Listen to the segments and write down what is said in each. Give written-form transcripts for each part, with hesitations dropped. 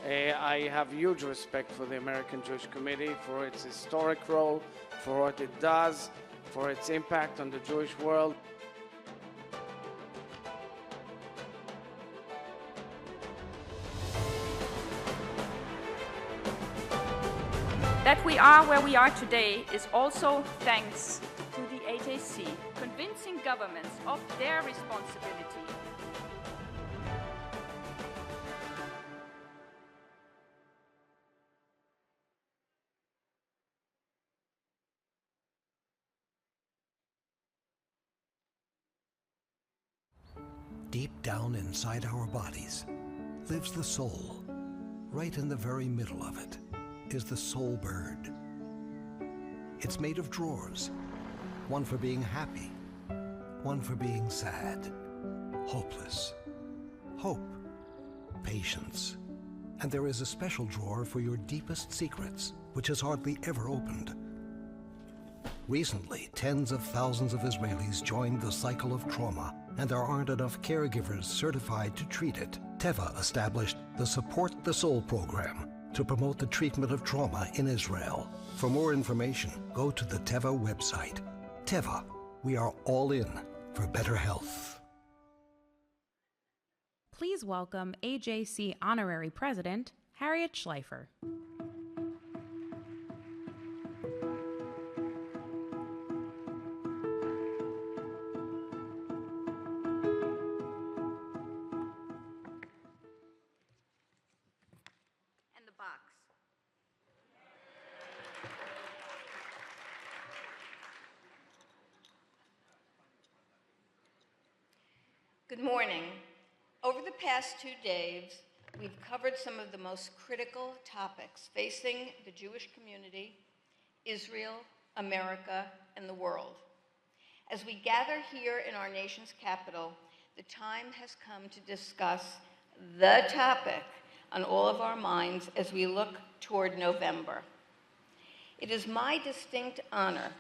I have huge respect for the American Jewish Committee, for its historic role, for what it does, for its impact on the Jewish world. That we are where we are today is also thanks to the AJC, convincing governments of their responsibility. Deep down inside our bodies lives the soul. Right in the very middle of it is the soul bird. It's made of drawers, one for being happy, one for being sad, hopeless, hope, patience. And there is a special drawer for your deepest secrets, which is hardly ever opened. Recently, tens of thousands of Israelis joined the cycle of trauma, and there aren't enough caregivers certified to treat it. Teva established the Support the Soul program to promote the treatment of trauma in Israel. For more information, go to the Teva website. Teva, we are all in for better health. Please welcome AJC Honorary President, Halie Soifer. Good morning. Over the past 2 days, we've covered some of the most critical topics facing the Jewish community, Israel, America, and the world. As we gather here in our nation's capital, the time has come to discuss the topic on all of our minds as we look toward November. It is my distinct honor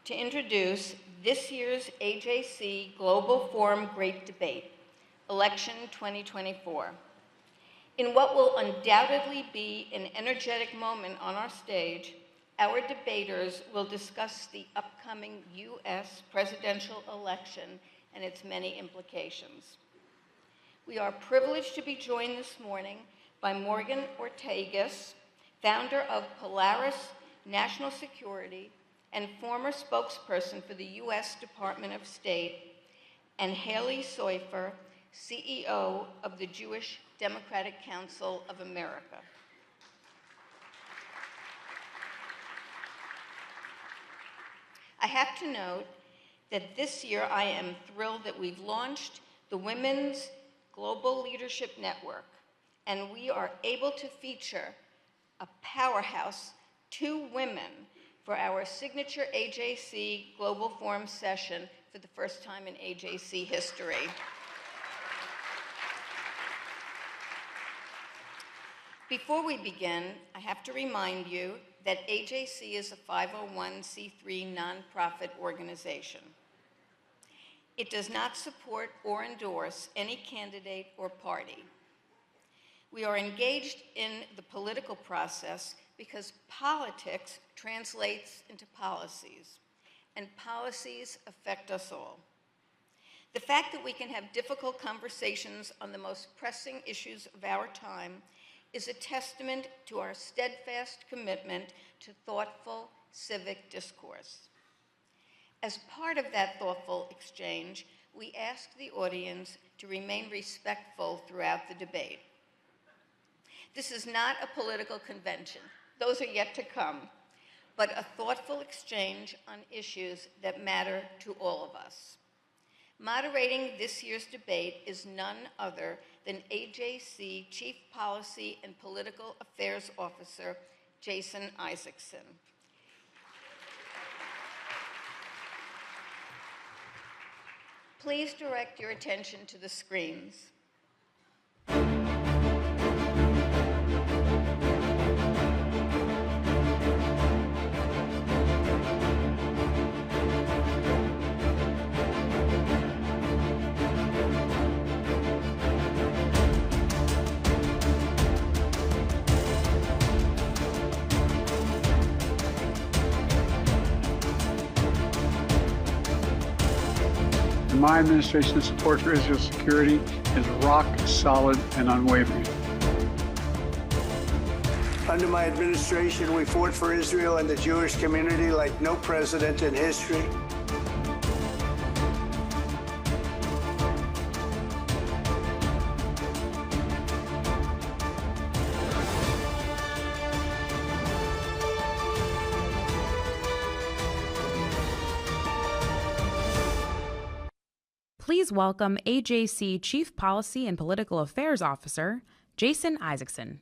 to introduce this year's AJC Global Forum Great Debate, Election 2024. In what will undoubtedly be an energetic moment on our stage, our debaters will discuss the upcoming U.S. presidential election and its many implications. We are privileged to be joined this morning by Morgan Ortagus, founder of POLARIS National Security and former spokesperson for the U.S. Department of State, and Halie Soifer, CEO of the Jewish Democratic Council of America. I have to note that this year I am thrilled that we've launched the Women's Global Leadership Network, and we are able to feature a powerhouse, 2 women, for our signature AJC Global Forum session for the first time in AJC history. Before we begin, I have to remind you that AJC is a 501c3 nonprofit organization. It does not support or endorse any candidate or party. We are engaged in the political process because politics translates into policies, and policies affect us all. The fact that we can have difficult conversations on the most pressing issues of our time is a testament to our steadfast commitment to thoughtful civic discourse. As part of that thoughtful exchange, we ask the audience to remain respectful throughout the debate. This is not a political convention. Those are yet to come, but a thoughtful exchange on issues that matter to all of us. Moderating this year's debate is none other than AJC Chief Policy and Political Affairs Officer, Jason Isaacson. Please direct your attention to the screens. and my administration's support for Israel's security is rock solid and unwavering. Under my administration, we fought for Israel and the Jewish community like no president in history. Please welcome AJC Chief Policy and Political Affairs Officer, Jason Isaacson.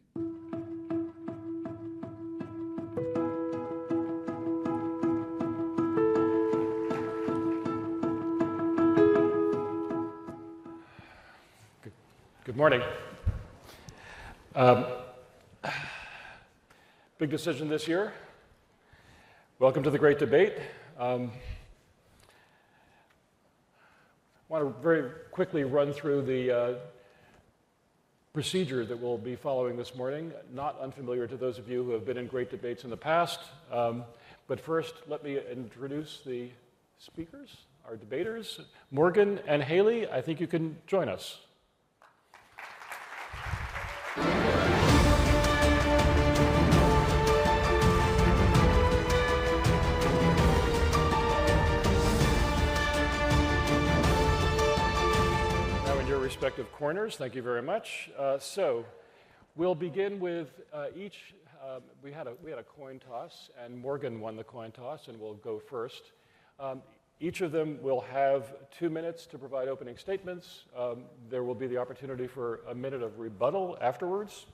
Good morning. Big decision this year. Welcome to the great debate. I want to very quickly run through the procedure that we'll be following this morning. Not unfamiliar to those of you who have been in great debates in the past. But first, let me introduce the speakers, our debaters. Morgan and Halie, I think you can join us. Respective corners. Thank you very much. So we'll begin with each. We had a coin toss, and Morgan won the coin toss, and we'll go first. Each of them will have 2 minutes to provide opening statements. There will be the opportunity for a minute of rebuttal afterwards.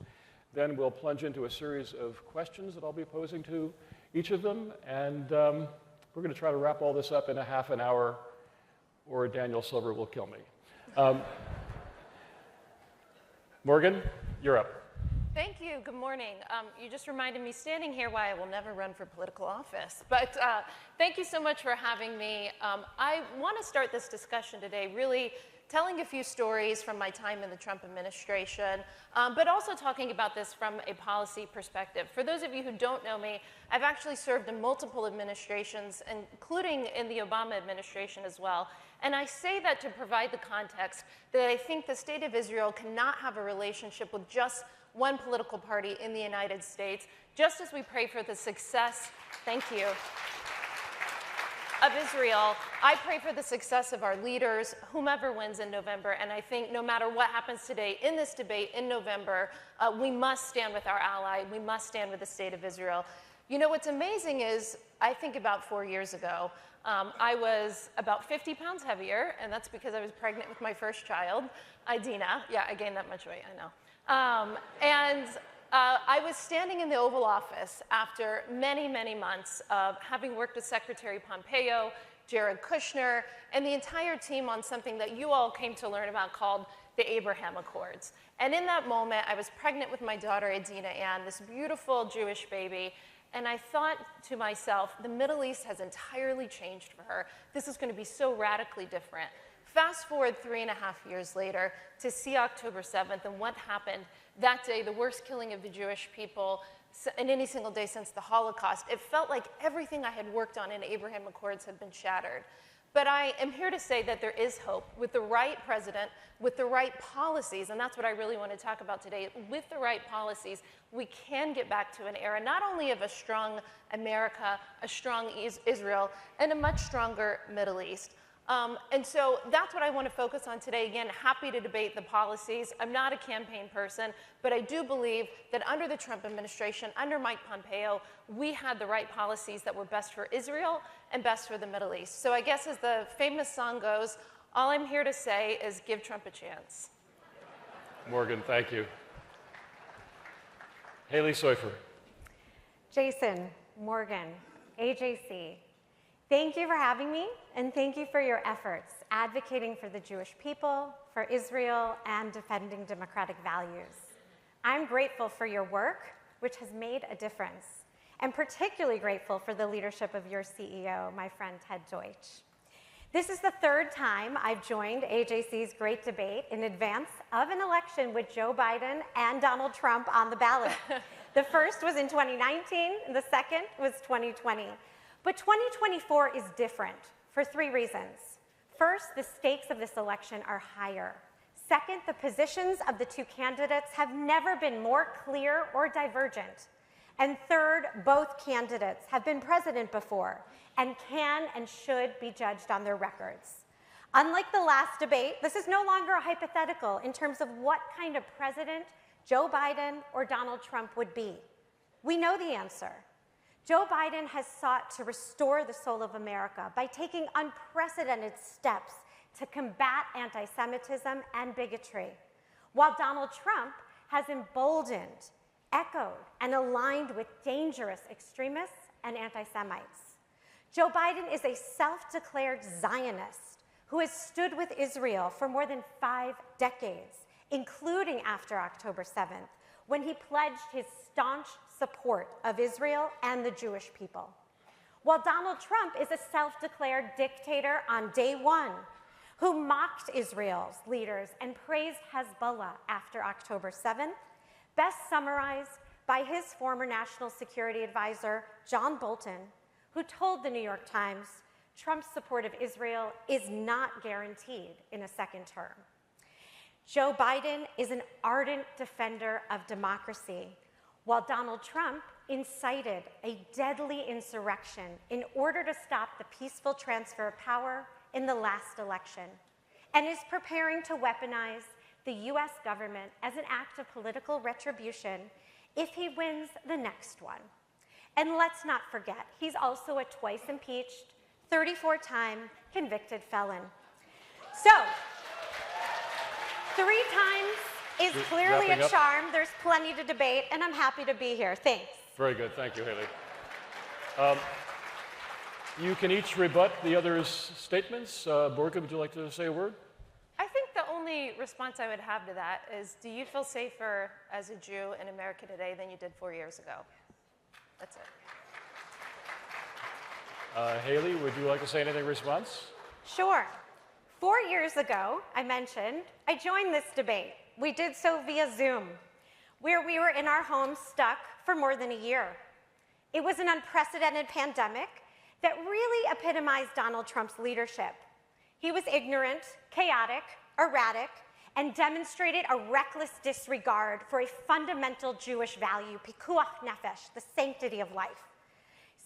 Then we'll plunge into a series of questions that I'll be posing to each of them, and we're going to try to wrap all this up in a half an hour, or Daniel Silver will kill me. Morgan, you're up. Thank you. Good morning. You just reminded me standing here why I will never run for political office. But thank you so much for having me. I want to start this discussion today really telling a few stories from my time in the Trump administration, but also talking about this from a policy perspective. For those of you who don't know me, I've actually served in multiple administrations, including in the Obama administration as well. And I say that to provide the context that I think the state of Israel cannot have a relationship with just one political party in the United States, just as we pray for the success, thank you, of Israel. I pray for the success of our leaders, whomever wins in November, and I think no matter what happens today in this debate in November, we must stand with our ally, we must stand with the state of Israel. You know, what's amazing is, I think about 4 years ago, I was about 50 pounds heavier, and that's because I was pregnant with my first child, Idina. Yeah, I gained that much weight, I know. I was standing in the Oval Office after many, many months of having worked with Secretary Pompeo, Jared Kushner, and the entire team on something that you all came to learn about called the Abraham Accords. And in that moment, I was pregnant with my daughter, Idina Ann, this beautiful Jewish baby. And I thought to myself, the Middle East has entirely changed for her. This is going to be so radically different. Fast forward 3.5 years later to see October 7th and what happened that day, the worst killing of the Jewish people in any single day since the Holocaust. It felt like everything I had worked on in Abraham Accords had been shattered. But I am here to say that there is hope with the right president, with the right policies, and that's what I really want to talk about today. With the right policies, we can get back to an era not only of a strong America, a strong Israel, and a much stronger Middle East. And so that's what I want to focus on today. Again, happy to debate the policies. I'm not a campaign person, but I do believe that under the Trump administration, under Mike Pompeo, we had the right policies that were best for Israel and best for the Middle East. So I guess as the famous song goes, all I'm here to say is give Trump a chance. Morgan, thank you. Halie Soifer. Jason, Morgan, AJC, thank you for having me, and thank you for your efforts advocating for the Jewish people, for Israel, and defending democratic values. I'm grateful for your work, which has made a difference, and particularly grateful for the leadership of your CEO, my friend Ted Deutch. This is the third time I've joined AJC's Great Debate in advance of an election with Joe Biden and Donald Trump on the ballot. The first was in 2019, and the second was 2020. But 2024 is different for 3 reasons. First, the stakes of this election are higher. Second, the positions of the two candidates have never been more clear or divergent. And third, both candidates have been president before and can and should be judged on their records. Unlike the last debate, this is no longer a hypothetical in terms of what kind of president Joe Biden or Donald Trump would be. We know the answer. Joe Biden has sought to restore the soul of America by taking unprecedented steps to combat anti-Semitism and bigotry, while Donald Trump has emboldened, echoed, and aligned with dangerous extremists and anti-Semites. Joe Biden is a self-declared Zionist who has stood with Israel for more than 5 decades, including after October 7th, when he pledged his staunch support of Israel and the Jewish people. While Donald Trump is a self-declared dictator on day one, who mocked Israel's leaders and praised Hezbollah after October 7th, best summarized by his former national security advisor, John Bolton, who told the New York Times, Trump's support of Israel is not guaranteed in a second term. Joe Biden is an ardent defender of democracy, while Donald Trump incited a deadly insurrection in order to stop the peaceful transfer of power in the last election, and is preparing to weaponize the US government as an act of political retribution if he wins the next one. And let's not forget, he's also a twice impeached, 34-time convicted felon. So, 3 times is clearly a charm. There's plenty to debate, and I'm happy to be here. Thanks. Very good. Thank you, Halie. You can each rebut the other's statements. Morgan, would you like to say a word? I think the only response I would have to that is, do you feel safer as a Jew in America today than you did 4 years ago? That's it. Halie, would you like to say anything in response? Sure. 4 years ago, I mentioned, I joined this debate. We did so via Zoom, where we were in our homes stuck for more than a year. It was an unprecedented pandemic that really epitomized Donald Trump's leadership. He was ignorant, chaotic, erratic, and demonstrated a reckless disregard for a fundamental Jewish value, pikuach nefesh, the sanctity of life.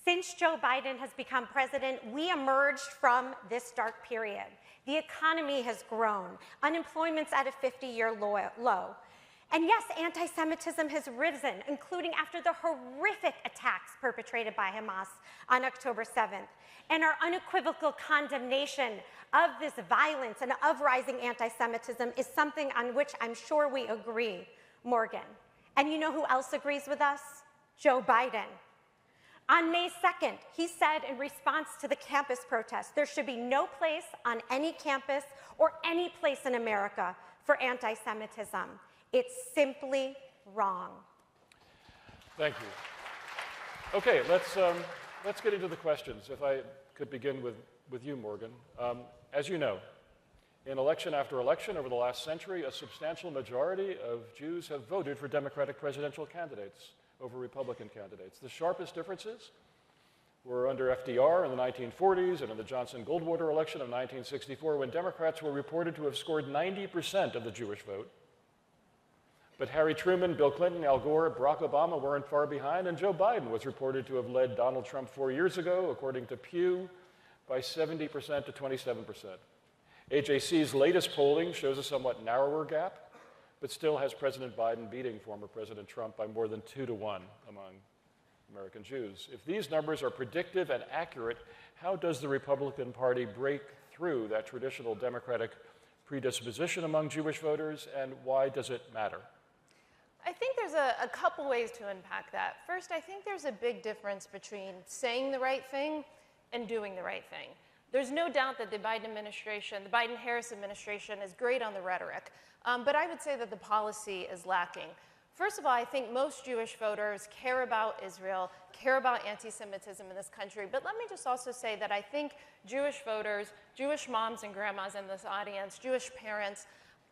Since Joe Biden has become president, we emerged from this dark period. The economy has grown. Unemployment's at a 50-year low. And yes, anti-Semitism has risen, including after the horrific attacks perpetrated by Hamas on October 7th. And our unequivocal condemnation of this violence and of rising anti-Semitism is something on which I'm sure we agree, Morgan. And you know who else agrees with us? Joe Biden. On May 2nd, he said in response to the campus protests, there should be no place on any campus or any place in America for anti-Semitism. It's simply wrong. Thank you. Okay, let's get into the questions. If I could begin with you, Morgan. As you know, in election after election over the last century, a substantial majority of Jews have voted for Democratic presidential candidates over Republican candidates. The sharpest differences were under FDR in the 1940s and in the Johnson-Goldwater election of 1964, when Democrats were reported to have scored 90% of the Jewish vote. But Harry Truman, Bill Clinton, Al Gore, Barack Obama weren't far behind, and Joe Biden was reported to have led Donald Trump 4 years ago, according to Pew, by 70% to 27%. AJC's latest polling shows a somewhat narrower gap, but still has President Biden beating former President Trump by more than 2 to 1 among American Jews. If these numbers are predictive and accurate, how does the Republican Party break through that traditional Democratic predisposition among Jewish voters, and why does it matter? I think there's a couple ways to unpack that. First, I think there's a big difference between saying the right thing and doing the right thing. There's no doubt that the Biden administration, the Biden-Harris administration, is great on the rhetoric, but I would say that the policy is lacking. First of all, I think most Jewish voters care about Israel, care about anti-Semitism in this country, but let me just also say that I think Jewish voters, Jewish moms and grandmas in this audience, Jewish parents,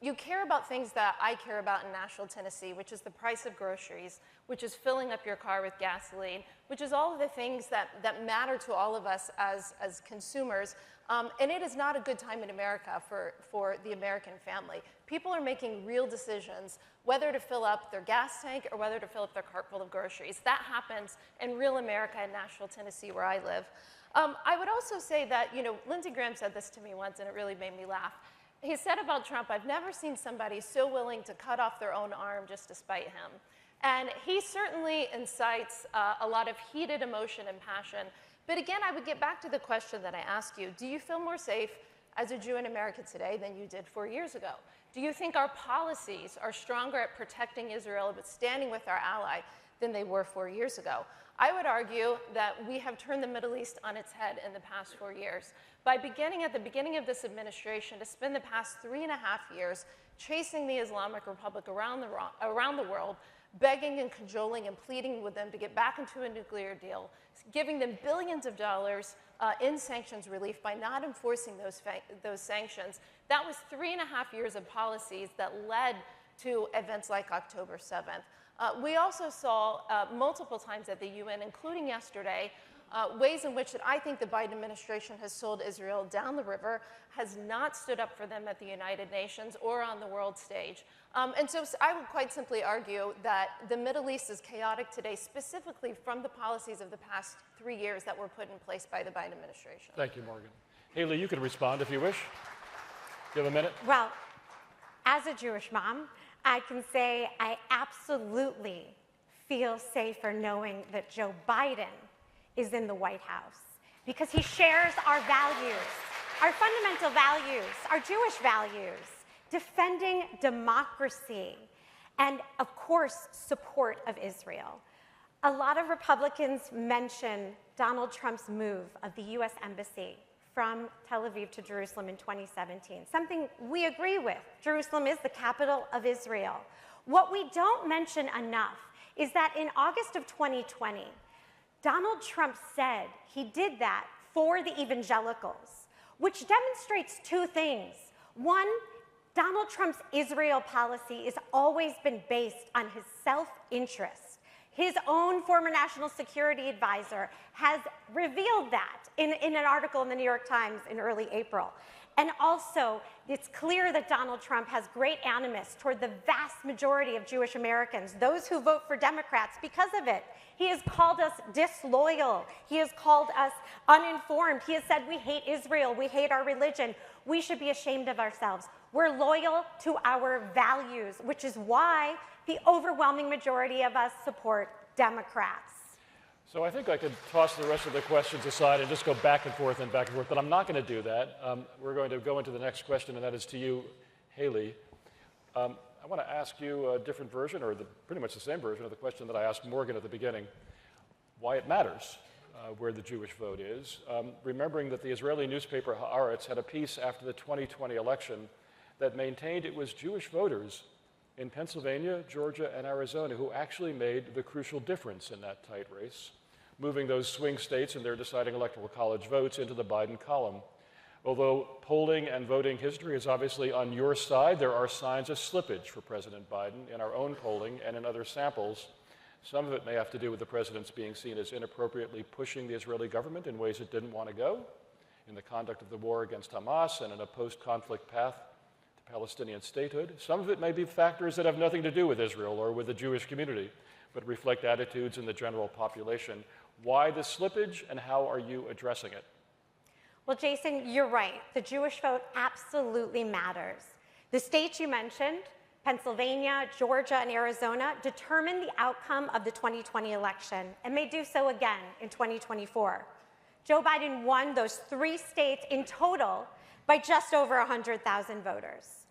you care about things that I care about in Nashville, Tennessee, which is the price of groceries, which is filling up your car with gasoline, which is all of the things that matter to all of us as consumers. And it is not a good time in America for the American family. People are making real decisions whether to fill up their gas tank or whether to fill up their cart full of groceries. That happens in real America in Nashville, Tennessee, where I live. I would also say that, Lindsey Graham said this to me once, and it really made me laugh. He said about Trump, I've never seen somebody so willing to cut off their own arm just to spite him. And he certainly incites a lot of heated emotion and passion. But again, I would get back to the question that I asked you. Do you feel more safe as a Jew in America today than you did 4 years ago? Do you think our policies are stronger at protecting Israel, but standing with our ally, than they were 4 years ago? I would argue that we have turned the Middle East on its head in the past 4 years. At the beginning of this administration, to spend the past 3.5 years chasing the Islamic Republic around the world, begging and cajoling and pleading with them to get back into a nuclear deal, giving them billions of dollars in sanctions relief by not enforcing those sanctions. That was 3.5 years of policies that led to events like October 7th. We also saw multiple times at the UN, including yesterday, ways in which that I think the Biden administration has sold Israel down the river, has not stood up for them at the United Nations or on the world stage. And so I would quite simply argue that the Middle East is chaotic today, specifically from the policies of the past 3 years that were put in place by the Biden administration. Thank you, Morgan. Halie, you can respond if you wish. You have a minute? Well, as a Jewish mom, I can say I absolutely feel safer knowing that Joe Biden is in the White House because he shares our values, our fundamental values, our Jewish values, defending democracy, and of course, support of Israel. A lot of Republicans mention Donald Trump's move of the US Embassy from Tel Aviv to Jerusalem in 2017, something we agree with. Jerusalem is the capital of Israel. What we don't mention enough is that in August of 2020, Donald Trump said he did that for the evangelicals, which demonstrates two things. One, Donald Trump's Israel policy has always been based on his self-interest. His own former national security advisor has revealed that in an article in the New York Times in early April. And also, it's clear that Donald Trump has great animus toward the vast majority of Jewish Americans, those who vote for Democrats, because of it. He has called us disloyal. He has called us uninformed. He has said we hate Israel, we hate our religion. We should be ashamed of ourselves. We're loyal to our values, which is why the overwhelming majority of us support Democrats. So I think I could toss the rest of the questions aside and just go back and forth, but I'm not going to do that. We're going to go into the next question, and that is to you, Halie. I want to ask you a different version, or pretty much the same version of the question that I asked Morgan at the beginning, why it matters where the Jewish vote is. Remembering that the Israeli newspaper Haaretz had a piece after the 2020 election that maintained it was Jewish voters in Pennsylvania, Georgia, and Arizona who actually made the crucial difference in that tight race, moving those swing states and their deciding electoral college votes into the Biden column. Although polling and voting history is obviously on your side, there are signs of slippage for President Biden in our own polling and in other samples. Some of it may have to do with the president's being seen as inappropriately pushing the Israeli government in ways it didn't want to go, in the conduct of the war against Hamas and in a post-conflict path to Palestinian statehood. Some of it may be factors that have nothing to do with Israel or with the Jewish community, but reflect attitudes in the general population. Why the slippage, and how are you addressing it? Well, Jason, you're right. The Jewish vote absolutely matters. The states you mentioned, Pennsylvania, Georgia, and Arizona, determine the outcome of the 2020 election and may do so again in 2024. Joe Biden won those 3 states in total by just over 100,000 voters.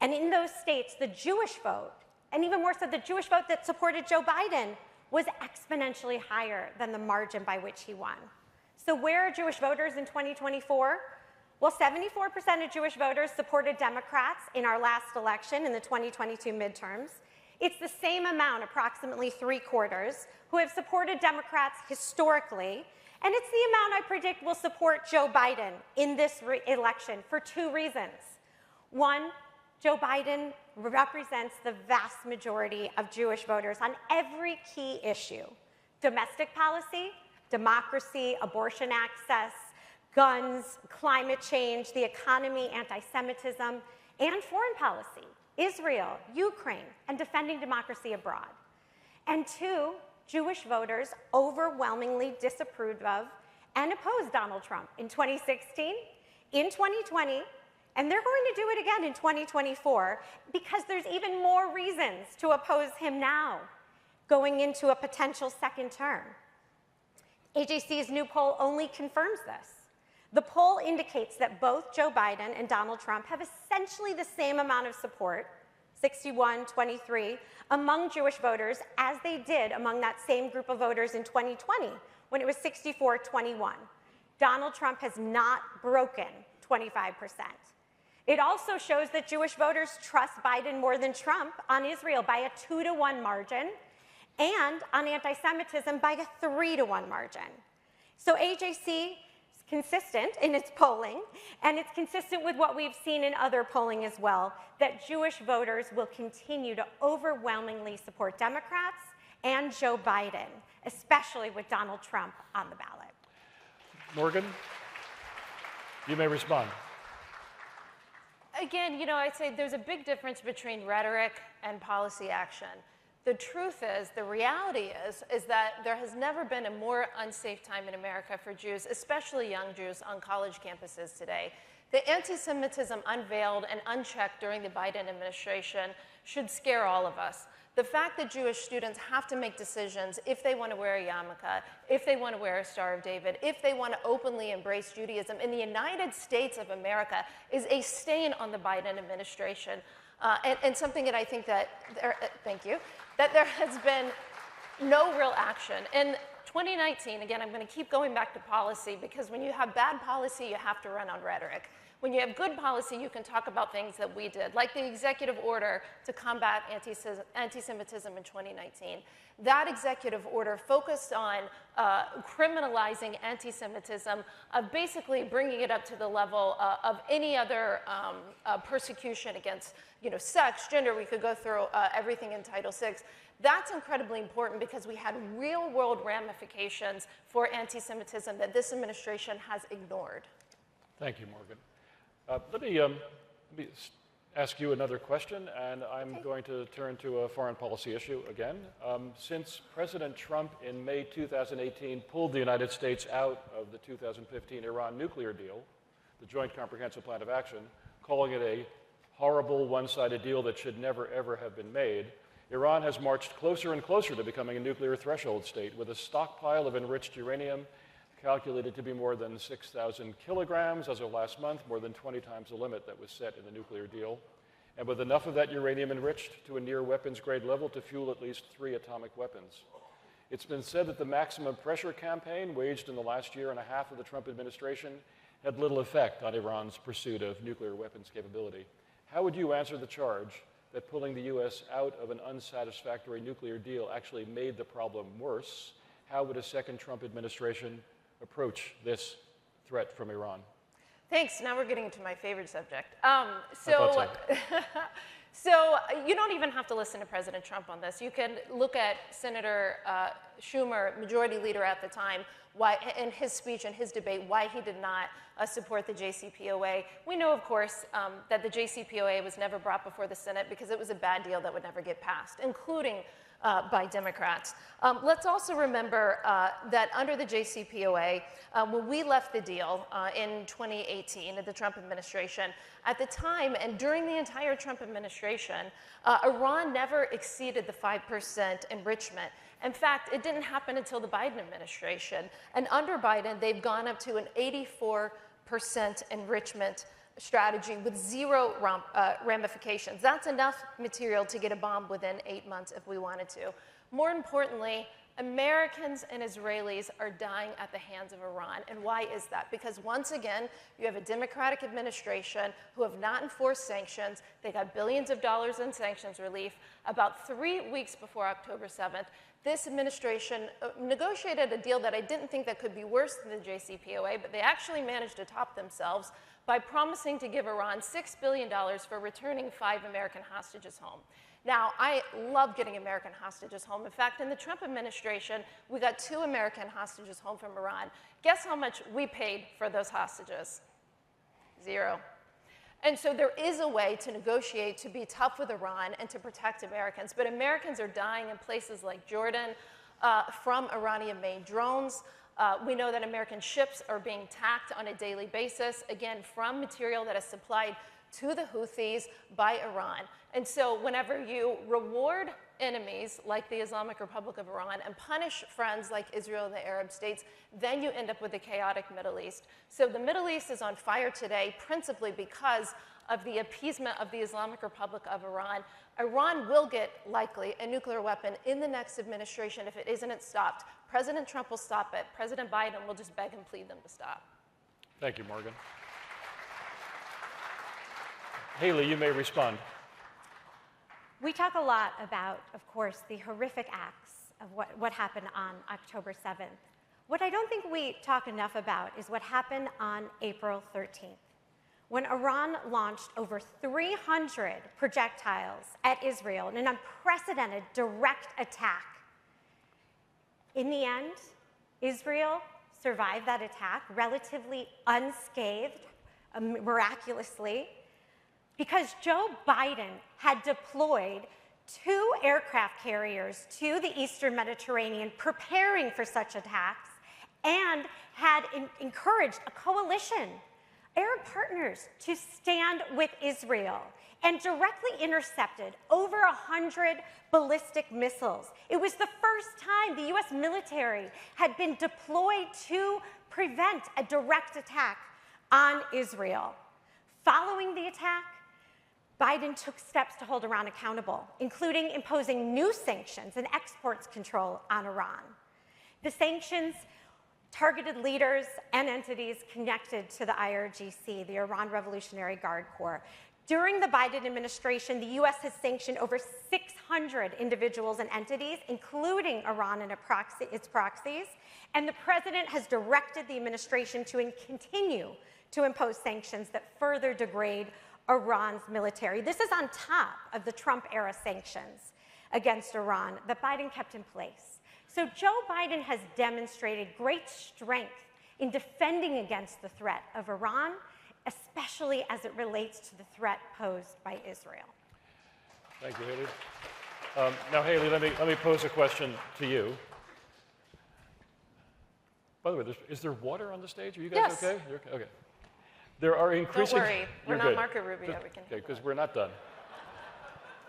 And in those states, the Jewish vote, and even more so the Jewish vote that supported Joe Biden, was exponentially higher than the margin by which he won. So where are Jewish voters in 2024? Well, 74% of Jewish voters supported Democrats in our last election in the 2022 midterms. It's the same amount, approximately 3/4, who have supported Democrats historically. And it's the amount I predict will support Joe Biden in this election for 2 reasons. One, Joe Biden represents the vast majority of Jewish voters on every key issue: domestic policy, democracy, abortion access, guns, climate change, the economy, anti-Semitism, and foreign policy, Israel, Ukraine, and defending democracy abroad. And two, Jewish voters overwhelmingly disapproved of and opposed Donald Trump in 2016, in 2020, and they're going to do it again in 2024 because there's even more reasons to oppose him now, going into a potential second term. AJC's new poll only confirms this. The poll indicates that both Joe Biden and Donald Trump have essentially the same amount of support, 61-23, among Jewish voters as they did among that same group of voters in 2020, when it was 64-21. Donald Trump has not broken 25%. It also shows that Jewish voters trust Biden more than Trump on Israel by a 2-to-1 margin, and on anti-Semitism by a 3-to-1 margin. So AJC is consistent in its polling, and it's consistent with what we've seen in other polling as well, that Jewish voters will continue to overwhelmingly support Democrats and Joe Biden, especially with Donald Trump on the ballot. Morgan, you may respond. Again, I'd say there's a big difference between rhetoric and policy action. The truth is, the reality is that there has never been a more unsafe time in America for Jews, especially young Jews, on college campuses today. The anti-Semitism unveiled and unchecked during the Biden administration should scare all of us. The fact that Jewish students have to make decisions if they want to wear a yarmulke, if they want to wear a Star of David, if they want to openly embrace Judaism in the United States of America is a stain on the Biden administration. And something that I think that that there has been no real action. In 2019, again, I'm going to keep going back to policy, because when you have bad policy, you have to run on rhetoric. When you have good policy, you can talk about things that we did, like the executive order to combat anti-Semitism in 2019. That executive order focused on criminalizing anti-Semitism, basically bringing it up to the level of any other persecution against sex, gender. We could go through everything in Title VI. That's incredibly important because we had real-world ramifications for anti-Semitism that this administration has ignored. Thank you, Morgan. Let me ask you another question, and I'm going to turn to a foreign policy issue again. Since President Trump in May 2018 pulled the United States out of the 2015 Iran nuclear deal, the Joint Comprehensive Plan of Action, calling it a horrible one-sided deal that should never, ever have been made, Iran has marched closer and closer to becoming a nuclear threshold state with a stockpile of enriched uranium calculated to be more than 6,000 kilograms as of last month, more than 20 times the limit that was set in the nuclear deal, and with enough of that uranium enriched to a near weapons grade level to fuel at least 3 atomic weapons. It's been said that the maximum pressure campaign waged in the last year and a half of the Trump administration had little effect on Iran's pursuit of nuclear weapons capability. How would you answer the charge that pulling the U.S. out of an unsatisfactory nuclear deal actually made the problem worse? How would a second Trump administration approach this threat from Iran? Thanks. Now we're getting into my favorite subject. So So you don't even have to listen to President Trump on this. You can look at Senator Schumer, majority leader at the time, why, in his speech and his debate, why he did not support the JCPOA. We know, of course, that the JCPOA was never brought before the Senate because it was a bad deal that would never get passed, including by Democrats. Let's also remember that under the JCPOA, when we left the deal in 2018 at the Trump administration, at the time and during the entire Trump administration, Iran never exceeded the 5% enrichment. In fact, it didn't happen until the Biden administration. And under Biden, they've gone up to an 84% enrichment strategy with zero ramifications. That's enough material to get a bomb within 8 months if we wanted to. More importantly, Americans and Israelis are dying at the hands of Iran. And why is that? Because once again, you have a Democratic administration who have not enforced sanctions. They got billions of dollars in sanctions relief. About 3 weeks before October 7th, this administration negotiated a deal that I didn't think that could be worse than the JCPOA, but they actually managed to top themselves by promising to give Iran $6 billion for returning 5 American hostages home. Now, I love getting American hostages home. In fact, in the Trump administration, we got 2 American hostages home from Iran. Guess how much we paid for those hostages? 0. And so there is a way to negotiate, to be tough with Iran, and to protect Americans. But Americans are dying in places like Jordan from Iranian-made drones. We know that American ships are being attacked on a daily basis, again, from material that is supplied to the Houthis by Iran. And so whenever you reward enemies like the Islamic Republic of Iran and punish friends like Israel and the Arab states, then you end up with a chaotic Middle East. So the Middle East is on fire today principally because of the appeasement of the Islamic Republic of Iran. Iran will get, likely, a nuclear weapon in the next administration if it isn't stopped. President Trump will stop it. President Biden will just beg and plead them to stop. Thank you, Morgan. Halie, you may respond. We talk a lot about, of course, the horrific acts of what happened on October 7th. What I don't think we talk enough about is what happened on April 13th, when Iran launched over 300 projectiles at Israel in an unprecedented direct attack. In the end, Israel survived that attack relatively unscathed, miraculously, because Joe Biden had deployed 2 aircraft carriers to the Eastern Mediterranean preparing for such attacks and had encouraged a coalition, Arab partners, to stand with Israel and directly intercepted over 100 ballistic missiles. It was the first time the US military had been deployed to prevent a direct attack on Israel. Following the attack, Biden took steps to hold Iran accountable, including imposing new sanctions and exports control on Iran. The sanctions targeted leaders and entities connected to the IRGC, the Iran Revolutionary Guard Corps. During the Biden administration, the US has sanctioned over 600 individuals and entities, including Iran and its proxies, and the president has directed the administration to continue to impose sanctions that further degrade Iran's military. This is on top of the Trump-era sanctions against Iran that Biden kept in place. So Joe Biden has demonstrated great strength in defending against the threat of Iran, especially as it relates to the threat posed by Israel. Thank you, Halie. Now, Halie, let me pose a question to you. By the way, is there water on the stage? Are you guys okay? You're okay? Okay. There are increasing... Don't worry, we're not Marco Rubio. We can. Okay, because we're not done.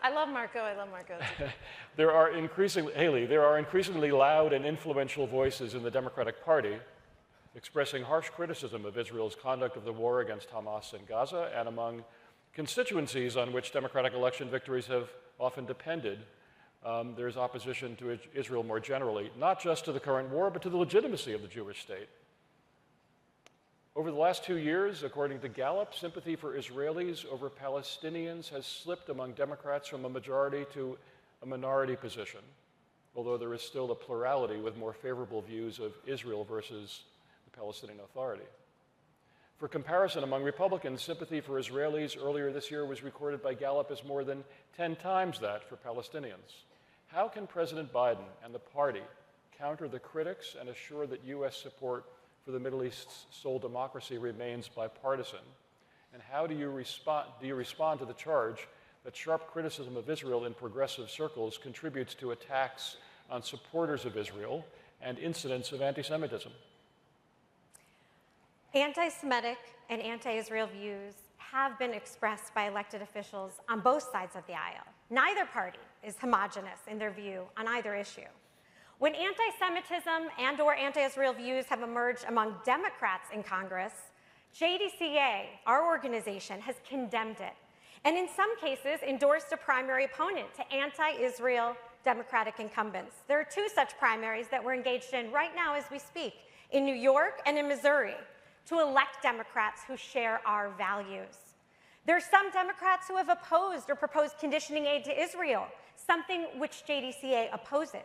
I love Marco. I love Marco. There are increasingly loud and influential voices in the Democratic Party expressing harsh criticism of Israel's conduct of the war against Hamas in Gaza, and among constituencies on which Democratic election victories have often depended, there's opposition to Israel more generally, not just to the current war, but to the legitimacy of the Jewish state. Over the last 2 years, according to Gallup, sympathy for Israelis over Palestinians has slipped among Democrats from a majority to a minority position, although there is still a plurality with more favorable views of Israel versus the Palestinian Authority. For comparison, among Republicans, sympathy for Israelis earlier this year was recorded by Gallup as more than 10 times that for Palestinians. How can President Biden and the party counter the critics and assure that U.S. support for the Middle East's sole democracy remains bipartisan? And how do you respond to the charge that sharp criticism of Israel in progressive circles contributes to attacks on supporters of Israel and incidents of anti-Semitism? Anti-Semitic and anti-Israel views have been expressed by elected officials on both sides of the aisle. Neither party is homogenous in their view on either issue. When anti-Semitism and/or anti-Israel views have emerged among Democrats in Congress, JDCA, our organization, has condemned it, and in some cases endorsed a primary opponent to anti-Israel Democratic incumbents. There are 2 such primaries that we're engaged in right now as we speak, in New York and in Missouri, to elect Democrats who share our values. There are some Democrats who have opposed or proposed conditioning aid to Israel, something which JDCA opposes.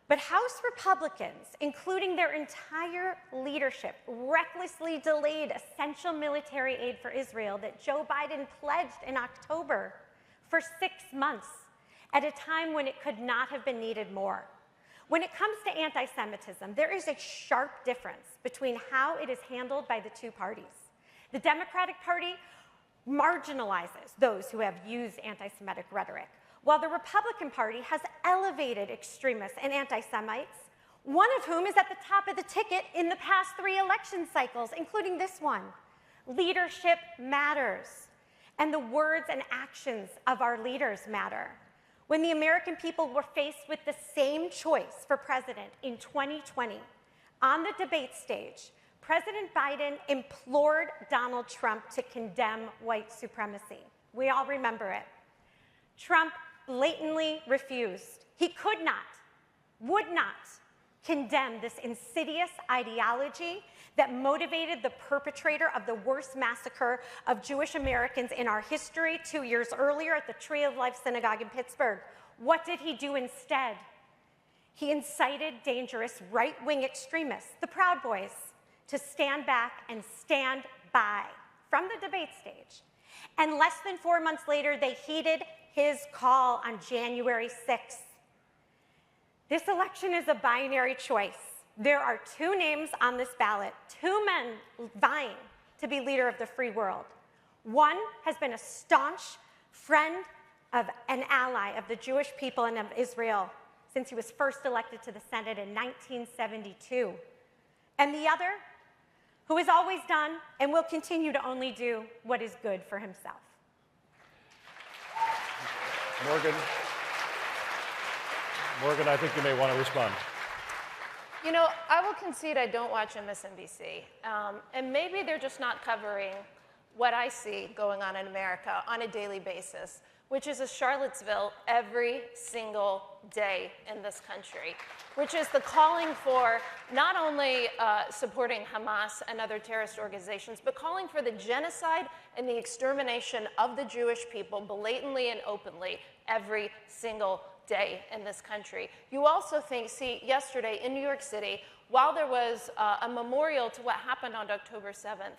But House Republicans, including their entire leadership, recklessly delayed essential military aid for Israel that Joe Biden pledged in October for 6 months at a time when it could not have been needed more. When it comes to anti-Semitism, there is a sharp difference between how it is handled by the 2 parties. The Democratic Party marginalizes those who have used anti-Semitic rhetoric, while the Republican Party has elevated extremists and anti-Semites, one of whom is at the top of the ticket in the past 3 election cycles, including this one. Leadership matters, and the words and actions of our leaders matter. When the American people were faced with the same choice for president in 2020, on the debate stage, President Biden implored Donald Trump to condemn white supremacy. We all remember it. Trump blatantly refused. He could not, would not condemn this insidious ideology that motivated the perpetrator of the worst massacre of Jewish Americans in our history 2 years earlier at the Tree of Life Synagogue in Pittsburgh. What did he do instead? He incited dangerous right-wing extremists, the Proud Boys, to stand back and stand by from the debate stage. And less than 4 months later, they heeded his call on January 6th. This election is a binary choice. There are 2 names on this ballot, 2 men vying to be leader of the free world. One has been a staunch friend of an ally of the Jewish people and of Israel since he was first elected to the Senate in 1972. And the other, who has always done and will continue to only do what is good for himself. Morgan, I think you may want to respond. You know, I will concede I don't watch MSNBC, and maybe they're just not covering what I see going on in America on a daily basis, which is a Charlottesville every single day in this country, which is the calling for not only supporting Hamas and other terrorist organizations, but calling for the genocide and the extermination of the Jewish people blatantly and openly every single day in this country. You also see yesterday in New York City, while there was a memorial to what happened on October 7th,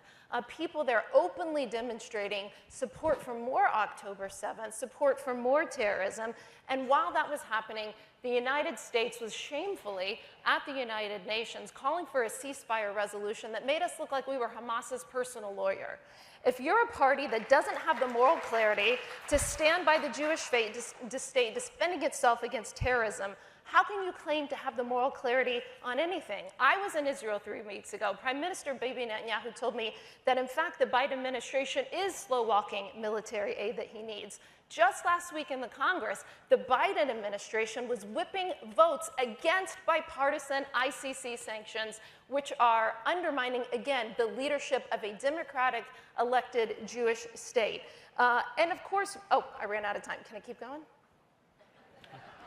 people there openly demonstrating support for more October 7th, support for more terrorism. And while that was happening, the United States was shamefully at the United Nations calling for a ceasefire resolution that made us look like we were Hamas's personal lawyer. If you're a party that doesn't have the moral clarity to stand by the Jewish state defending itself against terrorism, how can you claim to have the moral clarity on anything? I was in Israel 3 weeks ago. Prime Minister Bibi Netanyahu told me that, in fact, the Biden administration is slow-walking military aid that he needs. Just last week in the Congress, the Biden administration was whipping votes against bipartisan ICC sanctions, which are undermining, again, the leadership of a democratic elected Jewish state. And of course, oh, I ran out of time. Can I keep going?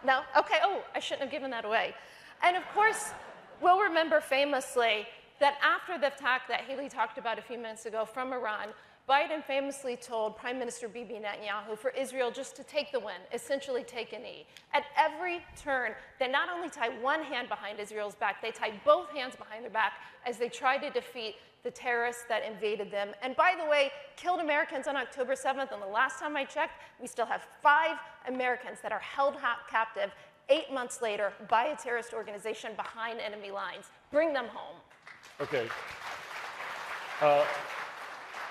No? Okay, oh, I shouldn't have given that away. And of course, we'll remember famously that after the attack that Halie talked about a few minutes ago from Iran, Biden famously told Prime Minister Bibi Netanyahu for Israel just to take the win, essentially take a knee. At every turn, they not only tie one hand behind Israel's back, they tie both hands behind their back as they try to defeat the terrorists that invaded them. And by the way, killed Americans on October 7th, and the last time I checked, we still have 5 Americans that are held captive 8 months later by a terrorist organization behind enemy lines. Bring them home. Okay.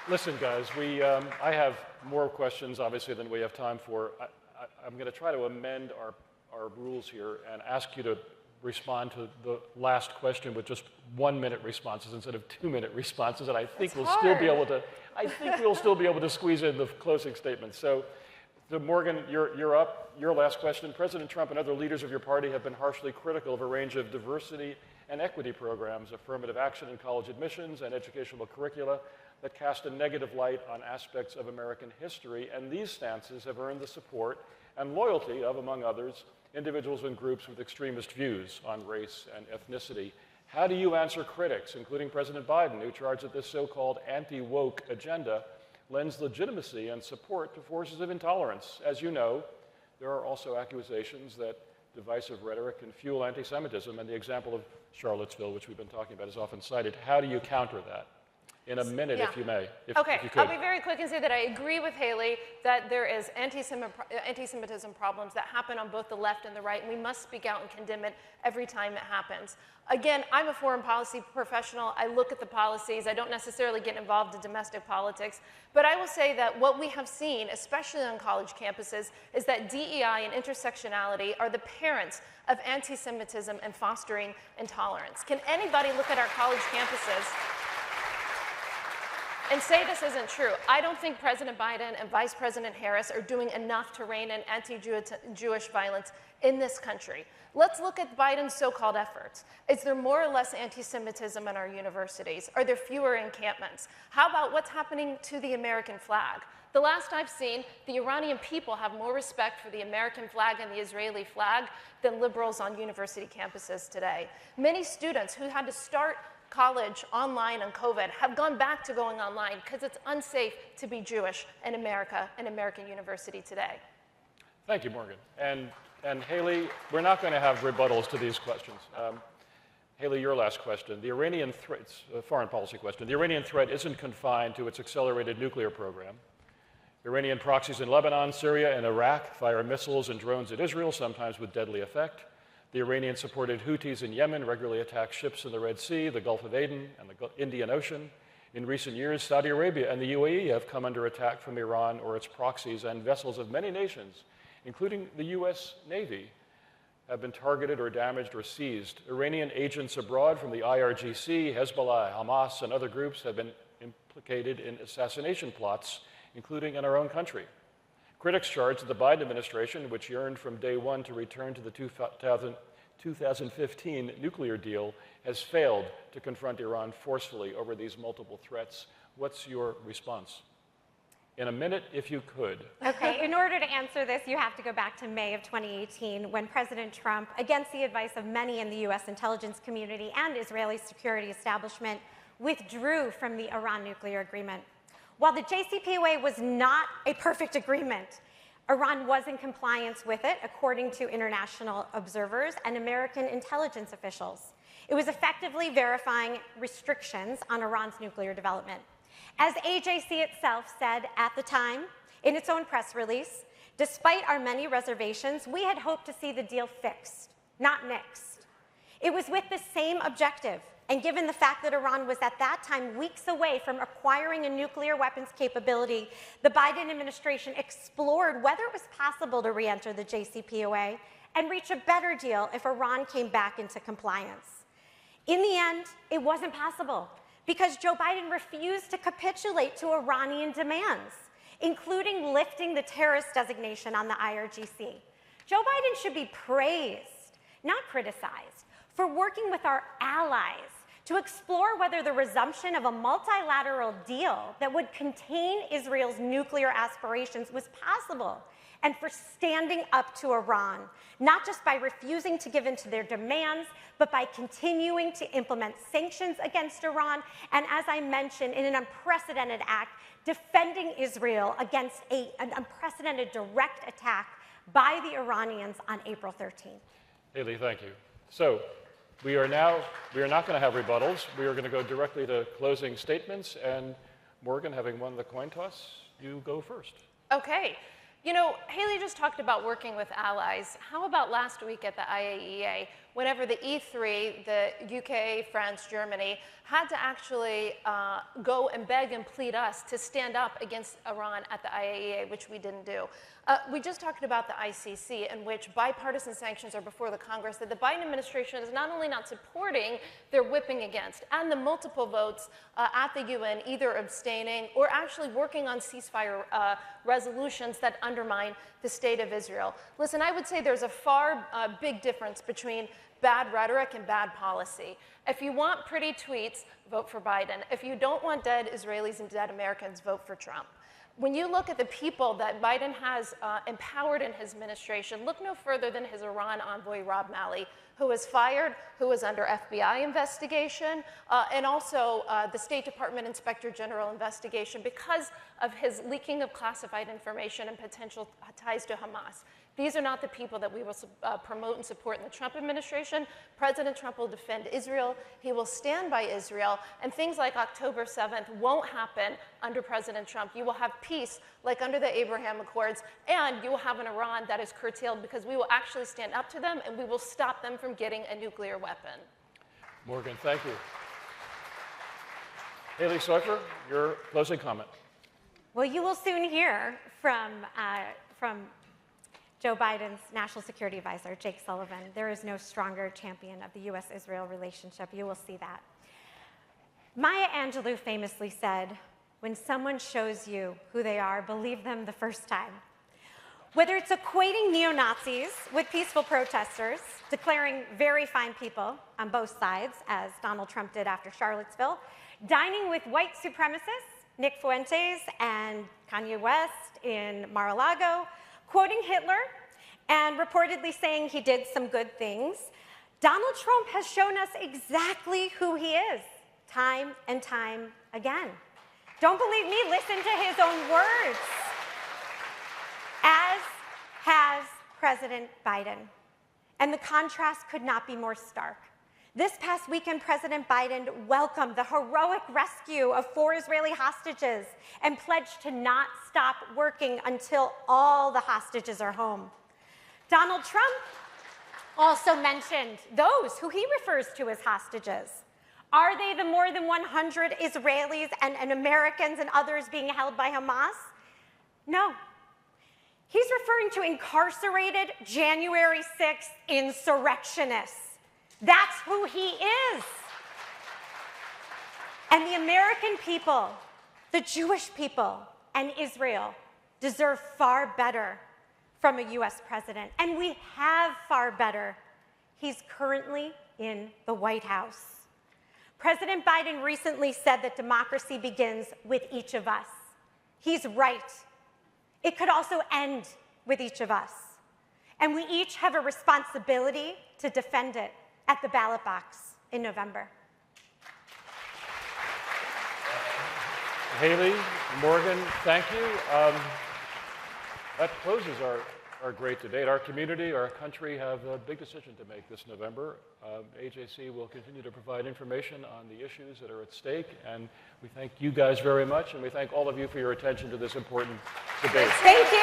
Listen, guys, I have more questions, obviously, than we have time for. I'm going to try to amend our rules here and ask you to respond to the last question with just 1-minute responses instead of 2-minute responses, and I think we'll still be able to. I think we'll still be able to squeeze in the closing statements. So, Morgan, you're up. Your last question. President Trump and other leaders of your party have been harshly critical of a range of diversity and equity programs, affirmative action in college admissions, and educational curricula that cast a negative light on aspects of American history, and these stances have earned the support and loyalty of, among others, individuals and groups with extremist views on race and ethnicity. How do you answer critics, including President Biden, who charged that this so-called anti-woke agenda lends legitimacy and support to forces of intolerance? As you know, there are also accusations that divisive rhetoric can fuel anti-Semitism, and the example of Charlottesville, which we've been talking about, is often cited. How do you counter that? In a minute, if you may. If you could. I'll be very quick and say that I agree with Halie that there is anti-Semitism problems that happen on both the left and the right, and we must speak out and condemn it every time it happens. Again, I'm a foreign policy professional. I look at the policies. I don't necessarily get involved in domestic politics. But I will say that what we have seen, especially on college campuses, is that DEI and intersectionality are the parents of anti-Semitism and fostering intolerance. Can anybody look at our college campuses and say this isn't true? I don't think President Biden and Vice President Harris are doing enough to rein in anti-Jewish violence in this country. Let's look at Biden's so-called efforts. Is there more or less anti-Semitism in our universities? Are there fewer encampments? How about what's happening to the American flag? The last I've seen, the Iranian people have more respect for the American flag and the Israeli flag than liberals on university campuses today. Many students who had to start college online on COVID have gone back to going online because it's unsafe to be Jewish in America and American university today. Thank you, Morgan. And Halie, we're not going to have rebuttals to these questions. Halie, your last question. The Iranian threat, it's a foreign policy question. The Iranian threat isn't confined to its accelerated nuclear program. Iranian proxies in Lebanon, Syria, and Iraq fire missiles and drones at Israel, sometimes with deadly effect. The Iranian-supported Houthis in Yemen regularly attack ships in the Red Sea, the Gulf of Aden, and the Indian Ocean. In recent years, Saudi Arabia and the UAE have come under attack from Iran or its proxies, and vessels of many nations, including the US Navy, have been targeted or damaged or seized. Iranian agents abroad from the IRGC, Hezbollah, Hamas, and other groups have been implicated in assassination plots, including in our own country. Critics charge that the Biden administration, which yearned from day one to return to the 2015 nuclear deal, has failed to confront Iran forcefully over these multiple threats. What's your response? In a minute, if you could. Okay, in order to answer this, you have to go back to May of 2018 when President Trump, against the advice of many in the US intelligence community and Israeli security establishment, withdrew from the Iran nuclear agreement. While the JCPOA was not a perfect agreement, Iran was in compliance with it, according to international observers and American intelligence officials. It was effectively verifying restrictions on Iran's nuclear development. As AJC itself said at the time, in its own press release, despite our many reservations, we had hoped to see the deal fixed, not nixed. It was with the same objective, and given the fact that Iran was at that time weeks away from acquiring a nuclear weapons capability, the Biden administration explored whether it was possible to re-enter the JCPOA and reach a better deal if Iran came back into compliance. In the end, it wasn't possible because Joe Biden refused to capitulate to Iranian demands, including lifting the terrorist designation on the IRGC. Joe Biden should be praised, not criticized, for working with our allies to explore whether the resumption of a multilateral deal that would contain Israel's nuclear aspirations was possible, and for standing up to Iran, not just by refusing to give in to their demands, but by continuing to implement sanctions against Iran, and as I mentioned, in an unprecedented act, defending Israel against an unprecedented direct attack by the Iranians on April 13th. Halie, thank you. So we are not going to have rebuttals. We are going to go directly to closing statements, and Morgan, having won the coin toss, you go first. Okay. You know, Halie just talked about working with allies. How about last week at the IAEA, whenever the E3, the UK, France, Germany, had to actually go and beg and plead us to stand up against Iran at the IAEA, which we didn't do. We just talked about the ICC, in which bipartisan sanctions are before the Congress, that the Biden administration is not only not supporting, they're whipping against, and the multiple votes at the UN, either abstaining or actually working on ceasefire resolutions that undermine the state of Israel. Listen, I would say there's a far big difference between bad rhetoric and bad policy. If you want pretty tweets, vote for Biden. If you don't want dead Israelis and dead Americans, vote for Trump. when you look at the people that Biden has empowered in his administration, look no further than his Iran envoy, Rob Malley, who was fired, who was under FBI investigation, and also the State Department Inspector General investigation because of his leaking of classified information and potential ties to Hamas. These are not the people that we will promote and support in the Trump administration. President Trump will defend Israel. He will stand by Israel. And things like October 7th won't happen under President Trump. You will have peace like under the Abraham Accords, and you will have an Iran that is curtailed because we will actually stand up to them and we will stop them from getting a nuclear weapon. Morgan, thank you. Halie Soifer, your closing comment. Well, you will soon hear from Joe Biden's National Security Advisor, Jake Sullivan. There is no stronger champion of the U.S.-Israel relationship. You will see that. Maya Angelou famously said, when someone shows you who they are, believe them the first time. Whether it's equating neo-Nazis with peaceful protesters, declaring very fine people on both sides, as Donald Trump did after Charlottesville, dining with white supremacists, Nick Fuentes and Kanye West in Mar-a-Lago, quoting Hitler and reportedly saying he did some good things, Donald Trump has shown us exactly who he is, time and time again. Don't believe me? Listen to his own words. As has President Biden. And the contrast could not be more stark. This past weekend, President Biden welcomed the heroic rescue of 4 Israeli hostages and pledged to not stop working until all the hostages are home. Donald Trump also mentioned those who he refers to as hostages. Are they the more than 100 Israelis and Americans and others being held by Hamas? No. He's referring to incarcerated January 6th insurrectionists. That's who he is. And the American people, the Jewish people, and Israel deserve far better from a U.S. president. And we have far better. He's currently in the White House. President Biden recently said that democracy begins with each of us. He's right. It could also end with each of us. And we each have a responsibility to defend it at the ballot box in November. Halie, Morgan, thank you. That closes our great debate. Our community, our country have a big decision to make this November. AJC will continue to provide information on the issues that are at stake, and we thank you guys very much, and we thank all of you for your attention to this important debate. Thank you.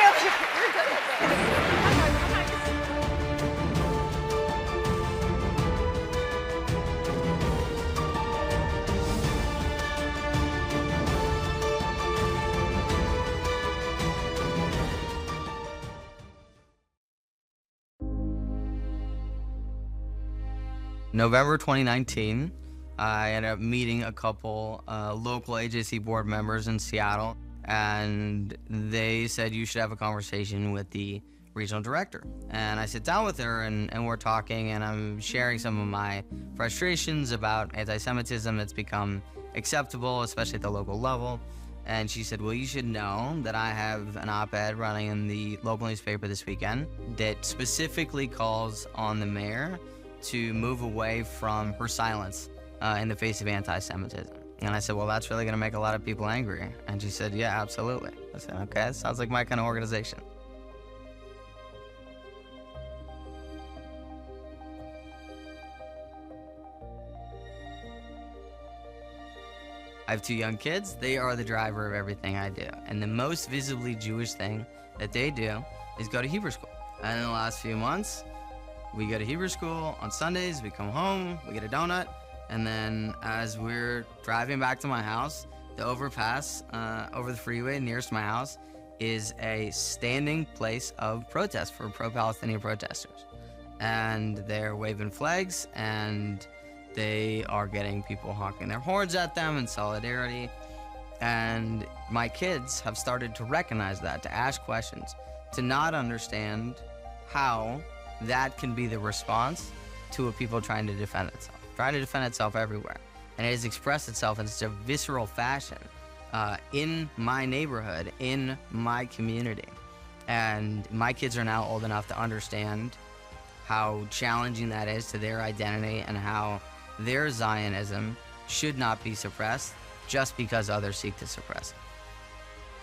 November 2019, I ended up meeting a couple local AJC board members in Seattle, and they said you should have a conversation with the regional director. And I sit down with her, and we're talking, and I'm sharing some of my frustrations about anti-Semitism that's become acceptable, especially at the local level. And she said, well, you should know that I have an op-ed running in the local newspaper this weekend that specifically calls on the mayor to move away from her silence in the face of anti-Semitism. And I said, well, that's really gonna make a lot of people angry. And she said, yeah, absolutely. I said, okay, that sounds like my kind of organization. I have 2 young kids. They are the driver of everything I do. And the most visibly Jewish thing that they do is go to Hebrew school. And in the last few months, we go to Hebrew school on Sundays, we come home, we get a donut, and then as we're driving back to my house, the overpass over the freeway nearest my house is a standing place of protest for pro-Palestinian protesters. And they're waving flags, and they are getting people honking their horns at them in solidarity. And my kids have started to recognize that, to ask questions, to not understand how that can be the response to a people trying to defend itself everywhere. And it has expressed itself in such a visceral fashion in my neighborhood, in my community. And my kids are now old enough to understand how challenging that is to their identity and how their Zionism should not be suppressed just because others seek to suppress it.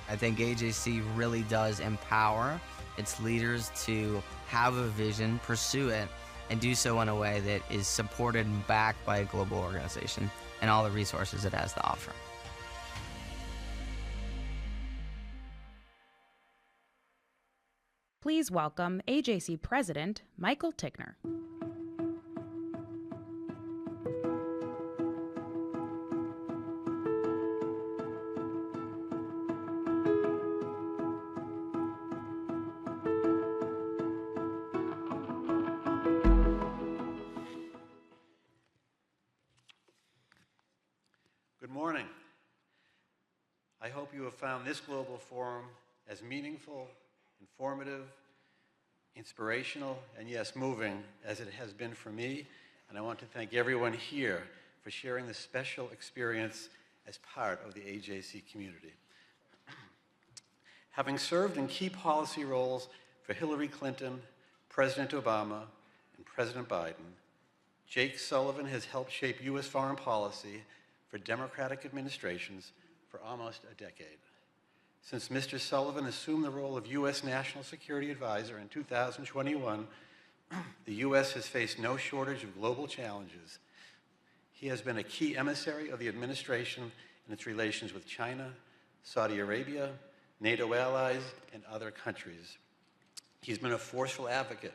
I think AJC really does empower its leaders to have a vision, pursue it, and do so in a way that is supported and backed by a global organization and all the resources it has to offer. Please welcome AJC President Michael Tickner. Good morning. I hope you have found this global forum as meaningful, informative, inspirational, and yes, moving as it has been for me. And I want to thank everyone here for sharing this special experience as part of the AJC community. Having served in key policy roles for Hillary Clinton, President Obama, and President Biden, Jake Sullivan has helped shape U.S. foreign policy for Democratic administrations for almost a decade. Since Mr. Sullivan assumed the role of U.S. National Security Advisor in 2021, the U.S. has faced no shortage of global challenges. He has been a key emissary of the administration in its relations with China, Saudi Arabia, NATO allies, and other countries. He's been a forceful advocate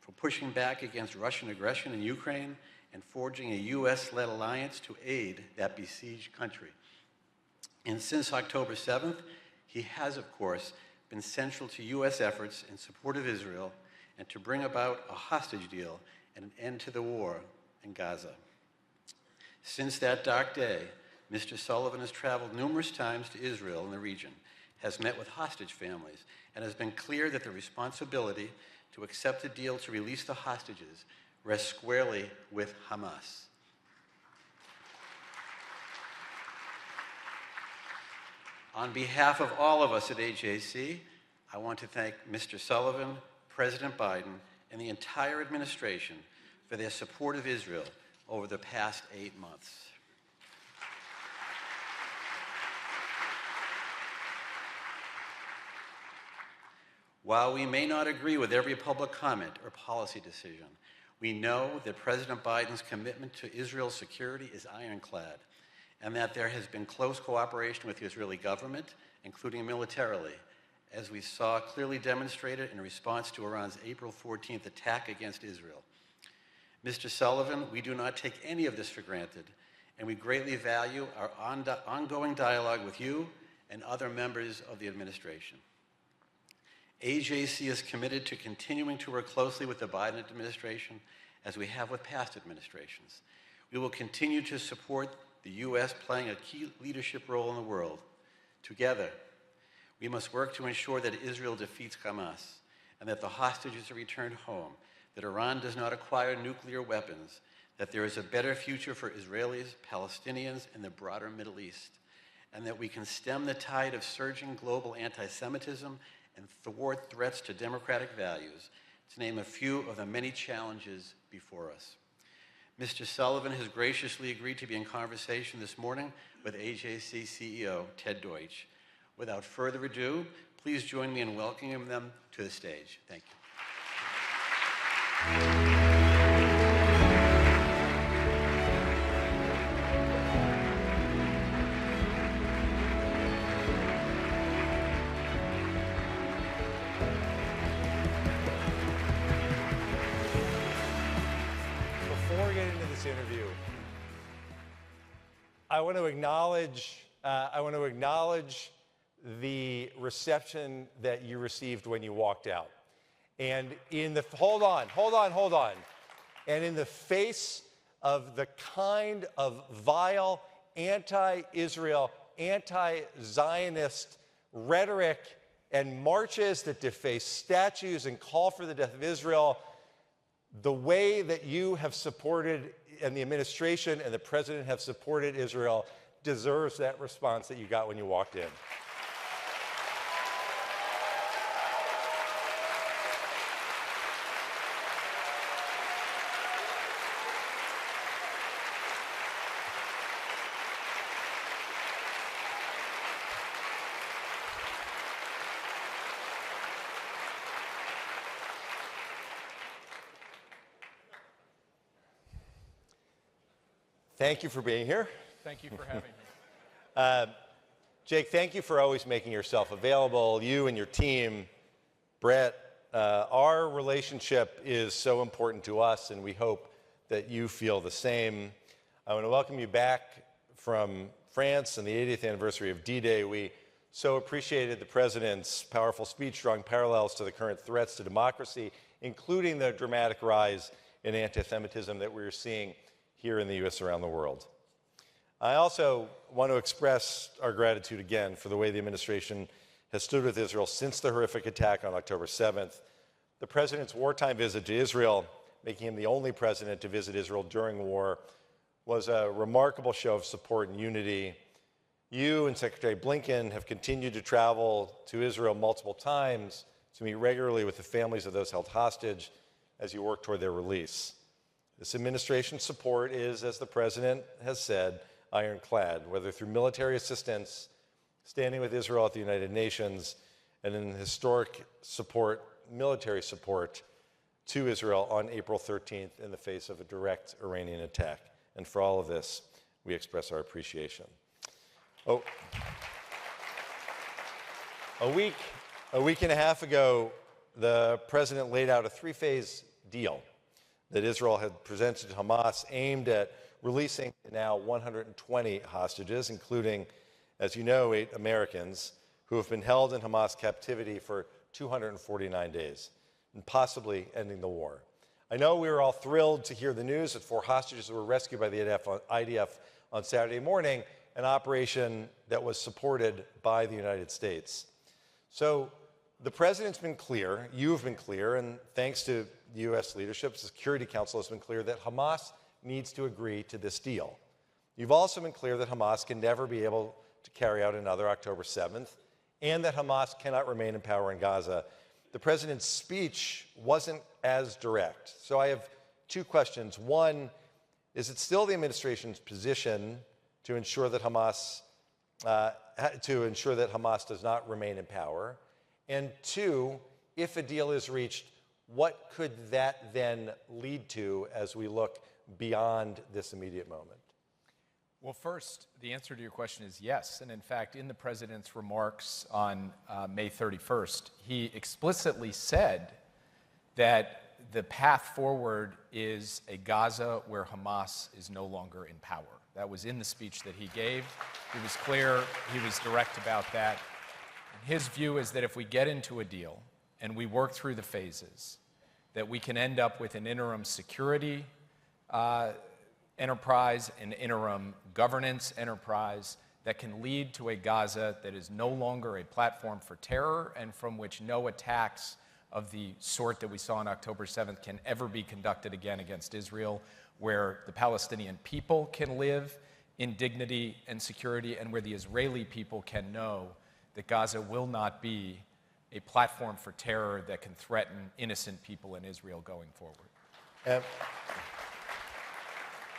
for pushing back against Russian aggression in Ukraine and forging a U.S.-led alliance to aid that besieged country. And since October 7th, he has, of course, been central to U.S. efforts in support of Israel and to bring about a hostage deal and an end to the war in Gaza. Since that dark day, Mr. Sullivan has traveled numerous times to Israel and the region, has met with hostage families, and has been clear that the responsibility to accept a deal to release the hostages rests squarely with Hamas. On behalf of all of us at AJC, I want to thank Mr. Sullivan, President Biden, and the entire administration for their support of Israel over the past 8 months. While we may not agree with every public comment or policy decision, we know that President Biden's commitment to Israel's security is ironclad, and that there has been close cooperation with the Israeli government, including militarily, as we saw clearly demonstrated in response to Iran's April 14th attack against Israel. Mr. Sullivan, we do not take any of this for granted, and we greatly value our ongoing dialogue with you and other members of the administration. AJC is committed to continuing to work closely with the Biden administration as we have with past administrations. We will continue to support the U.S. playing a key leadership role in the world. Together, we must work to ensure that Israel defeats Hamas and that the hostages are returned home, that Iran does not acquire nuclear weapons, that there is a better future for Israelis, Palestinians, and the broader Middle East, and that we can stem the tide of surging global anti-Semitism and thwart threats to democratic values, to name a few of the many challenges before us. Mr. Sullivan has graciously agreed to be in conversation this morning with AJC CEO Ted Deutch. Without further ado, please join me in welcoming them to the stage. Thank you. Interview. I want to acknowledge the reception that you received when you walked out. And in the hold on. And in the face of the kind of vile anti-Israel, anti-Zionist rhetoric and marches that deface statues and call for the death of Israel, the way that you have supported and the administration and the president have supported Israel deserves that response that you got when you walked in. Thank you for being here. Thank you for having me. Jake, thank you for always making yourself available, you and your team. Brett, our relationship is so important to us, and we hope that you feel the same. I want to welcome you back from France and the 80th anniversary of D-Day. We so appreciated the President's powerful speech drawing parallels to the current threats to democracy, including the dramatic rise in anti-Semitism that we're seeing here in the U.S. around the world. I also want to express our gratitude again for the way the administration has stood with Israel since the horrific attack on October 7th. The President's wartime visit to Israel, making him the only president to visit Israel during war, was a remarkable show of support and unity. You and Secretary Blinken have continued to travel to Israel multiple times to meet regularly with the families of those held hostage as you work toward their release. This administration's support is, as the President has said, ironclad, whether through military assistance, standing with Israel at the United Nations, and in historic support, military support to Israel on April 13th in the face of a direct Iranian attack. And for all of this, we express our appreciation. Oh, a week and a half ago, the President laid out a three-phase deal that Israel had presented to Hamas aimed at releasing now 120 hostages, including, as you know, 8 Americans who have been held in Hamas captivity for 249 days, and possibly ending the war. I know we were all thrilled to hear the news that 4 hostages were rescued by the IDF on Saturday morning, an operation that was supported by the United States. So the President's been clear, you've been clear, and thanks to the U.S. leadership, the Security Council has been clear that Hamas needs to agree to this deal. You've also been clear that Hamas can never be able to carry out another October 7th, and that Hamas cannot remain in power in Gaza. The President's speech wasn't as direct. So I have 2 questions. One, is it still the administration's position to ensure that Hamas does not remain in power? And 2, if a deal is reached, what could that then lead to as we look beyond this immediate moment? Well, first, the answer to your question is yes. And in fact, in the President's remarks on May 31st, he explicitly said that the path forward is a Gaza where Hamas is no longer in power. That was in the speech that he gave. He was clear, he was direct about that. And his view is that if we get into a deal and we work through the phases, that we can end up with an interim security enterprise, an interim governance enterprise that can lead to a Gaza that is no longer a platform for terror and from which no attacks of the sort that we saw on October 7th can ever be conducted again against Israel, where the Palestinian people can live in dignity and security, and where the Israeli people can know that Gaza will not be a platform for terror that can threaten innocent people in Israel going forward.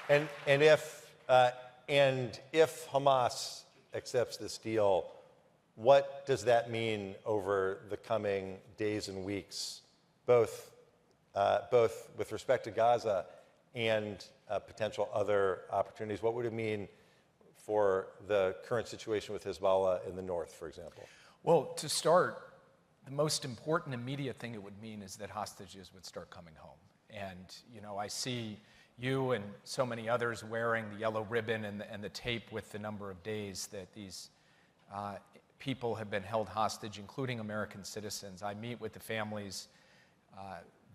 And if Hamas accepts this deal, what does that mean over the coming days and weeks, both with respect to Gaza and potential other opportunities? What would it mean for the current situation with Hezbollah in the north, for example? Well, to start, the most important immediate thing it would mean is that hostages would start coming home. And, you know, I see you and so many others wearing the yellow ribbon and the tape with the number of days that these people have been held hostage, including American citizens. I meet with the families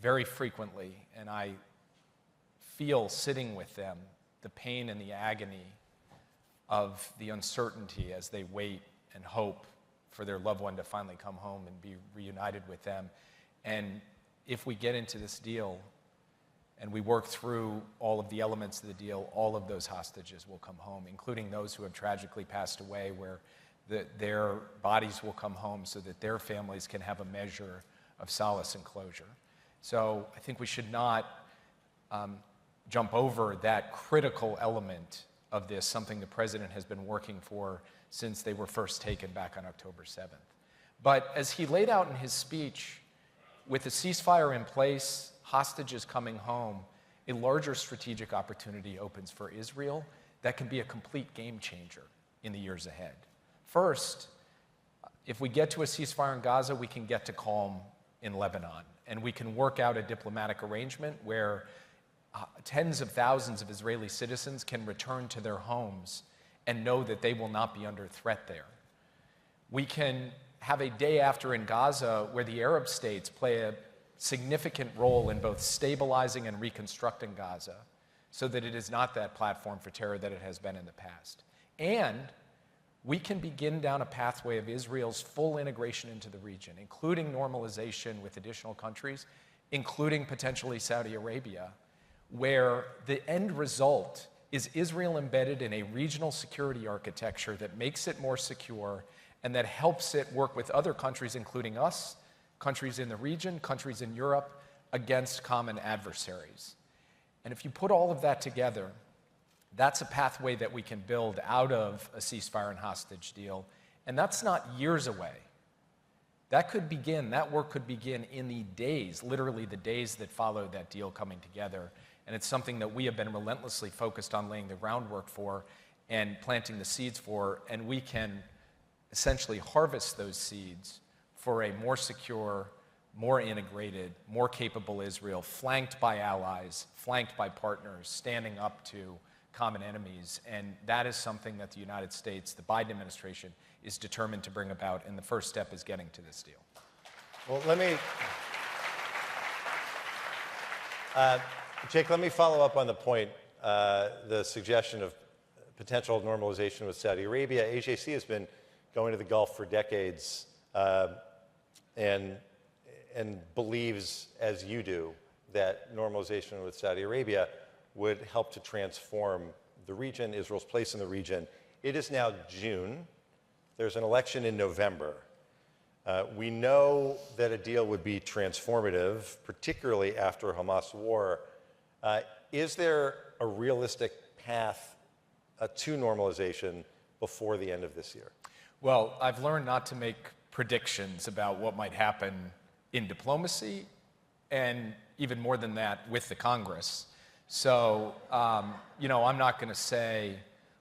very frequently, and I feel, sitting with them, the pain and the agony of the uncertainty as they wait and hope for their loved one to finally come home and be reunited with them. And if we get into this deal and we work through all of the elements of the deal, all of those hostages will come home, including those who have tragically passed away, where their bodies will come home so that their families can have a measure of solace and closure. So I think we should not jump over that critical element of this, something the president has been working for since they were first taken back on October 7th. But as he laid out in his speech, with a ceasefire in place, hostages coming home, a larger strategic opportunity opens for Israel that can be a complete game changer in the years ahead. First, if we get to a ceasefire in Gaza, we can get to calm in Lebanon, and we can work out a diplomatic arrangement where tens of thousands of Israeli citizens can return to their homes and know that they will not be under threat there. We can have a day after in Gaza where the Arab states play a significant role in both stabilizing and reconstructing Gaza so that it is not that platform for terror that it has been in the past. And we can begin down a pathway of Israel's full integration into the region, including normalization with additional countries, including potentially Saudi Arabia, where the end result is Israel embedded in a regional security architecture that makes it more secure and that helps it work with other countries, including us, countries in the region, countries in Europe, against common adversaries. And if you put all of that together, that's a pathway that we can build out of a ceasefire and hostage deal, and that's not years away. That could begin, that work could begin in the days, literally the days that follow that deal coming together, and it's something that we have been relentlessly focused on laying the groundwork for and planting the seeds for, and we can essentially harvest those seeds for a more secure, more integrated, more capable Israel, flanked by allies, flanked by partners, standing up to common enemies. And that is something that the United States, the Biden administration, is determined to bring about, and the first step is getting to this deal. Well, Jake, let me follow up on the point, the suggestion of potential normalization with Saudi Arabia. AJC has been going to the Gulf for decades and believes, as you do, that normalization with Saudi Arabia would help to transform the region, Israel's place in the region. It is now June. There's an election in November. We know that a deal would be transformative, particularly after a Hamas war. Is there a realistic path to normalization before the end of this year? Well, I've learned not to make predictions about what might happen in diplomacy, and even more than that, with the Congress. So, I'm not going to say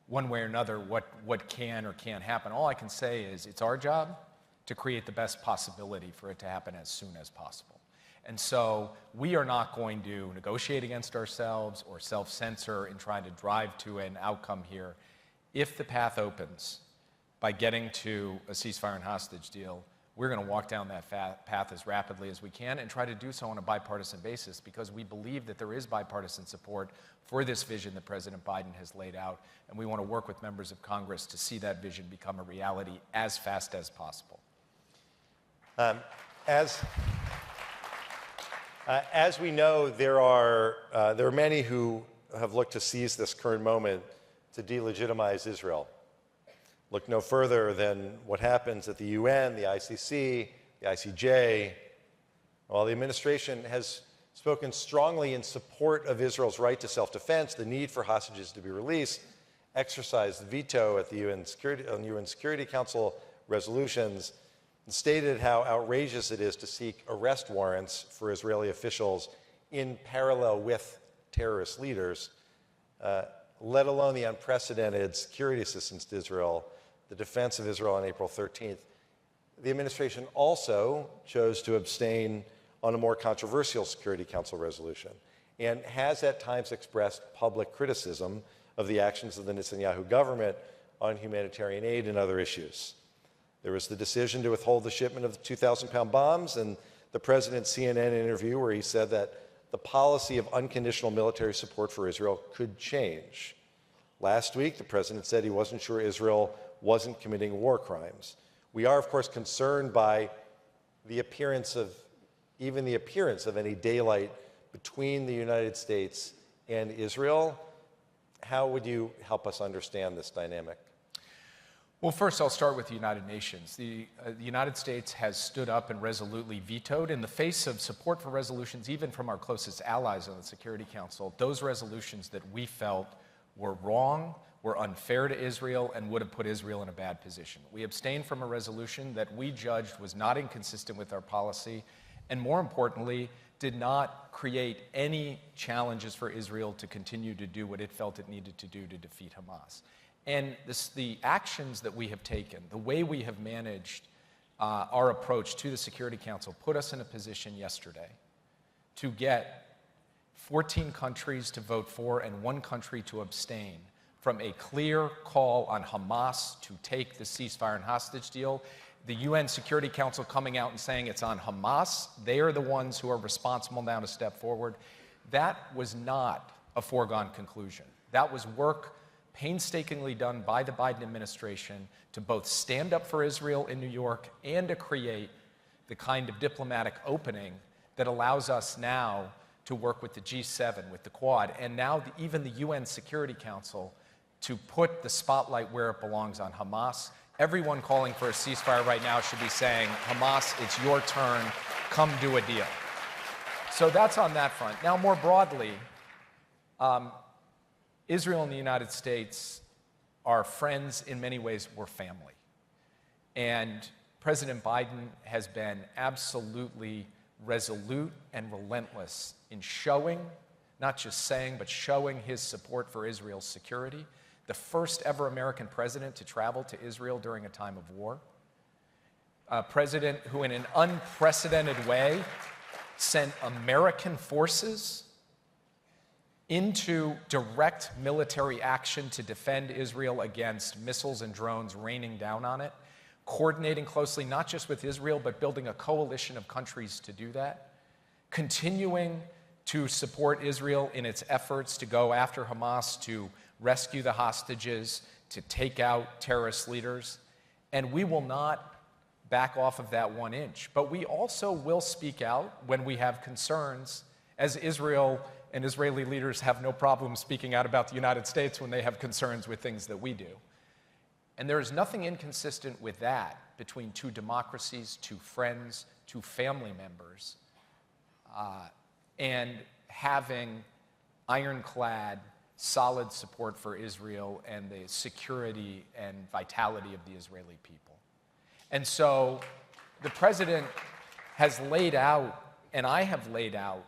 one way or another what can or can't happen. All I can say is it's our job to create the best possibility for it to happen as soon as possible. And so we are not going to negotiate against ourselves or self-censor in trying to drive to an outcome here. If the path opens by getting to a ceasefire and hostage deal, we're going to walk down that path as rapidly as we can and try to do so on a bipartisan basis, because we believe that there is bipartisan support for this vision that President Biden has laid out, and we want to work with members of Congress to see that vision become a reality as fast as possible. As we know, there are many who have looked to seize this current moment to delegitimize Israel. Look no further than what happens at the UN, the ICC, the ICJ. While the administration has spoken strongly in support of Israel's right to self-defense, the need for hostages to be released, exercised veto at the UN Security Council resolutions, and stated how outrageous it is to seek arrest warrants for Israeli officials in parallel with terrorist leaders, let alone the unprecedented security assistance to Israel, the defense of Israel on April 13th. The administration also chose to abstain on a more controversial Security Council resolution and has at times expressed public criticism of the actions of the Netanyahu government on humanitarian aid and other issues. There was the decision to withhold the shipment of the 2,000-pound bombs, and the president's CNN interview where he said that the policy of unconditional military support for Israel could change. Last week, the president said he wasn't sure Israel wasn't committing war crimes. We are, of course, concerned by the appearance of any daylight between the United States and Israel. How would you help us understand this dynamic? Well, first, I'll start with the United Nations. The United States has stood up and resolutely vetoed, in the face of support for resolutions, even from our closest allies on the Security Council, those resolutions that we felt were wrong, were unfair to Israel, and would have put Israel in a bad position. We abstained from a resolution that we judged was not inconsistent with our policy, and more importantly, did not create any challenges for Israel to continue to do what it felt it needed to do to defeat Hamas. And the actions that we have taken, the way we have managed our approach to the Security Council, put us in a position yesterday to get 14 countries to vote for and 1 country to abstain from a clear call on Hamas to take the ceasefire and hostage deal. The UN Security Council coming out and saying it's on Hamas. They are the ones who are responsible now to step forward. That was not a foregone conclusion. That was work painstakingly done by the Biden administration to both stand up for Israel in New York and to create the kind of diplomatic opening that allows us now to work with the G7, with the Quad, and now even the UN Security Council to put the spotlight where it belongs on Hamas. Everyone calling for a ceasefire right now should be saying, Hamas, it's your turn, come do a deal. So that's on that front. Now, more broadly, Israel and the United States are friends. In many ways, we're family. And President Biden has been absolutely resolute and relentless in showing, not just saying, but showing his support for Israel's security. The first ever American president to travel to Israel during a time of war. A president who, in an unprecedented way, sent American forces into direct military action to defend Israel against missiles and drones raining down on it, coordinating closely not just with Israel, but building a coalition of countries to do that, continuing to support Israel in its efforts to go after Hamas, to rescue the hostages, to take out terrorist leaders. And we will not back off of that 1 inch. But we also will speak out when we have concerns, as Israel and Israeli leaders have no problem speaking out about the United States when they have concerns with things that we do. And there is nothing inconsistent with that between 2 democracies, 2 friends, 2 family members, and having ironclad, solid support for Israel and the security and vitality of the Israeli people. And so the president has laid out, and I have laid out,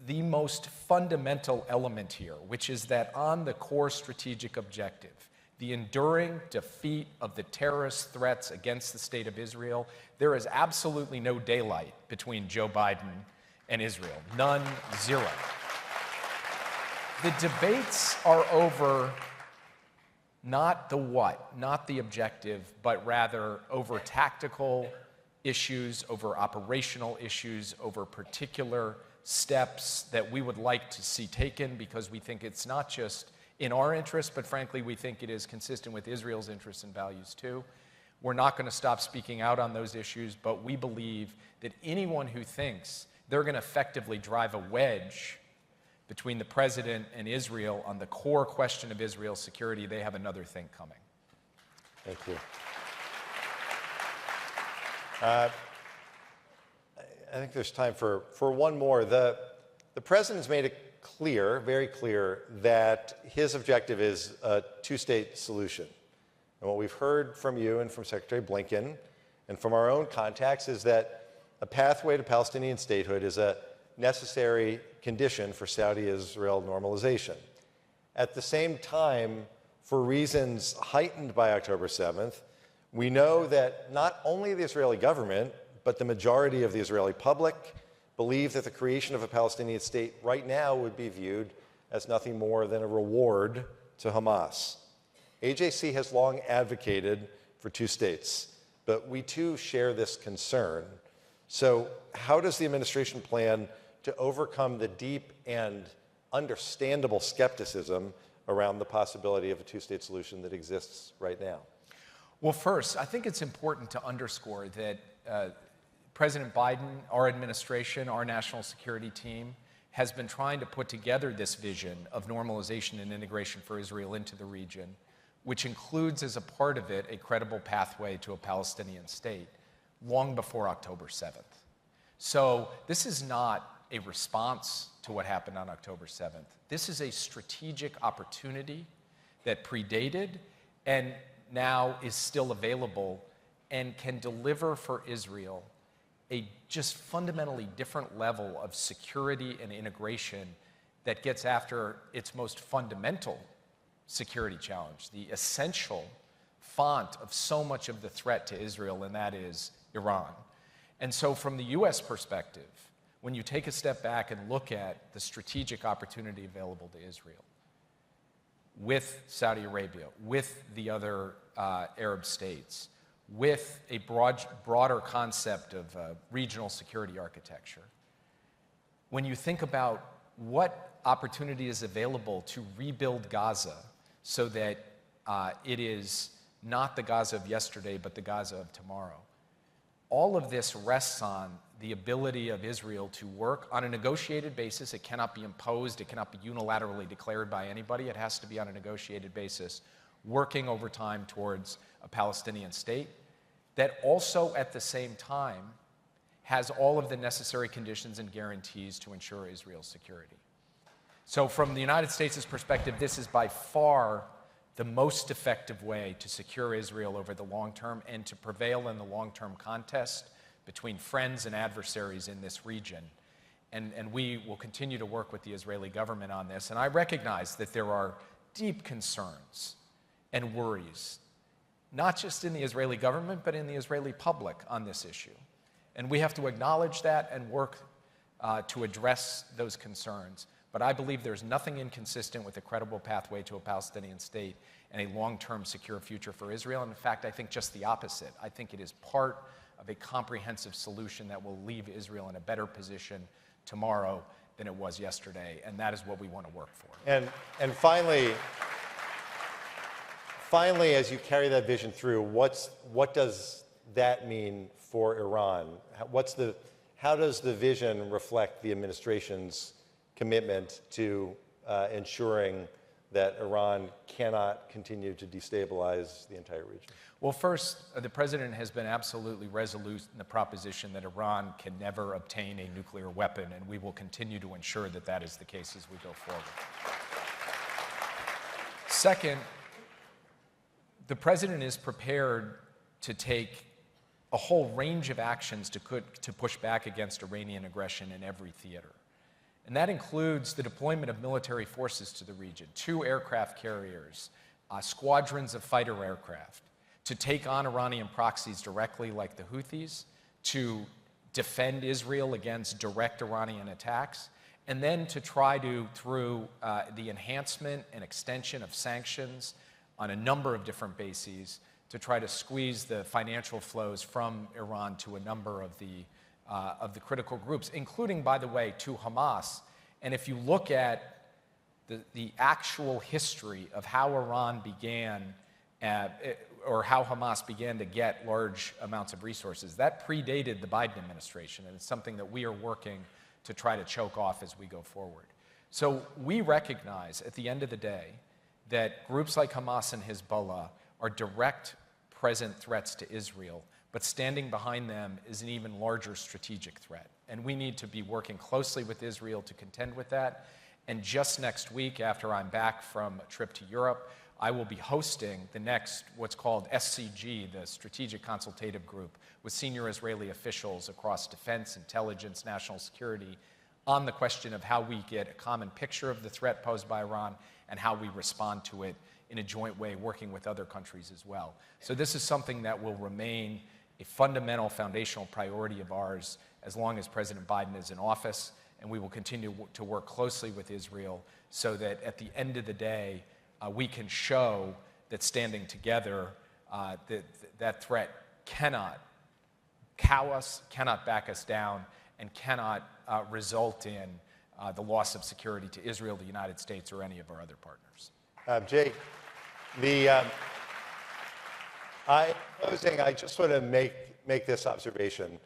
the most fundamental element here, which is that on the core strategic objective, the enduring defeat of the terrorist threats against the state of Israel, there is absolutely no daylight between Joe Biden and Israel. None, zero. The debates are over not the what, not the objective, but rather over tactical issues, over operational issues, over particular steps that we would like to see taken, because we think it's not just in our interest, but frankly, we think it is consistent with Israel's interests and values too. We're not going to stop speaking out on those issues, but we believe that anyone who thinks they're going to effectively drive a wedge between the president and Israel on the core question of Israel's security, they have another thing coming. Thank you. I think there's time for one more. The president's made it clear, very clear, that his objective is a 2-state solution. And what we've heard from you and from Secretary Blinken and from our own contacts is that a pathway to Palestinian statehood is a necessary condition for Saudi-Israel normalization. At the same time, for reasons heightened by October 7th, we know that not only the Israeli government, but the majority of the Israeli public believe that the creation of a Palestinian state right now would be viewed as nothing more than a reward to Hamas. AJC has long advocated for 2 states, but we too share this concern. So how does the administration plan to overcome the deep and understandable skepticism around the possibility of a 2-state solution that exists right now? Well, first, I think it's important to underscore that President Biden, our administration, our national security team has been trying to put together this vision of normalization and integration for Israel into the region, which includes as a part of it a credible pathway to a Palestinian state long before October 7th. So this is not a response to what happened on October 7th. This is a strategic opportunity that predated and now is still available and can deliver for Israel a just fundamentally different level of security and integration that gets after its most fundamental security challenge, the essential font of so much of the threat to Israel, and that is Iran. And so from the US perspective, when you take a step back and look at the strategic opportunity available to Israel with Saudi Arabia, with the other Arab states, with a broader concept of regional security architecture, when you think about what opportunity is available to rebuild Gaza so that it is not the Gaza of yesterday, but the Gaza of tomorrow, all of this rests on the ability of Israel to work on a negotiated basis. It cannot be imposed. It cannot be unilaterally declared by anybody. It has to be on a negotiated basis, working over time towards a Palestinian state that also at the same time has all of the necessary conditions and guarantees to ensure Israel's security. So from the United States' perspective, this is by far the most effective way to secure Israel over the long term and to prevail in the long-term contest between friends and adversaries in this region. And we will continue to work with the Israeli government on this. And I recognize that there are deep concerns and worries, not just in the Israeli government, but in the Israeli public on this issue. And we have to acknowledge that and work to address those concerns. But I believe there's nothing inconsistent with a credible pathway to a Palestinian state and a long-term secure future for Israel. And in fact, I think just the opposite. I think it is part of a comprehensive solution that will leave Israel in a better position tomorrow than it was yesterday. And that is what we want to work for. And finally, as you carry that vision through, what does that mean for Iran? How does the vision reflect the administration's commitment to ensuring that Iran cannot continue to destabilize the entire region? Well, first, the president has been absolutely resolute in the proposition that Iran can never obtain a nuclear weapon, and we will continue to ensure that that is the case as we go forward. Second, the president is prepared to take a whole range of actions to push back against Iranian aggression in every theater. And that includes the deployment of military forces to the region, 2 aircraft carriers, squadrons of fighter aircraft, to take on Iranian proxies directly like the Houthis, to defend Israel against direct Iranian attacks, and then to try to, through the enhancement and extension of sanctions on a number of different bases, to try to squeeze the financial flows from Iran to a number of the critical groups, including, by the way, to Hamas. And if you look at the actual history of how Iran began, or how Hamas began to get large amounts of resources, that predated the Biden administration, and it's something that we are working to try to choke off as we go forward. So we recognize, at the end of the day, that groups like Hamas and Hezbollah are direct present threats to Israel, but standing behind them is an even larger strategic threat. And we need to be working closely with Israel to contend with that. And just next week, after I'm back from a trip to Europe, I will be hosting the next, what's called SCG, the Strategic Consultative Group, with senior Israeli officials across defense, intelligence, national security, on the question of how we get a common picture of the threat posed by Iran and how we respond to it in a joint way, working with other countries as well. So this is something that will remain a fundamental, foundational priority of ours as long as President Biden is in office, and we will continue to work closely with Israel so that at the end of the day, we can show that standing together, that threat cannot cow us, cannot back us down, and cannot result in the loss of security to Israel, the United States, or any of our other partners. Jake, closing, I just want to make this observation.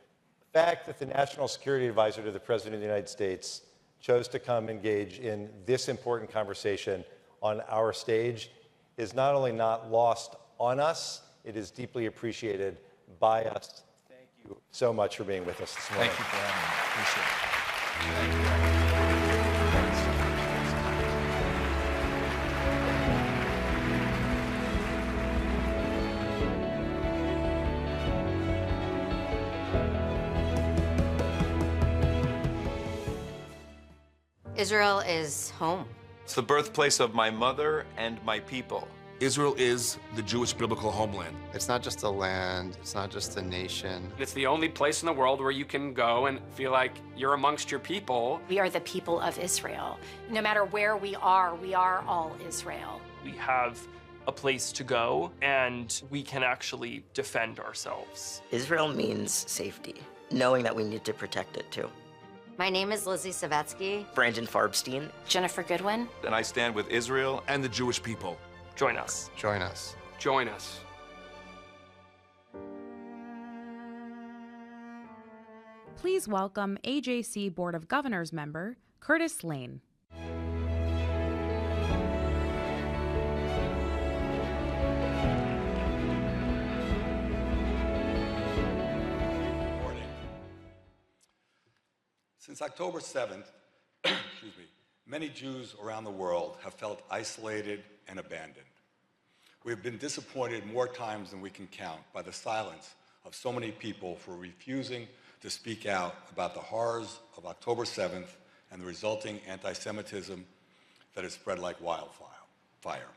fact that the National Security Advisor to the President of the United States chose to come engage in this important conversation on our stage is not only not lost on us, it is deeply appreciated by us. Thank you so much for being with us this morning. Thank you for having me. Appreciate it. Israel is home. It's the birthplace of my mother and my people. Israel is the Jewish biblical homeland. It's not just a land, it's not just a nation. It's the only place in the world where you can go and feel like you're amongst your people. We are the people of Israel. No matter where we are all Israel. We have a place to go, and we can actually defend ourselves. Israel means safety, knowing that we need to protect it too. My name is Lizzie Savetsky. Brandon Farbstein. Jennifer Goodwin. And I stand with Israel and the Jewish people. Join us. Join us. Join us. Please welcome AJC Board of Governors member Curtis Lane. Since October 7th, many Jews around the world have felt isolated and abandoned. We have been disappointed more times than we can count by the silence of so many people for refusing to speak out about the horrors of October 7th and the resulting anti-Semitism that has spread like wildfire.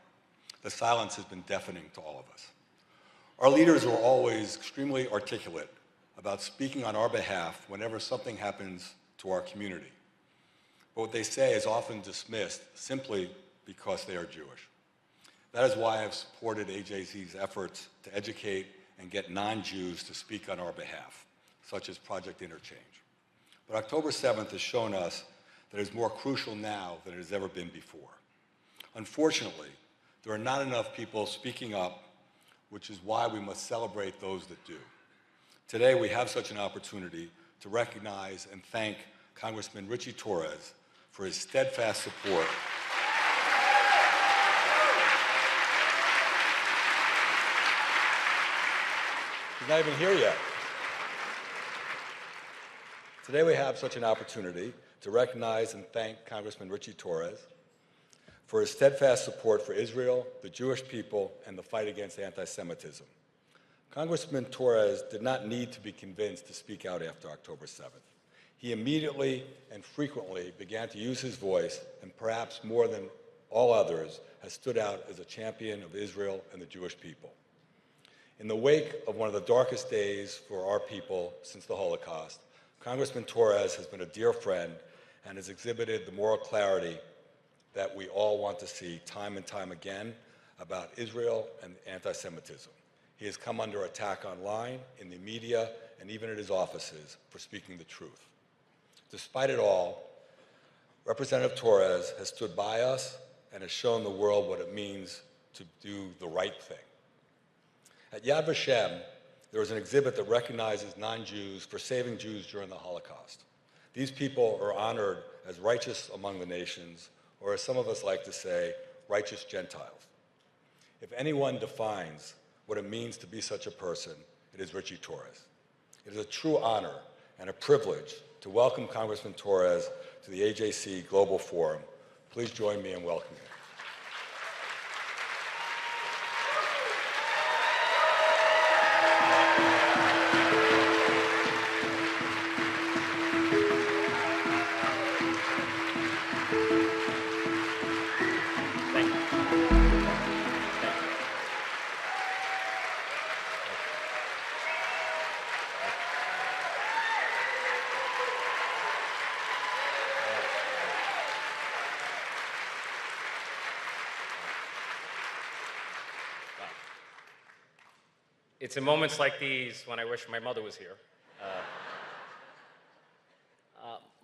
The silence has been deafening to all of us. Our leaders are always extremely articulate about speaking on our behalf whenever something happens to our community. But what they say is often dismissed simply because they are Jewish. That is why I've supported AJC's efforts to educate and get non-Jews to speak on our behalf, such as Project Interchange. But October 7th has shown us that it is more crucial now than it has ever been before. Unfortunately, there are not enough people speaking up, which is why we must celebrate those that do. Today, we have such an opportunity to recognize and thank Congressman Richie Torres for his steadfast support He's not even here yet. Today we have such an opportunity to recognize and thank Congressman Richie Torres for his steadfast support for Israel, the Jewish people, and the fight against anti-Semitism. Congressman Torres did not need to be convinced to speak out after October 7th. He immediately and frequently began to use his voice, and perhaps more than all others, has stood out as a champion of Israel and the Jewish people. In the wake of one of the darkest days for our people since the Holocaust, Congressman Torres has been a dear friend and has exhibited the moral clarity that we all want to see time and time again about Israel and anti-Semitism. He has come under attack online, in the media, and even at his offices for speaking the truth. Despite it all, Representative Torres has stood by us and has shown the world what it means to do the right thing. At Yad Vashem, there is an exhibit that recognizes non-Jews for saving Jews during the Holocaust. These people are honored as righteous among the nations, or as some of us like to say, righteous Gentiles. If anyone defines what it means to be such a person, it is Richie Torres. It is a true honor and a privilege to welcome Congressman Torres to the AJC Global Forum. Please join me in welcoming him. It's in moments like these when I wish my mother was here.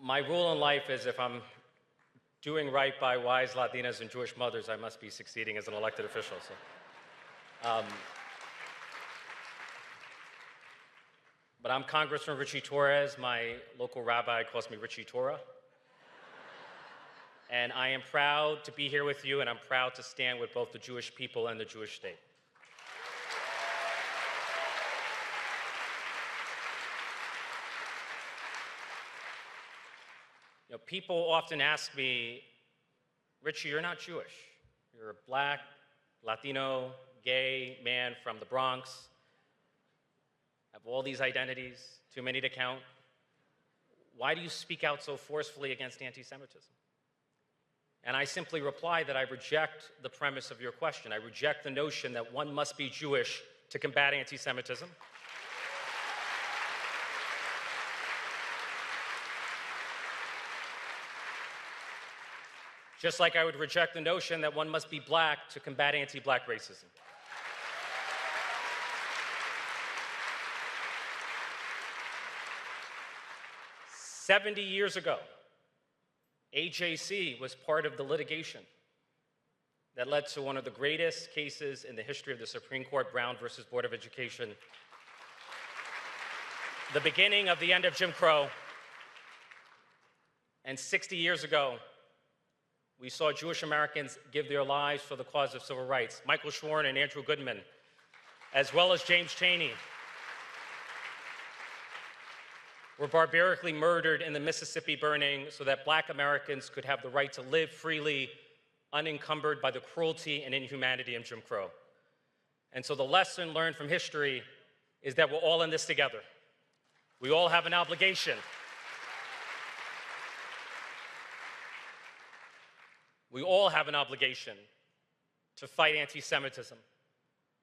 My rule in life is if I'm doing right by wise Latinas and Jewish mothers, I must be succeeding as an elected official. So, but I'm Congressman Richie Torres. My local rabbi calls me Richie Torah. And I am proud to be here with you, and I'm proud to stand with both the Jewish people and the Jewish state. You know, people often ask me, Richie, you're not Jewish. You're a black, Latino, gay man from the Bronx. Have all these identities, too many to count. Why do you speak out so forcefully against anti-Semitism? And I simply reply that I reject the premise of your question. I reject the notion that one must be Jewish to combat anti-Semitism. Just like I would reject the notion that one must be black to combat anti-black racism. "70 years ago, AJC was part of the litigation that led to one of the greatest cases in the history of the Supreme Court, Brown versus Board of Education, the beginning of the end of Jim Crow. And 60 years ago, we saw Jewish Americans give their lives for the cause of civil rights. Michael Schwerner and Andrew Goodman, as well as James Chaney, were barbarically murdered in the Mississippi burning so that black Americans could have the right to live freely, unencumbered by the cruelty and inhumanity of Jim Crow. And so the lesson learned from history is that we're all in this together. We all have an obligation. We all have an obligation to fight anti-Semitism,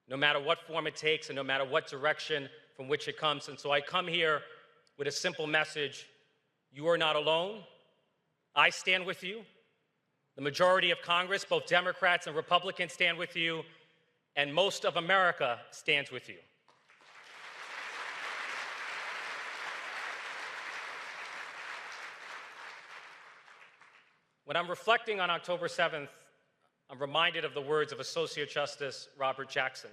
no matter what form it takes and no matter what direction from which it comes. And so I come here with a simple message: you are not alone. I stand with you. The majority of Congress, both Democrats and Republicans, stand with you, and most of America stands with you. When I'm reflecting on October 7th, I'm reminded of the words of Associate Justice Robert Jackson,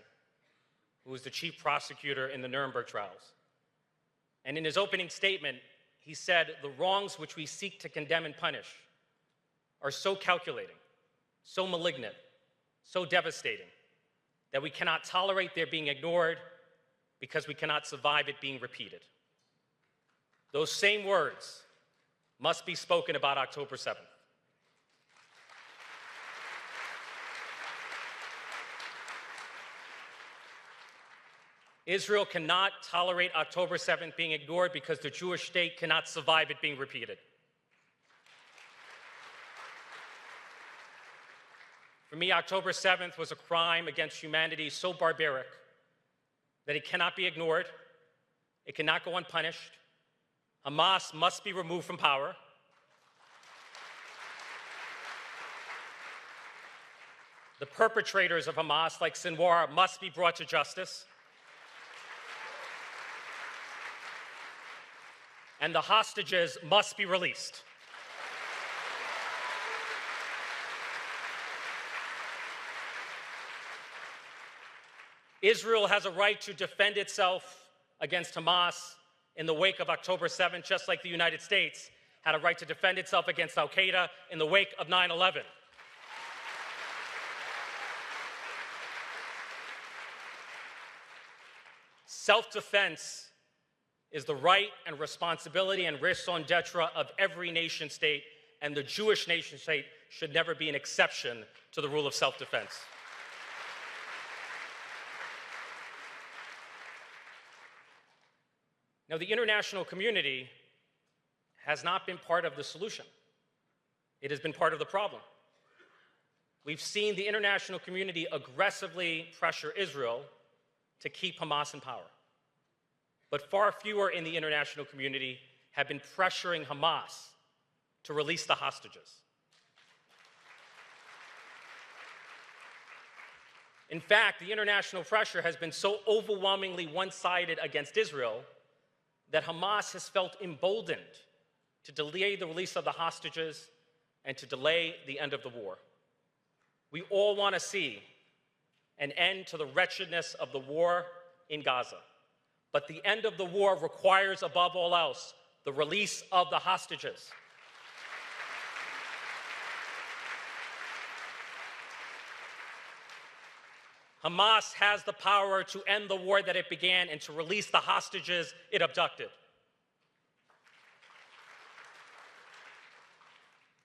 who was the chief prosecutor in the Nuremberg trials. And in his opening statement, he said, "The wrongs which we seek to condemn and punish are so calculating, so malignant, so devastating, that we cannot tolerate their being ignored because we cannot survive it being repeated." Those same words must be spoken about October 7th. Israel cannot tolerate October 7th being ignored because the Jewish state cannot survive it being repeated. For me, October 7th was a crime against humanity so barbaric that it cannot be ignored, it cannot go unpunished. Hamas must be removed from power. The perpetrators of Hamas, like Sinwar, must be brought to justice. And the hostages must be released. Israel has a right to defend itself against Hamas in the wake of October 7th, just like the United States had a right to defend itself against Al-Qaeda in the wake of 9/11. Self-defense is the right and responsibility and raison d'etre of every nation state, and the Jewish nation state should never be an exception to the rule of self-defense. Now, the international community has not been part of the solution. It has been part of the problem. We've seen the international community aggressively pressure Israel to keep Hamas in power. But far fewer in the international community have been pressuring Hamas to release the hostages. In fact, the international pressure has been so overwhelmingly one-sided against Israel that Hamas has felt emboldened to delay the release of the hostages and to delay the end of the war. We all want to see an end to the wretchedness of the war in Gaza. But the end of the war requires, above all else, the release of the hostages. Hamas has the power to end the war that it began and to release the hostages it abducted.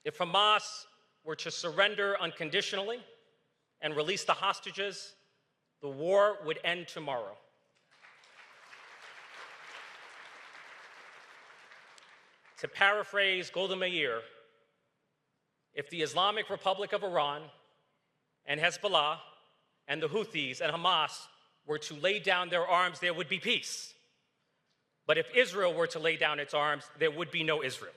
If Hamas were to surrender unconditionally and release the hostages, the war would end tomorrow. To paraphrase Golda Meir, if the Islamic Republic of Iran and Hezbollah and the Houthis and Hamas were to lay down their arms, there would be peace. But if Israel were to lay down its arms, there would be no Israel.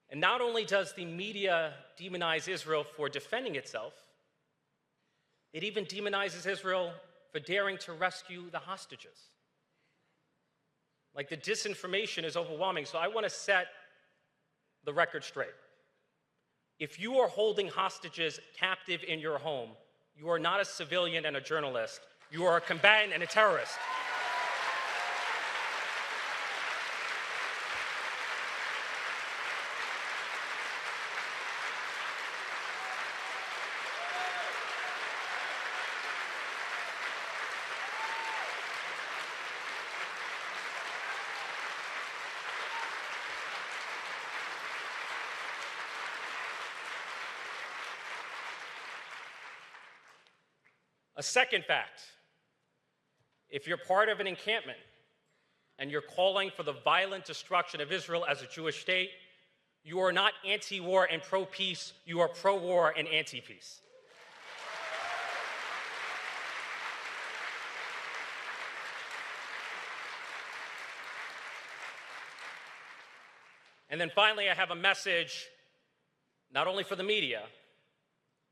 And not only does the media demonize Israel for defending itself, it even demonizes Israel for daring to rescue the hostages. Like, the disinformation is overwhelming. So I want to set the record straight. If you are holding hostages captive in your home, you are not a civilian and a journalist. You are a combatant and a terrorist. A second fact, if you're part of an encampment and you're calling for the violent destruction of Israel as a Jewish state, you are not anti-war and pro-peace, you are pro-war and anti-peace. And then finally, I have a message not only for the media,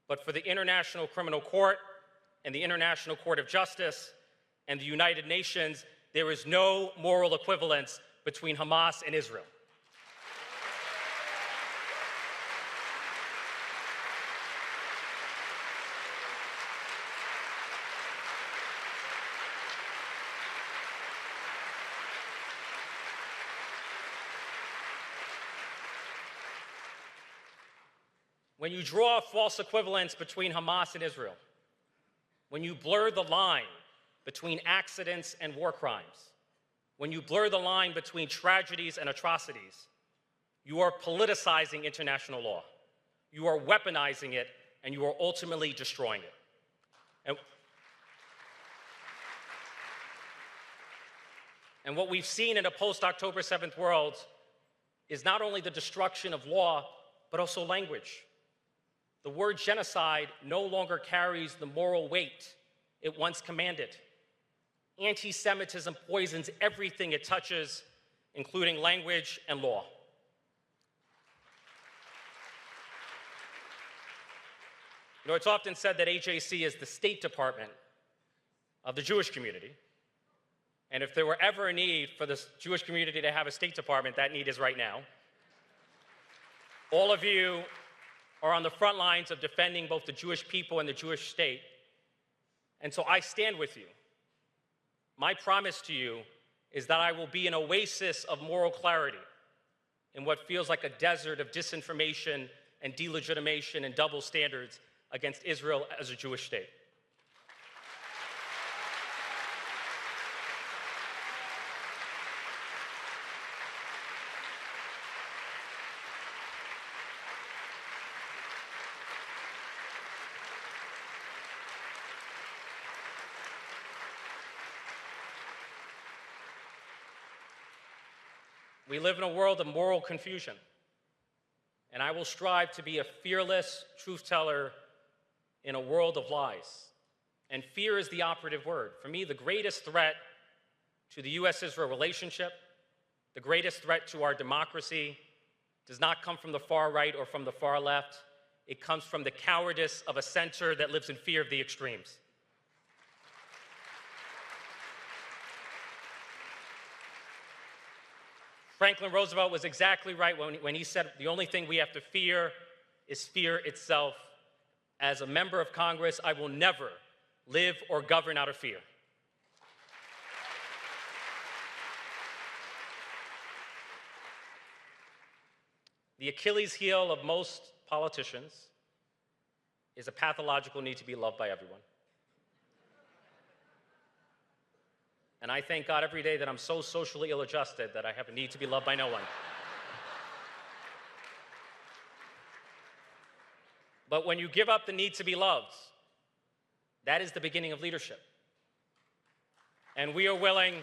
but for the International Criminal Court and the International Court of Justice and the United Nations. There is no moral equivalence between Hamas and Israel. When you draw a false equivalence between Hamas and Israel, when you blur the line between accidents and war crimes, when you blur the line between tragedies and atrocities, you are politicizing international law. You are weaponizing it, and you are ultimately destroying it. And what we've seen in a post-October 7th world is not only the destruction of law, but also language. The word genocide no longer carries the moral weight it once commanded. Anti-Semitism poisons everything it touches, including language and law. You know, it's often said that AJC is the State Department of the Jewish community. And if there were ever a need for the Jewish community to have a State Department, that need is right now. All of you are on the front lines of defending both the Jewish people and the Jewish state. And so I stand with you. My promise to you is that I will be an oasis of moral clarity in what feels like a desert of disinformation and delegitimation and double standards against Israel as a Jewish state. We live in a world of moral confusion, and I will strive to be a fearless truth teller in a world of lies. And fear is the operative word. For me, the greatest threat to the U.S.-Israel relationship, the greatest threat to our democracy, does not come from the far right or from the far left. It comes from the cowardice of a center that lives in fear of the extremes. Franklin Roosevelt was exactly right when he said the only thing we have to fear is fear itself. As a member of Congress, I will never live or govern out of fear. The Achilles heel of most politicians is a pathological need to be loved by everyone. And I thank God every day that I'm so socially ill-adjusted that I have a need to be loved by no one. But when you give up the need to be loved, that is the beginning of leadership. And we are willing,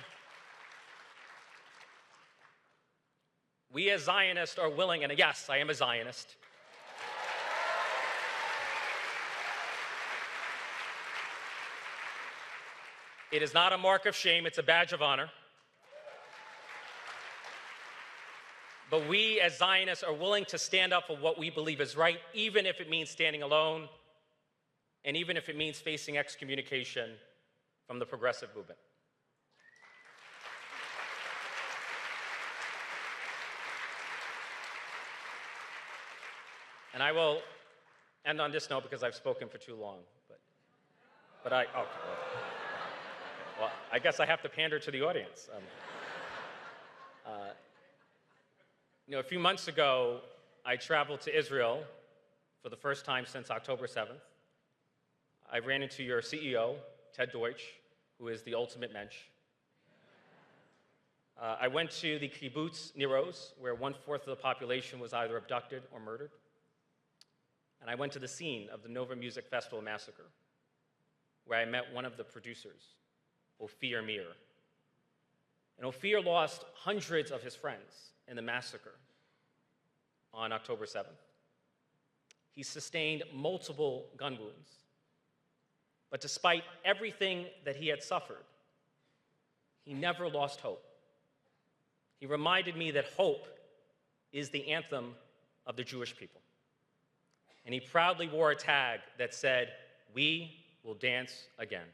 we as Zionists are willing, and yes, I am a Zionist. It is not a mark of shame, it's a badge of honor. But we as Zionists are willing to stand up for what we believe is right, even if it means standing alone, and even if it means facing excommunication from the progressive movement. And I will end on this note because I've spoken for too long. But okay. Well, I guess I have to pander to the audience. A few months ago, I traveled to Israel for the first time since October 7th. I ran into your CEO, Ted Deutch, who is the ultimate mensch. I went to the kibbutz Niroz, where 1/4 of the population was either abducted or murdered. And I went to the scene of the Nova Music Festival massacre, where I met one of the producers, Ophir Mir. And Ophir lost hundreds of his friends in the massacre on October 7th. He sustained multiple gun wounds. But despite everything that he had suffered, he never lost hope. He reminded me that hope is the anthem of the Jewish people. And he proudly wore a tag that said, "We will dance again."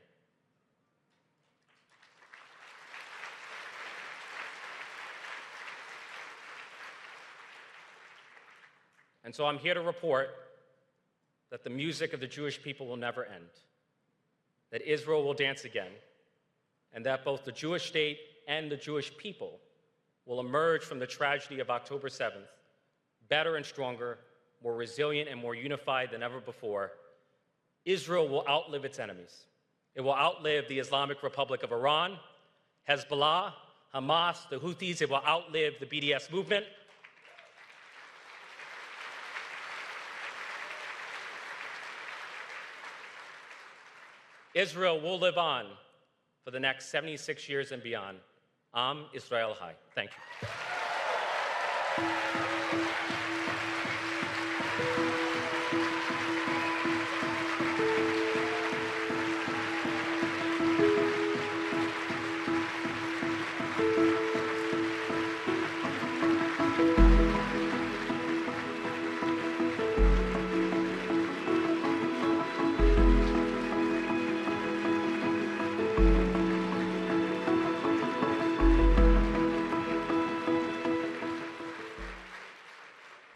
And so I'm here to report that the music of the Jewish people will never end, that Israel will dance again, and that both the Jewish state and the Jewish people will emerge from the tragedy of October 7th better and stronger, more resilient and more unified than ever before. Israel will outlive its enemies. It will outlive the Islamic Republic of Iran, Hezbollah, Hamas, the Houthis. It will outlive the BDS movement. Israel will live on for the next 76 years and beyond. Am Israel Chai. Thank you.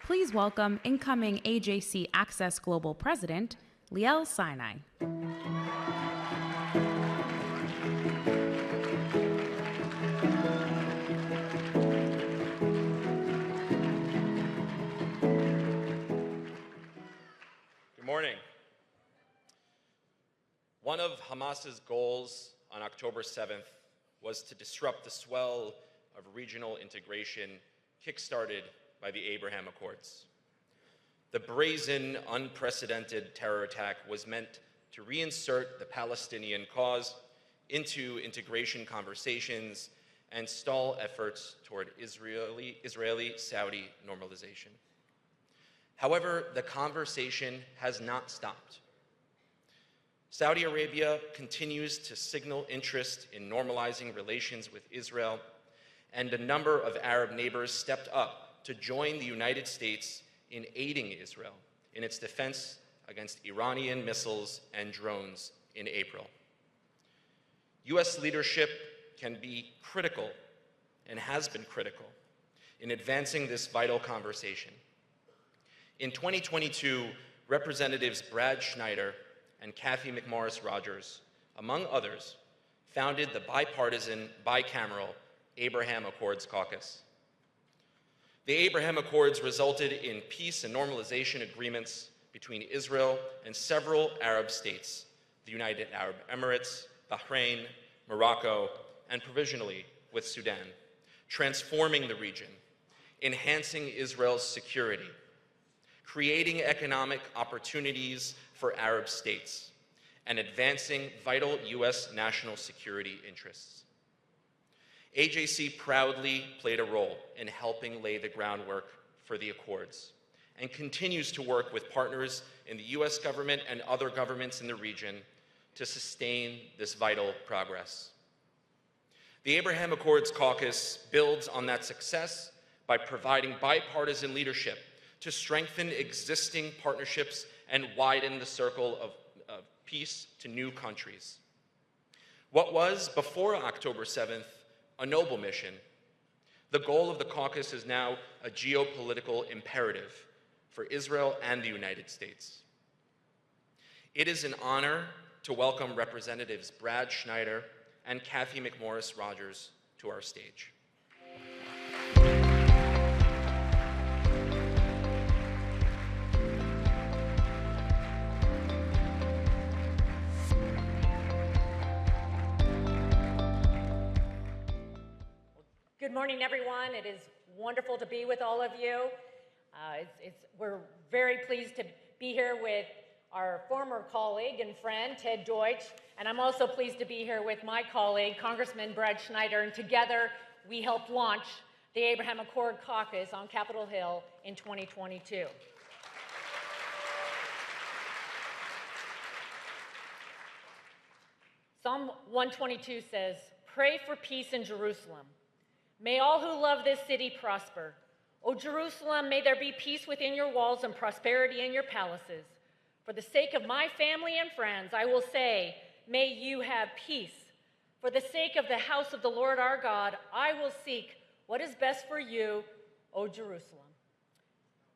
Please welcome incoming AJC Access Global President, Liel Sinai. Good morning. One of Hamas's goals on October 7th was to disrupt the swell of regional integration kickstarted by the Abraham Accords. The brazen, unprecedented terror attack was meant to reinsert the Palestinian cause into integration conversations and stall efforts toward Israeli-Saudi normalization. However, the conversation has not stopped. Saudi Arabia continues to signal interest in normalizing relations with Israel, and a number of Arab neighbors stepped up to join the United States in aiding Israel in its defense against Iranian missiles and drones in April. US leadership can be critical and has been critical in advancing this vital conversation. In 2022, Representatives Brad Schneider and Kathy McMorris Rogers, among others, founded the bipartisan, bicameral Abraham Accords Caucus. The Abraham Accords resulted in peace and normalization agreements between Israel and several Arab states, the United Arab Emirates, Bahrain, Morocco, and provisionally with Sudan, transforming the region, enhancing Israel's security, creating economic opportunities for Arab states, and advancing vital U.S. national security interests. AJC proudly played a role in helping lay the groundwork for the Accords and continues to work with partners in the U.S. government and other governments in the region to sustain this vital progress. The Abraham Accords Caucus builds on that success by providing bipartisan leadership to strengthen existing partnerships and widen the circle of peace to new countries. What was, before October 7th, a noble mission, the goal of the caucus is now a geopolitical imperative for Israel and the United States. It is an honor to welcome Representatives Brad Schneider and Kathy McMorris Rogers to our stage. Good morning, everyone. It is wonderful to be with all of you. We're very pleased to be here with our former colleague and friend, Ted Deutch, and I'm also pleased to be here with my colleague, Congressman Brad Schneider, and together we helped launch the Abraham Accord Caucus on Capitol Hill in 2022. Psalm 122 says, "Pray for peace in Jerusalem. May all who love this city prosper. O Jerusalem, may there be peace within your walls and prosperity in your palaces. For the sake of my family and friends, I will say, may you have peace. For the sake of the house of the Lord our God, I will seek what is best for you, O Jerusalem."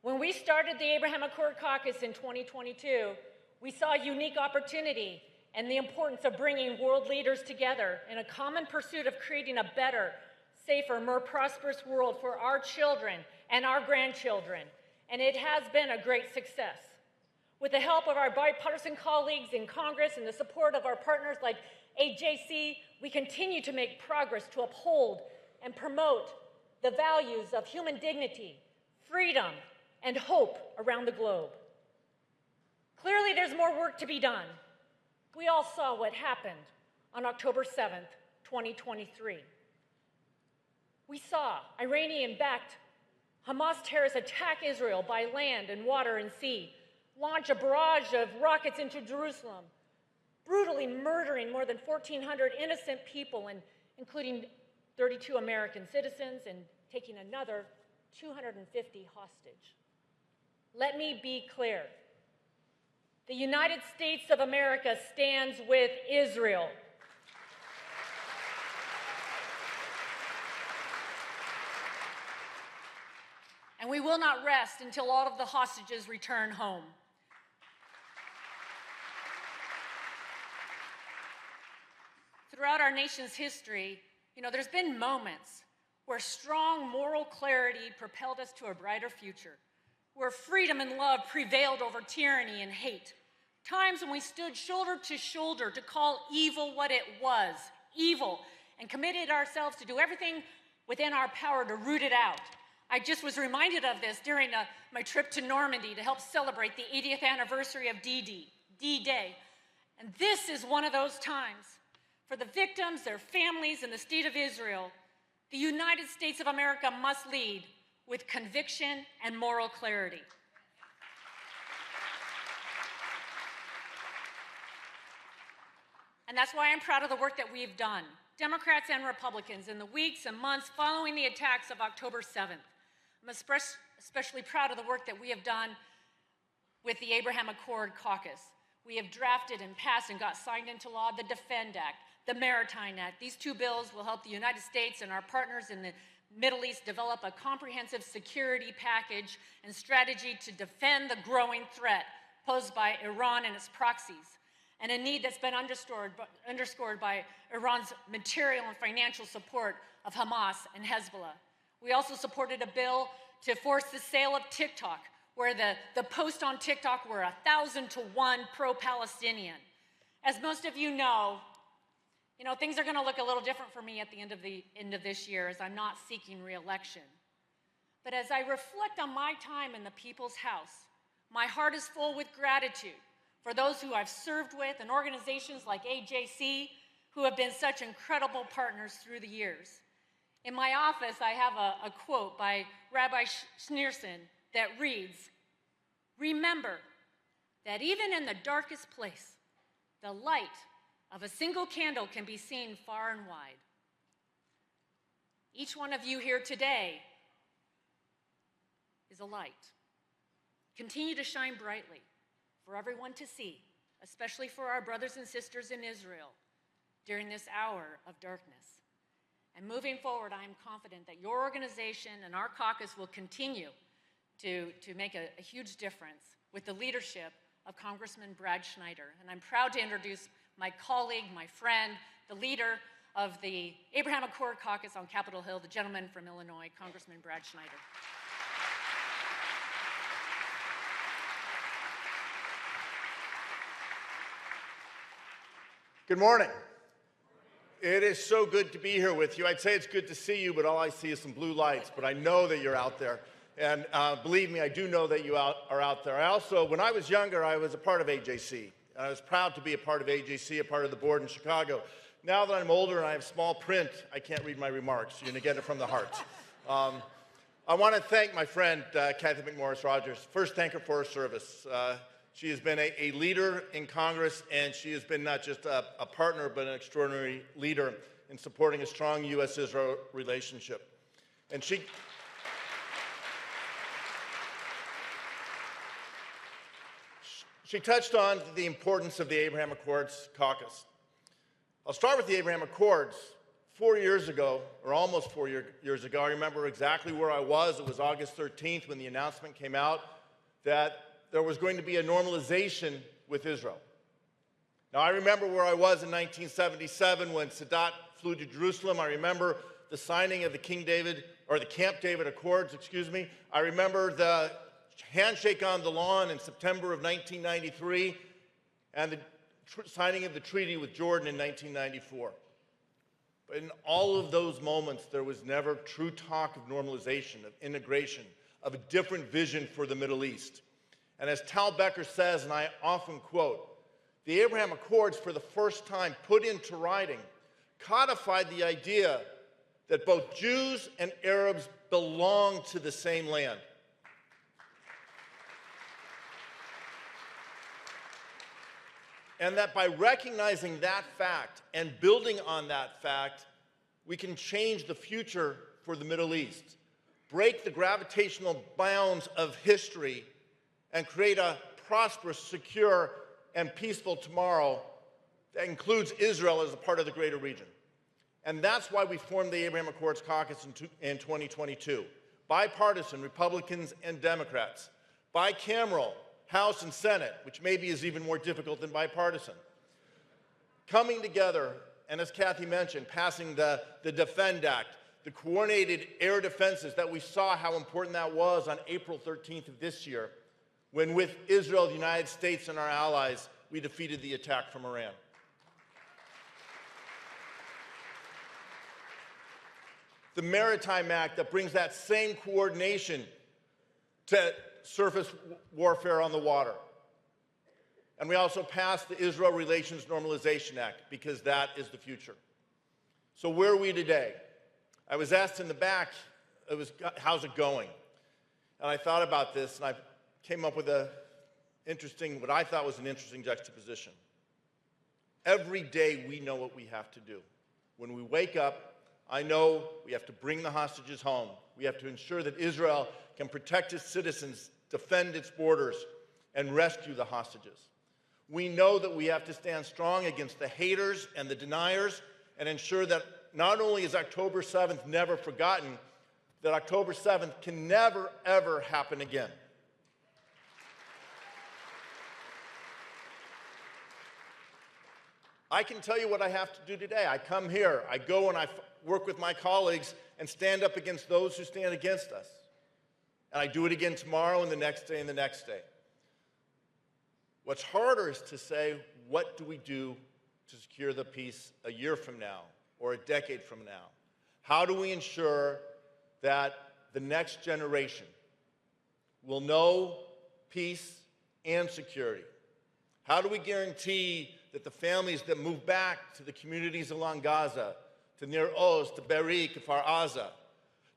When we started the Abraham Accord Caucus in 2022, we saw a unique opportunity and the importance of bringing world leaders together in a common pursuit of creating a better, safer, more prosperous world for our children and our grandchildren, and it has been a great success. With the help of our bipartisan colleagues in Congress and the support of our partners like AJC, we continue to make progress to uphold and promote the values of human dignity, freedom, and hope around the globe. Clearly, there's more work to be done. We all saw what happened on October 7th, 2023. We saw Iranian-backed Hamas terrorists attack Israel by land and water and sea, launch a barrage of rockets into Jerusalem, brutally murdering more than 1,400 innocent people, including 32 American citizens, and taking another 250 hostage. Let me be clear. The United States of America stands with Israel. And we will not rest until all of the hostages return home. Throughout our nation's history, there's been moments where strong moral clarity propelled us to a brighter future, where freedom and love prevailed over tyranny and hate. Times when we stood shoulder to shoulder to call evil what it was, evil, and committed ourselves to do everything within our power to root it out. I just was reminded of this during my trip to Normandy to help celebrate the 80th anniversary of D-Day. And this is one of those times. For the victims, their families, and the state of Israel, the United States of America must lead with conviction and moral clarity. And that's why I'm proud of the work that we've done, Democrats and Republicans, in the weeks and months following the attacks of October 7th. I'm especially proud of the work that we have done with the Abraham Accord Caucus. We have drafted and passed and got signed into law the Defend Act, the Maritime Act. These two bills will help the United States and our partners in the Middle East develop a comprehensive security package and strategy to defend the growing threat posed by Iran and its proxies, and a need that's been underscored by Iran's material and financial support of Hamas and Hezbollah. We also supported a bill to force the sale of TikTok, where the posts on TikTok were 1,000 to 1 pro-Palestinian. As most of you know, things are going to look a little different for me at the end of this year, as I'm not seeking re-election. But as I reflect on my time in the People's House, my heart is full with gratitude for those who I've served with and organizations like AJC who have been such incredible partners through the years. In my office, I have a quote by Rabbi Schneerson that reads, "Remember that even in the darkest place, the light of a single candle can be seen far and wide." Each one of you here today is a light. Continue to shine brightly for everyone to see, especially for our brothers and sisters in Israel during this hour of darkness. And moving forward, I am confident that your organization and our caucus will continue to make a huge difference with the leadership of Congressman Brad Schneider. And I'm proud to introduce my colleague, my friend, the leader of the Abraham Accord Caucus on Capitol Hill, the gentleman from Illinois, Congressman Brad Schneider. Good morning. It is so good to be here with you. I'd say it's good to see you, but all I see is some blue lights, but I know that you're out there. And believe me, I do know that you are out there. I also, when I was younger, I was a part of AJC. I was proud to be a part of AJC, a part of the board in Chicago. Now that I'm older and I have small print, I can't read my remarks. You're going to get it from the heart. I want to thank my friend, Cathy McMorris-Rodgers. First, thank her for her service. She has been a leader in Congress, and she has been not just a partner, but an extraordinary leader in supporting a strong U.S.-Israel relationship. And she touched on the importance of the Abraham Accords caucus. I'll start with the Abraham Accords. 4 years ago, or almost 4 years ago, I remember exactly where I was. It was August 13th when the announcement came out that there was going to be a normalization with Israel. Now, I remember where I was in 1977 when Sadat flew to Jerusalem. I remember the signing of the Camp David Accords, excuse me. I remember the handshake on the lawn in September of 1993 and the signing of the treaty with Jordan in 1994. But in all of those moments, there was never true talk of normalization, of integration, of a different vision for the Middle East. And as Tal Becker says, and I often quote, the Abraham Accords, for the first time, put into writing, codified the idea that both Jews and Arabs belong to the same land. And that by recognizing that fact and building on that fact, we can change the future for the Middle East, break the gravitational bounds of history, and create a prosperous, secure, and peaceful tomorrow that includes Israel as a part of the greater region. And that's why we formed the Abraham Accords Caucus in 2022. Bipartisan, Republicans and Democrats. Bicameral, House and Senate, which maybe is even more difficult than bipartisan. Coming together, and as Cathy mentioned, passing the Defend Act, the coordinated air defenses that we saw how important that was on April 13th of this year, when with Israel, the United States, and our allies, we defeated the attack from Iran. The Maritime Act that brings that same coordination to surface warfare on the water. And we also passed the Israel Relations Normalization Act, because that is the future. So where are we today? I was asked in the back, how's it going? And I thought about this, and I came up with what I thought was an interesting juxtaposition. Every day we know what we have to do. When we wake up, I know we have to bring the hostages home. We have to ensure that Israel can protect its citizens, defend its borders, and rescue the hostages. We know that we have to stand strong against the haters and the deniers and ensure that not only is October 7th never forgotten, that October 7th can never, ever happen again. I can tell you what I have to do today. I come here, I go and I work with my colleagues and stand up against those who stand against us. And I do it again tomorrow and the next day and the next day. What's harder is to say, what do we do to secure the peace a year from now or a decade from now? How do we ensure that the next generation will know peace and security? How do we guarantee that the families that move back to the communities along Gaza, to Nir Oz, to Be'eri, Kfar Aza,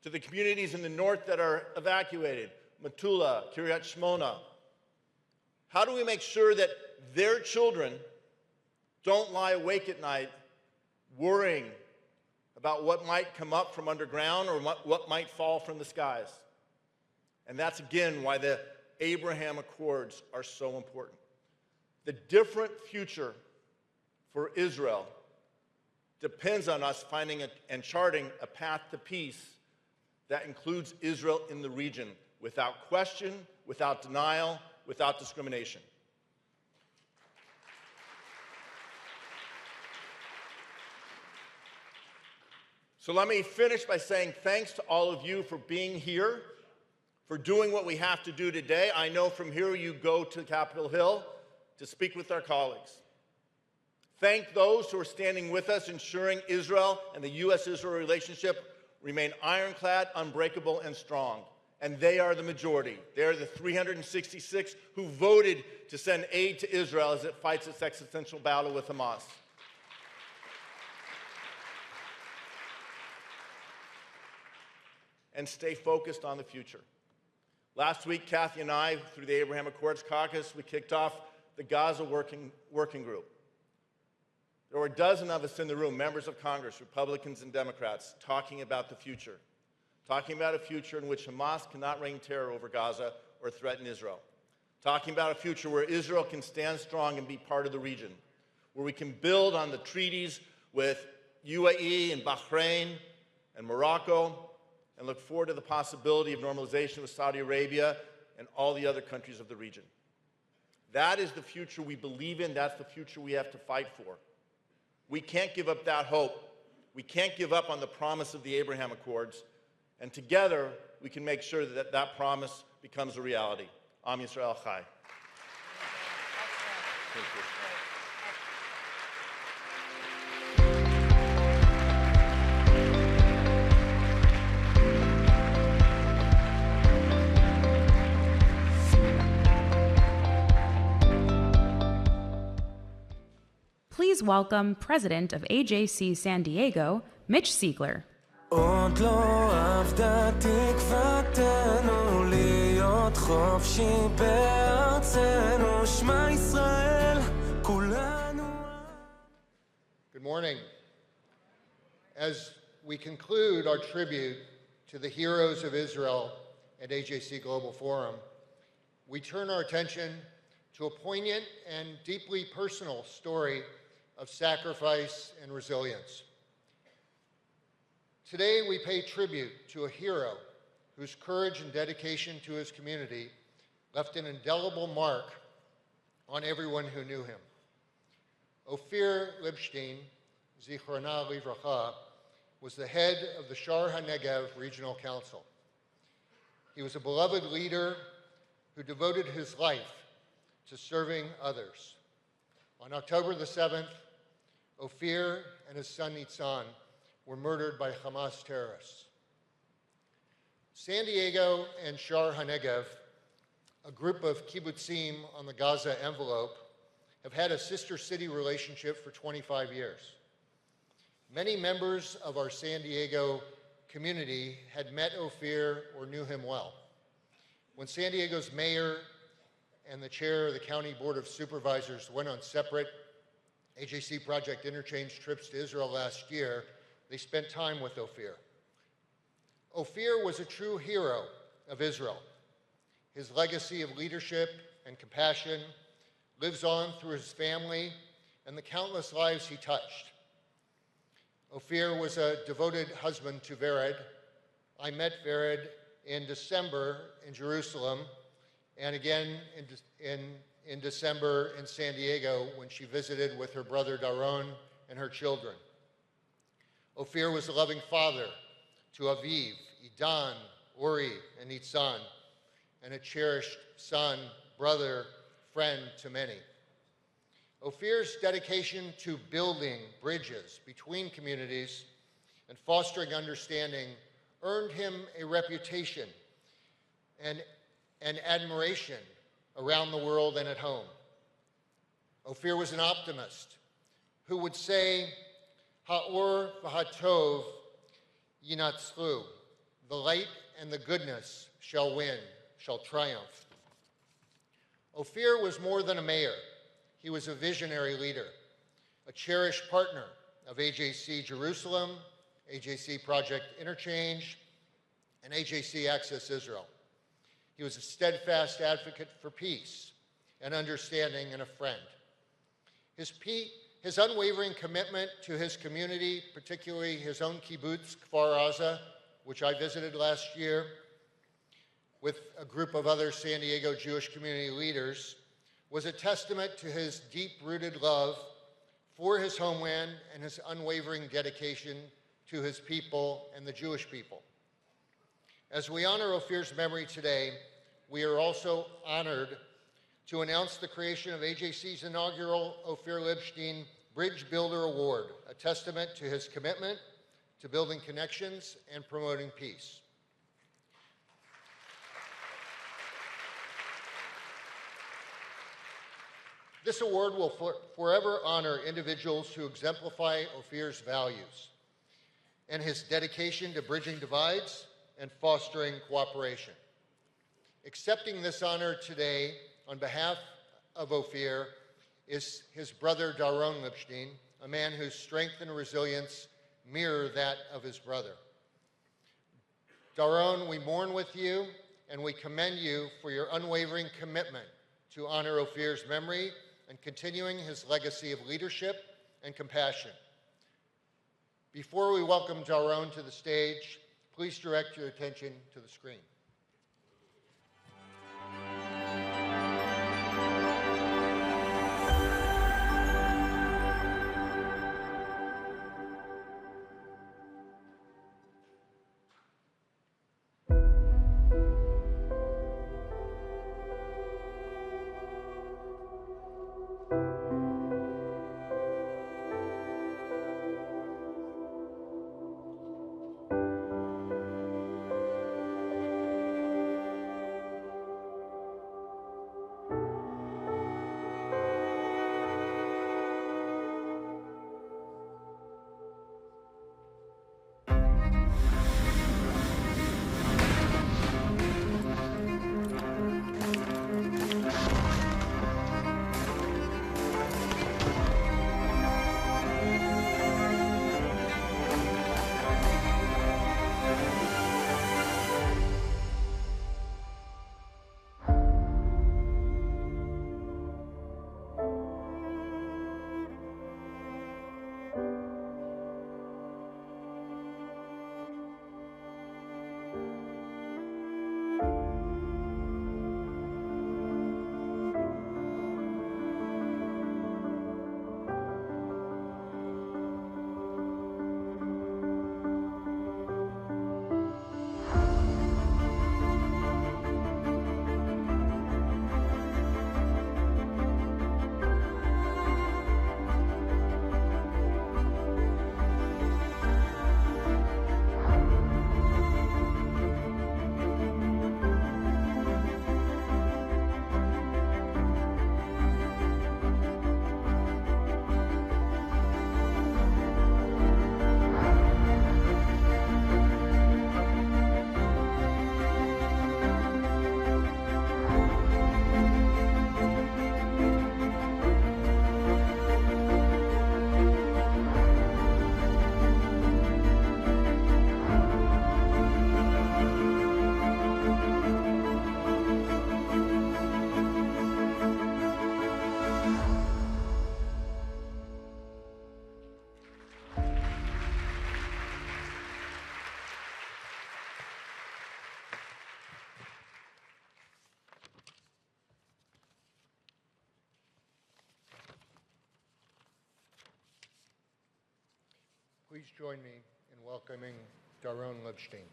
to the communities in the north that are evacuated, Metula, Kiryat Shmona, how do we make sure that their children don't lie awake at night worrying about what might come up from underground or what might fall from the skies? And that's, again, why the Abraham Accords are so important. The different future for Israel depends on us finding and charting a path to peace that includes Israel in the region without question, without denial, without discrimination. So let me finish by saying thanks to all of you for being here, for doing what we have to do today. I know from here you go to Capitol Hill to speak with our colleagues. Thank those who are standing with us, ensuring Israel and the U.S.-Israel relationship remain ironclad, unbreakable, and strong. And they are the majority. They are the 366 who voted to send aid to Israel as it fights its existential battle with Hamas. And stay focused on the future. Last week, Kathy and I, through the Abraham Accords Caucus, we kicked off the Gaza Working Group. There were a dozen of us in the room, members of Congress, Republicans and Democrats, talking about the future. Talking about a future in which Hamas cannot reign terror over Gaza or threaten Israel. Talking about a future where Israel can stand strong and be part of the region. Where we can build on the treaties with UAE and Bahrain and Morocco and look forward to the possibility of normalization with Saudi Arabia and all the other countries of the region. That is the future we believe in. That's the future we have to fight for. We can't give up that hope. We can't give up on the promise of the Abraham Accords. And together, we can make sure that that promise becomes a reality. Am Yisrael Chai. Thank you. Please welcome President of AJC San Diego, Mitch Siegler. עוד לא עבדה תקוותנו להיות חופשי בארצנו שמע ישראל כולנו. Good morning. As we conclude our tribute to the heroes of Israel at AJC Global Forum, we turn our attention to a poignant and deeply personal story of sacrifice and resilience. Today, we pay tribute to a hero whose courage and dedication to his community left an indelible mark on everyone who knew him. Ophir Lipstein, Zichrona Livracha, was the head of the Shar HaNegev Regional Council. He was a beloved leader who devoted his life to serving others. On October the 7th, Ophir and his son Nitzan were murdered by Hamas terrorists. San Diego and Shar HaNegev, a group of kibbutzim on the Gaza envelope, have had a sister city relationship for 25 years. Many members of our San Diego community had met Ophir or knew him well. When San Diego's mayor and the chair of the County Board of Supervisors went on separate AJC Project interchange trips to Israel last year, they spent time with Ophir. Ophir was a true hero of Israel. His legacy of leadership and compassion lives on through his family and the countless lives he touched. Ophir was a devoted husband to Vered, I met Vered in December in Jerusalem, and again in December in San Diego when she visited with her brother Daron and her children. Ophir was a loving father to Aviv, Idan, Uri, and Nitzan, and a cherished son, brother, friend to many. Ophir's dedication to building bridges between communities and fostering understanding earned him a reputation and admiration around the world and at home. Ophir was an optimist who would say, Ha'or v'hatov yinatzlu, the light and the goodness shall win, shall triumph. Ophir was more than a mayor. He was a visionary leader, a cherished partner of AJC Jerusalem, AJC Project Interchange, and AJC Access Israel. He was a steadfast advocate for peace and understanding and a friend. His unwavering commitment to his community, particularly his own kibbutz, Kfar Aza, which I visited last year with a group of other San Diego Jewish community leaders, was a testament to his deep-rooted love for his homeland and his unwavering dedication to his people and the Jewish people. As we honor Ophir's memory today, we are also honored to announce the creation of AJC's inaugural Ophir Lipstein Bridge Builder Award, a testament to his commitment to building connections and promoting peace. This award will forever honor individuals who exemplify Ophir's values and his dedication to bridging divides and fostering cooperation. Accepting this honor today on behalf of Ophir is his brother Daron Lipstein, a man whose strength and resilience mirror that of his brother. Daron, we mourn with you and we commend you for your unwavering commitment to honor Ophir's memory and continuing his legacy of leadership and compassion. Before we welcome Daron to the stage, please direct your attention to the screen. Please join me in welcoming Daron Lipstein.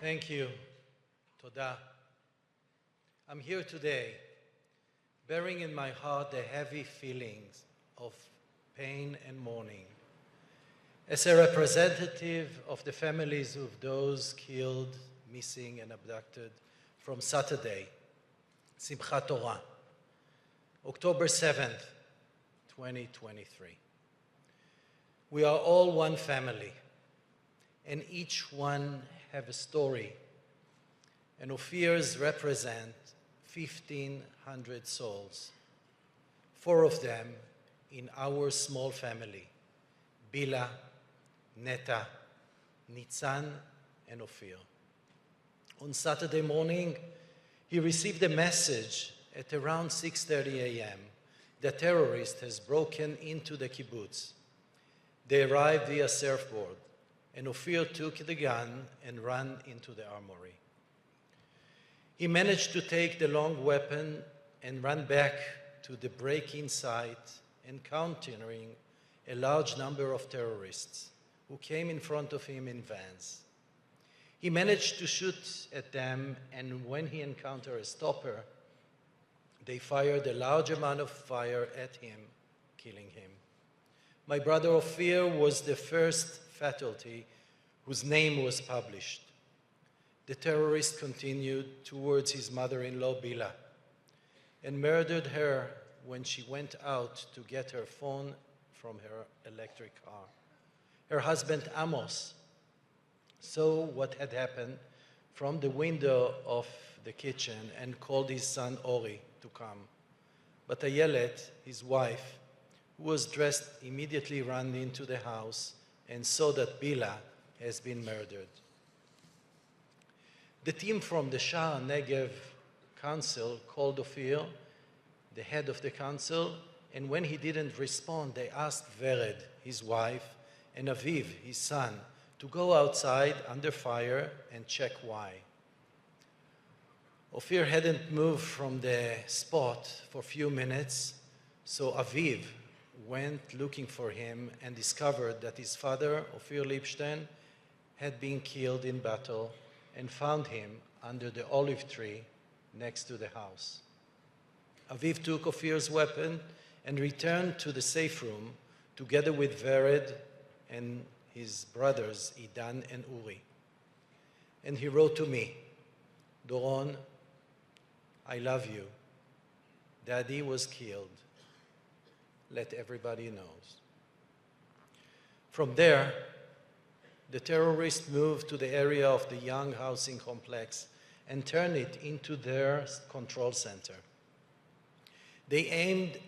Thank you. Toda. I'm here today, bearing in my heart the heavy feelings of pain and mourning. As a representative of the families of those killed, missing, and abducted from Saturday, Simchat Torah, October 7th, 2023. We are all one family, and each one have a story, and Ophir's represent 1,500 souls, 4 of them in our small family, Bila, Neta, Nitzan, and Ophir. On Saturday morning, he received a message at around 6:30 a.m. that terrorist has broken into the kibbutz. They arrived via surfboard, and Ophir took the gun and ran into the armory. He managed to take the long weapon and ran back to the break-in site, encountering a large number of terrorists who came in front of him in vans. He managed to shoot at them, and when he encountered a stopper, they fired a large amount of fire at him, killing him. My brother Ophir was the first fatality whose name was published. The terrorist continued towards his mother-in-law, Bila, and murdered her when she went out to get her phone from her electric car. Her husband, Amos, saw what had happened from the window of the kitchen and called his son, Ori, to come. But Ayelet, his wife, who was dressed, immediately ran into the house and saw that Bila has been murdered. The team from the Shah Negev Council called Ophir, the head of the council, and when he didn't respond, they asked Vered, his wife, and Aviv, his son, to go outside under fire and check why. Ophir hadn't moved from the spot for a few minutes, so Aviv went looking for him and discovered that his father, Ophir Lipstein, had been killed in battle and found him under the olive tree next to the house. Aviv took Ophir's weapon and returned to the safe room together with Vered and his brothers, Idan and Uri. And he wrote to me, Doron, I love you. Daddy was killed. Let everybody know. From there, the terrorists moved to the area of the Young Housing Complex and turned it into their control center. They aimed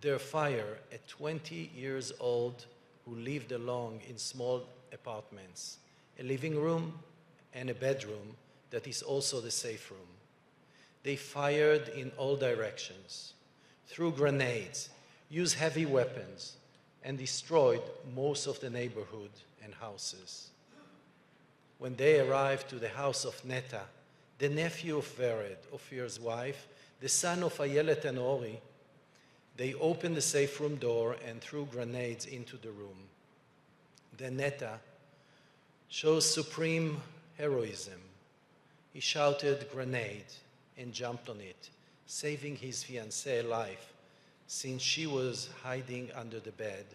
their fire at 20 years old who lived alone in small apartments, a living room and a bedroom that is also the safe room. They fired in all directions, threw grenades, used heavy weapons, and destroyed most of the neighborhood and houses. When they arrived to the house of Neta, the nephew of Vered, Ophir's wife, the son of Ayelet and Ori, they opened the safe room door and threw grenades into the room. Then Neta shows supreme heroism. He shouted grenade and jumped on it, saving his fiancée's life since she was hiding under the bed,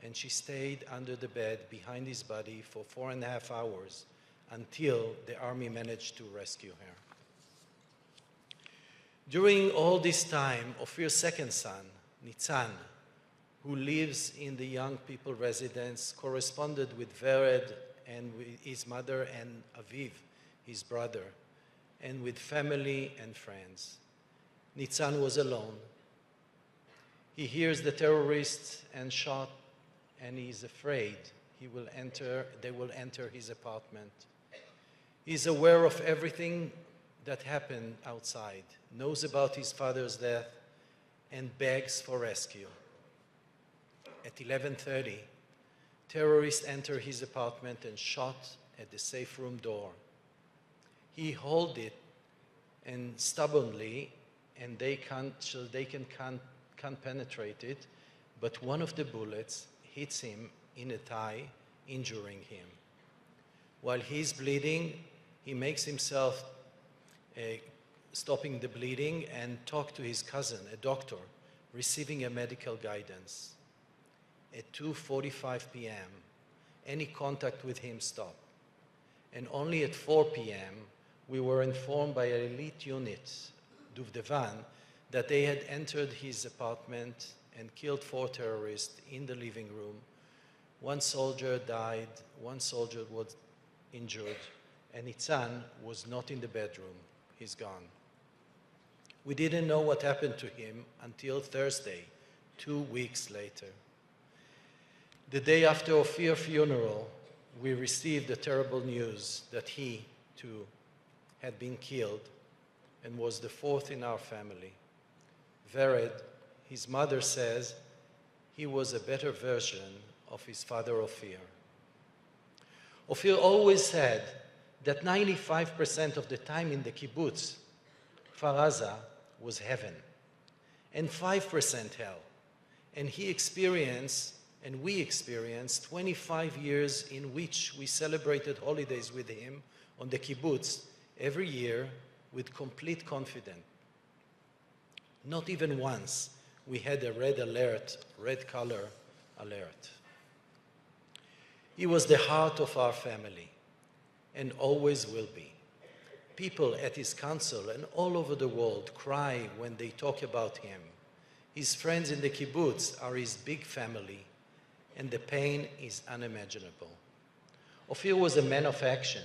and she stayed under the bed behind his body for 4.5 hours until the army managed to rescue her. During all this time, Ophir's second son, Nitzan, who lives in the young people residence, corresponded with Vered and with his mother and Aviv, his brother, and with family and friends. Nitzan was alone. He hears the terrorists and shot, and he is afraid. they will enter his apartment. He's aware of everything that happened outside, knows about his father's death, and begs for rescue. At 11:30, terrorists enter his apartment and shot at the safe room door. He held it and stubbornly, and they can't penetrate it, but one of the bullets hits him in the thigh, injuring him. While he's bleeding, he makes himself stopping the bleeding and talk to his cousin, a doctor, receiving a medical guidance. At 2:45 p.m., any contact with him stopped. And only at 4 p.m., we were informed by an elite unit, Duvdevan, that they had entered his apartment and killed 4 terrorists in the living room. 1 soldier died, 1 soldier was injured, and Nitzan was not in the bedroom. He's gone. We didn't know what happened to him until Thursday, 2 weeks later. The day after Ofir's funeral, we received the terrible news that he, too, had been killed and was the 4th in our family. Vered, his mother, says he was a better version of his father Ofir. Ofir always said that 95% of the time in the kibbutz, Kfar Aza, was heaven, and 5% hell. And he experienced, and we experienced, 25 years in which we celebrated holidays with him on the kibbutz every year with complete confidence. Not even once we had a red color alert. He was the heart of our family and always will be. People at his council and all over the world cry when they talk about him. His friends in the kibbutz are his big family, and the pain is unimaginable. Ofir was a man of action,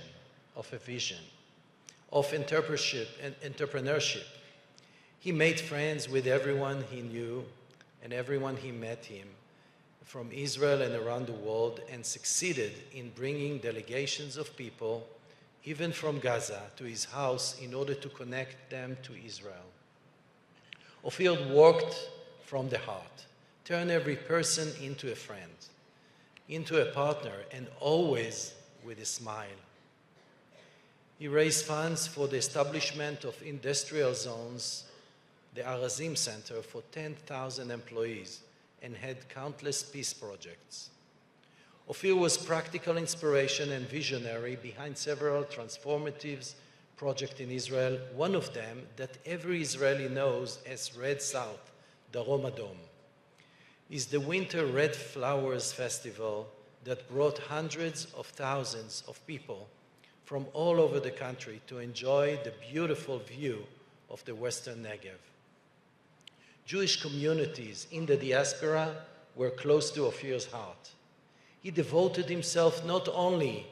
of a vision, of entrepreneurship. He made friends with everyone he knew and everyone he met him from Israel and around the world, and succeeded in bringing delegations of people, even from Gaza, to his house in order to connect them to Israel. Ofir worked from the heart, turned every person into a friend, into a partner, and always with a smile. He raised funds for the establishment of industrial zones, the Arazim Center, for 10,000 employees, and had countless peace projects. Ofir was practical inspiration and visionary behind several transformative projects in Israel, one of them that every Israeli knows as Red South, Darom Adom, is the Winter Red Flowers Festival that brought hundreds of thousands of people from all over the country to enjoy the beautiful view of the Western Negev. Jewish communities in the diaspora were close to Ofir's heart. He devoted himself not only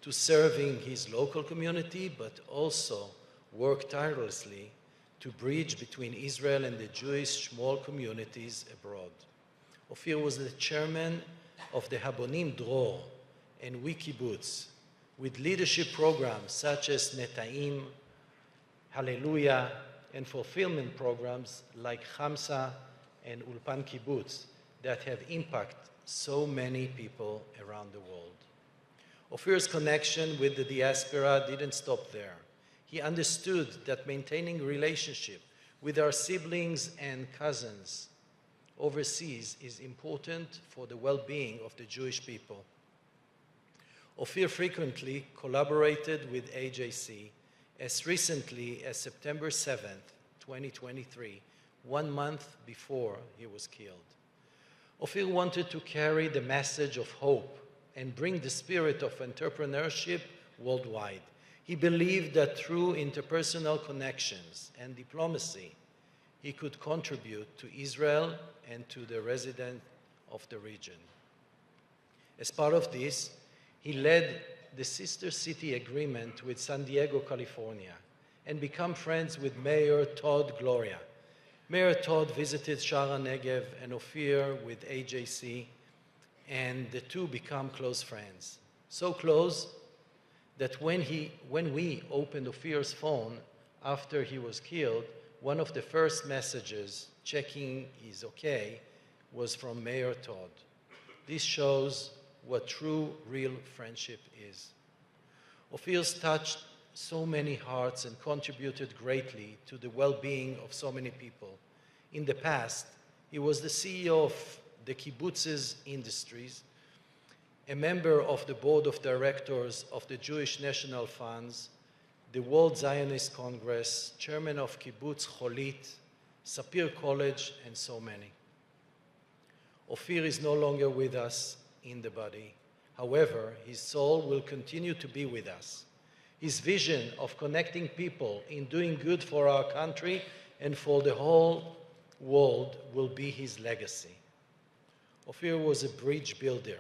to serving his local community, but also worked tirelessly to bridge between Israel and the Jewish small communities abroad. Ofir was the chairman of the Habonim Dror and We Kibbutz, with leadership programs such as Netaim, Hallelujah, and fulfillment programs like Hamsa and Ulpan Kibbutz that have impacted so many people around the world. Ofir's connection with the diaspora didn't stop there. He understood that maintaining relationship with our siblings and cousins overseas is important for the well-being of the Jewish people. Ofir frequently collaborated with AJC as recently as September 7th, 2023, 1 month before he was killed. Ofir wanted to carry the message of hope and bring the spirit of entrepreneurship worldwide. He believed that through interpersonal connections and diplomacy, he could contribute to Israel and to the residents of the region. As part of this, he led the Sister City Agreement with San Diego, California, and became friends with Mayor Todd Gloria. Mayor Todd visited Shara Negev and Ofir with AJC and the two become close friends. So close that when we opened Ofir's phone after he was killed, one of the first messages checking he's okay was from Mayor Todd. This shows what true, real friendship is. Ofir's touched so many hearts and contributed greatly to the well-being of so many people. In the past, he was the CEO of the Kibbutz's Industries, a member of the board of directors of the Jewish National Funds, the World Zionist Congress, chairman of Kibbutz Cholit, Sapir College, and so many. Ofir is no longer with us in the body. However, his soul will continue to be with us. His vision of connecting people in doing good for our country and for the whole world will be his legacy. Ofir was a bridge builder.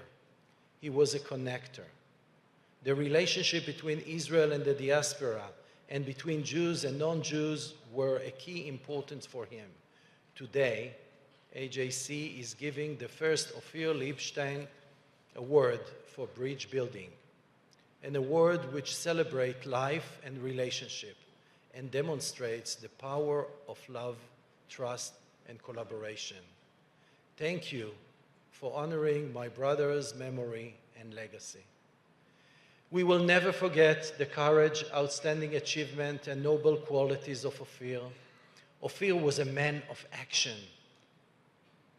He was a connector. The relationship between Israel and the diaspora and between Jews and non-Jews were a key importance for him. Today, AJC is giving the first Ofir Liebstein Award for Bridge Building, an award which celebrates life and relationship and demonstrates the power of love, trust, and collaboration. Thank you for honoring my brother's memory and legacy. We will never forget the courage, outstanding achievement, and noble qualities of Ofir. Ofir was a man of action,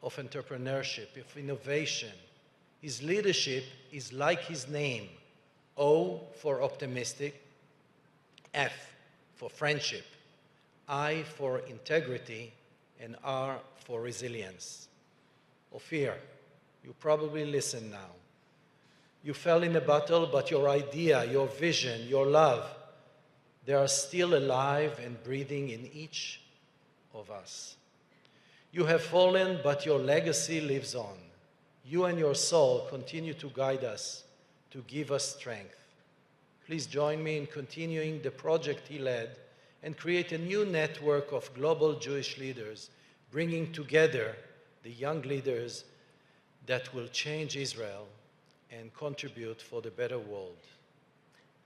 of entrepreneurship, of innovation. His leadership is like his name: O for optimistic, F for friendship, I for integrity, and R for resilience. Ofir, you probably listen now. You fell in a battle, but your idea, your vision, your love, they are still alive and breathing in each of us. You have fallen, but your legacy lives on. You and your soul continue to guide us, to give us strength. Please join me in continuing the project he led and create a new network of global Jewish leaders, bringing together the young leaders that will change Israel and contribute for the better world.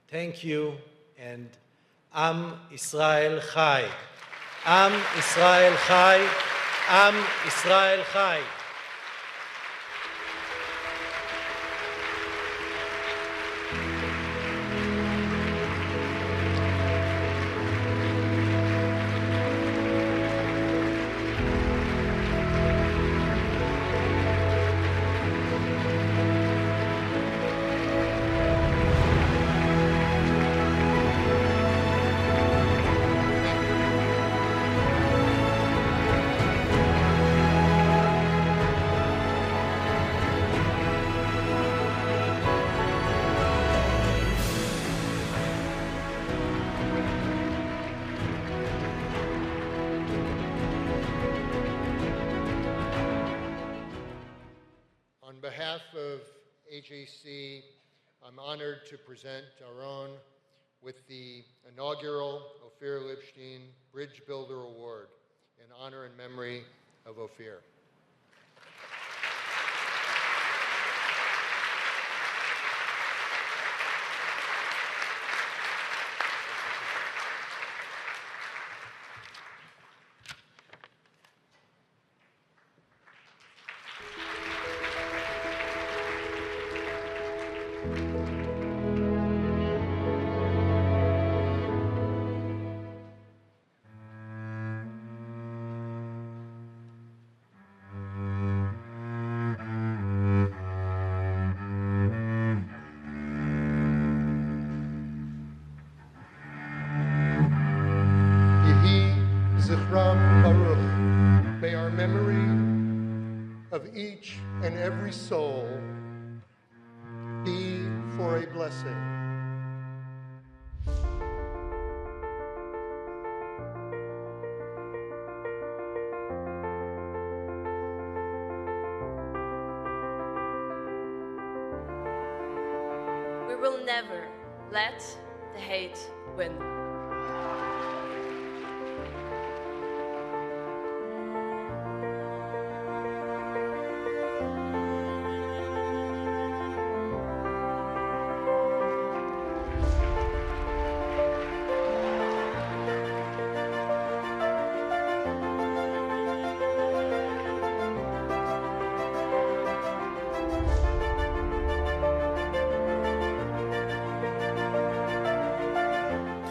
Thank you, and Am Israel Chai. Am Israel Chai. Am Israel Chai. On behalf of AJC, I'm honored to present our own with the inaugural Ofir Liebstein Bridge Builder Award in honor and memory of Ofir. May our memory of each and every soul be for a blessing. We will never let the hate win.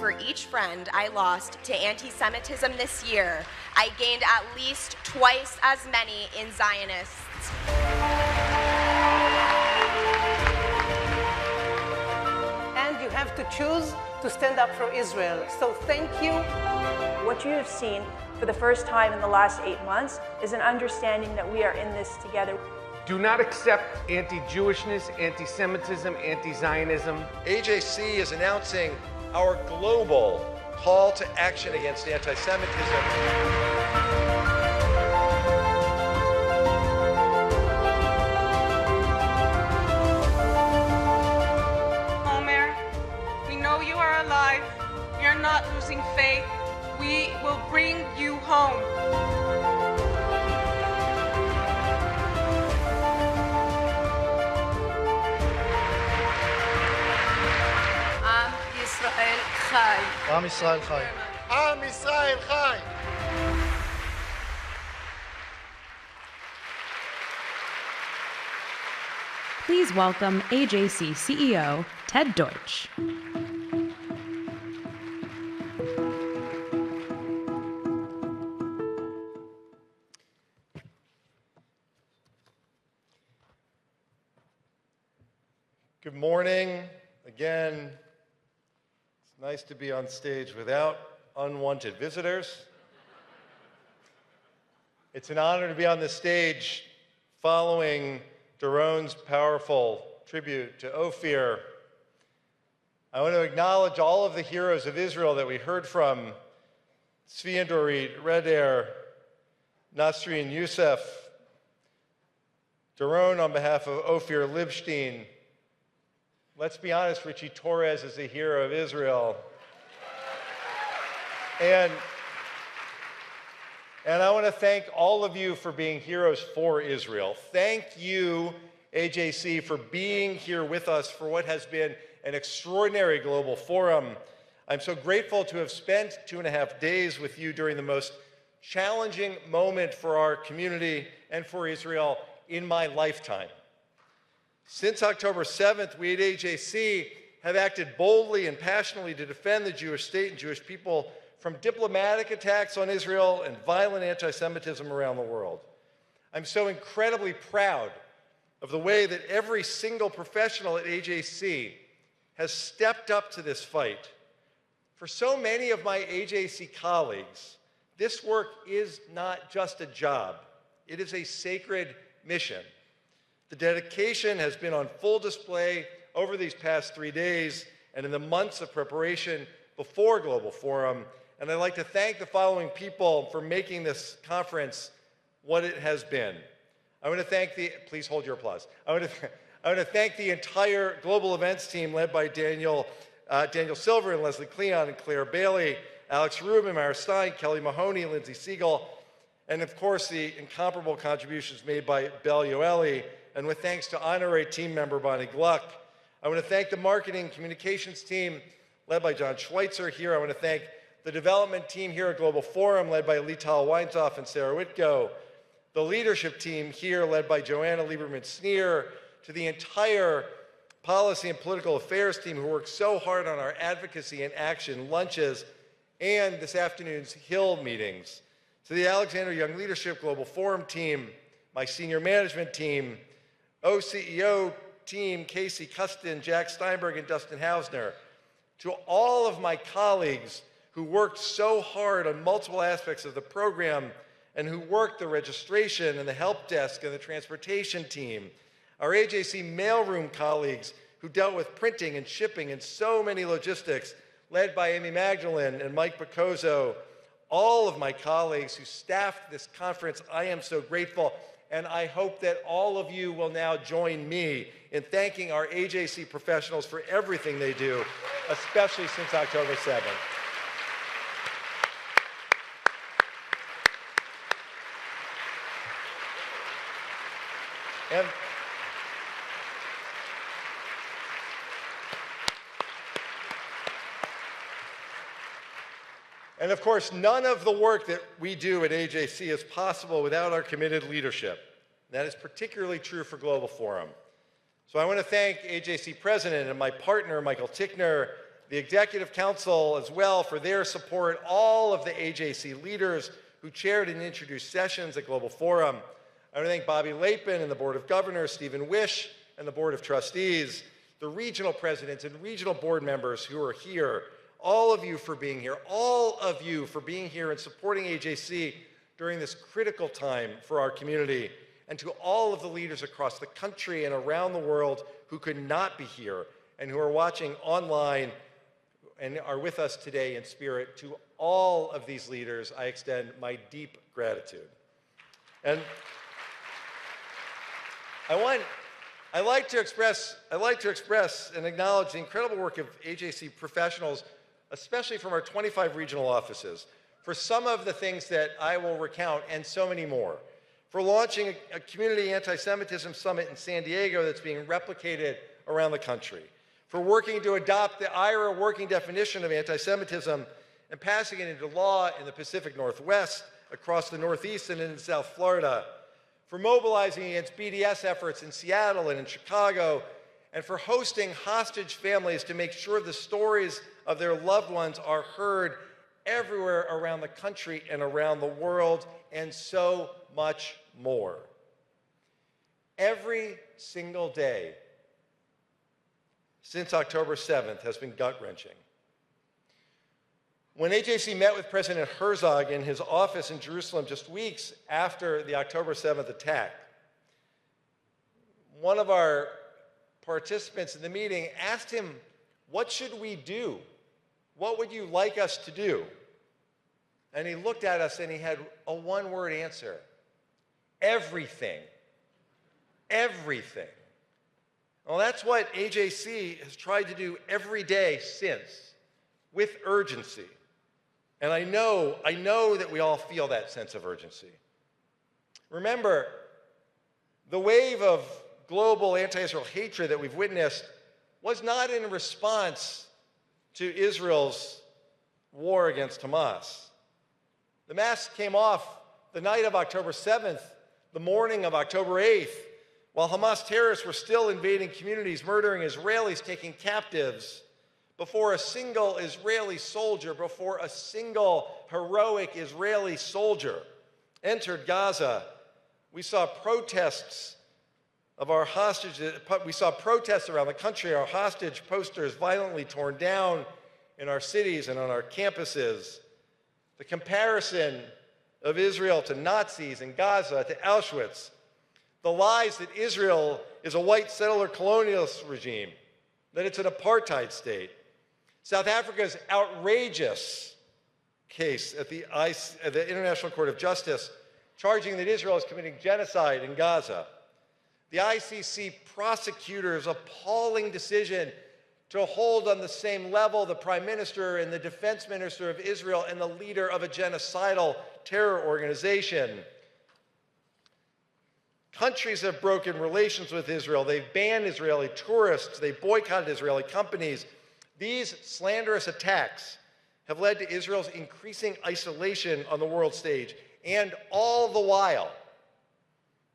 for each friend I lost to anti-Semitism this year, I gained at least twice as many in Zionists. And you have to choose to stand up for Israel. So thank you. What you have seen for the first time in the last 8 months is an understanding that we are in this together. Do not accept anti-Jewishness, anti-Semitism, anti-Zionism. AJC is announcing our global call to action against anti-Semitism. Omer, we know you are alive. You're not losing faith. We will bring you home. עם ישראל חי. עם ישראל חי. Please welcome AJC CEO Ted Deutch. Good morning. Again, it's nice to be on stage without unwanted visitors. It's an honor to be on the stage following Doron's powerful tribute to Ophir. I want to acknowledge all of the heroes of Israel that we heard from: Tzvi and Dorit, Reder, Nasri and Youssef. Doron on behalf of Ophir Libstein. Let's be honest, Richie Torres is a hero of Israel. And I want to thank all of you for being heroes for Israel. Thank you, AJC, for being here with us for what has been an extraordinary global forum. I'm so grateful to have spent 2.5 days with you during the most challenging moment for our community and for Israel in my lifetime. Since October 7th, we at AJC have acted boldly and passionately to defend the Jewish state and Jewish people from diplomatic attacks on Israel and violent anti-Semitism around the world. I'm so incredibly proud of the way that every single professional at AJC has stepped up to this fight. For so many of my AJC colleagues, this work is not just a job. It is a sacred mission. The dedication has been on full display over these past 3 days and in the months of preparation before Global Forum. And I'd like to thank the following people for making this conference what it has been. I want to thank please hold your applause. I want to thank the entire global events team led by Daniel Silver and Leslie Cleon and Claire Bailey, Alex Rubin, Myra Stein, Kelly Mahoney, and Lindsay Siegel, and of course the incomparable contributions made by Bel Yoeli, and with thanks to honorary team member Bonnie Gluck. I want to thank the marketing communications team led by John Schweitzer here. I want to thank the development team here at Global Forum led by Lital Weinzoff and Sarah Whitko, the leadership team here led by Joanna Lieberman-Sneer, to the entire policy and political affairs team who worked so hard on our advocacy and action lunches and this afternoon's Hill meetings, to the Alexander Young Leadership Global Forum team, my senior management team, OCEO team, Casey Custon, Jack Steinberg, and Dustin Hausner, to all of my colleagues who worked so hard on multiple aspects of the program and who worked the registration and the help desk and the transportation team, our AJC mailroom colleagues who dealt with printing and shipping and so many logistics, led by Amy Magdalene and Mike Picoso, all of my colleagues who staffed this conference. I am so grateful, and I hope that all of you will now join me in thanking our AJC professionals for everything they do, especially since October 7th. And of course, none of the work that we do at AJC is possible without our committed leadership. That is particularly true for Global Forum. So I want to thank AJC President and my partner, Michael Tickner, the Executive Council as well for their support, all of the AJC leaders who chaired and introduced sessions at Global Forum. I want to thank Bobby Lapin and the Board of Governors, Stephen Wish and the Board of Trustees, the regional presidents and regional board members who are here, all of you for being here, all of you for being here and supporting AJC during this critical time for our community, and to all of the leaders across the country and around the world who could not be here and who are watching online and are with us today in spirit. To all of these leaders, I extend my deep gratitude. And I like to express and acknowledge the incredible work of AJC professionals, especially from our 25 regional offices, for some of the things that I will recount and so many more. For launching a community anti-Semitism summit in San Diego that's being replicated around the country. For working to adopt the IHRA working definition of anti-Semitism and passing it into law in the Pacific Northwest, across the Northeast and in South Florida. For mobilizing against BDS efforts in Seattle and in Chicago, and for hosting hostage families to make sure the stories of their loved ones are heard everywhere around the country and around the world, and so much more. Every single day since October 7th has been gut-wrenching. When AJC met with President Herzog in his office in Jerusalem just weeks after the October 7th attack, one of our participants in the meeting asked him, "What should we do? What would you like us to do?" And he looked at us and he had a one-word answer: everything. Everything. Well, that's what AJC has tried to do every day since, with urgency. And I know that we all feel that sense of urgency. Remember, the wave of global anti-Israel hatred that we've witnessed was not in response to Israel's war against Hamas. The mask came off the night of October 7th, the morning of October 8th, while Hamas terrorists were still invading communities, murdering Israelis, taking captives, before a single Israeli soldier, before a single heroic Israeli soldier entered Gaza, we saw protests of our hostages. We saw protests around the country, our hostage posters violently torn down in our cities and on our campuses. The comparison of Israel to Nazis in Gaza, to Auschwitz, the lies that Israel is a white settler colonialist regime, that it's an apartheid state. South Africa's outrageous case at the International Court of Justice, charging that Israel is committing genocide in Gaza. The ICC prosecutor's appalling decision to hold on the same level the Prime Minister and the Defense Minister of Israel and the leader of a genocidal terror organization. Countries have broken relations with Israel. They've banned Israeli tourists. They've boycotted Israeli companies. These slanderous attacks have led to Israel's increasing isolation on the world stage. And all the while,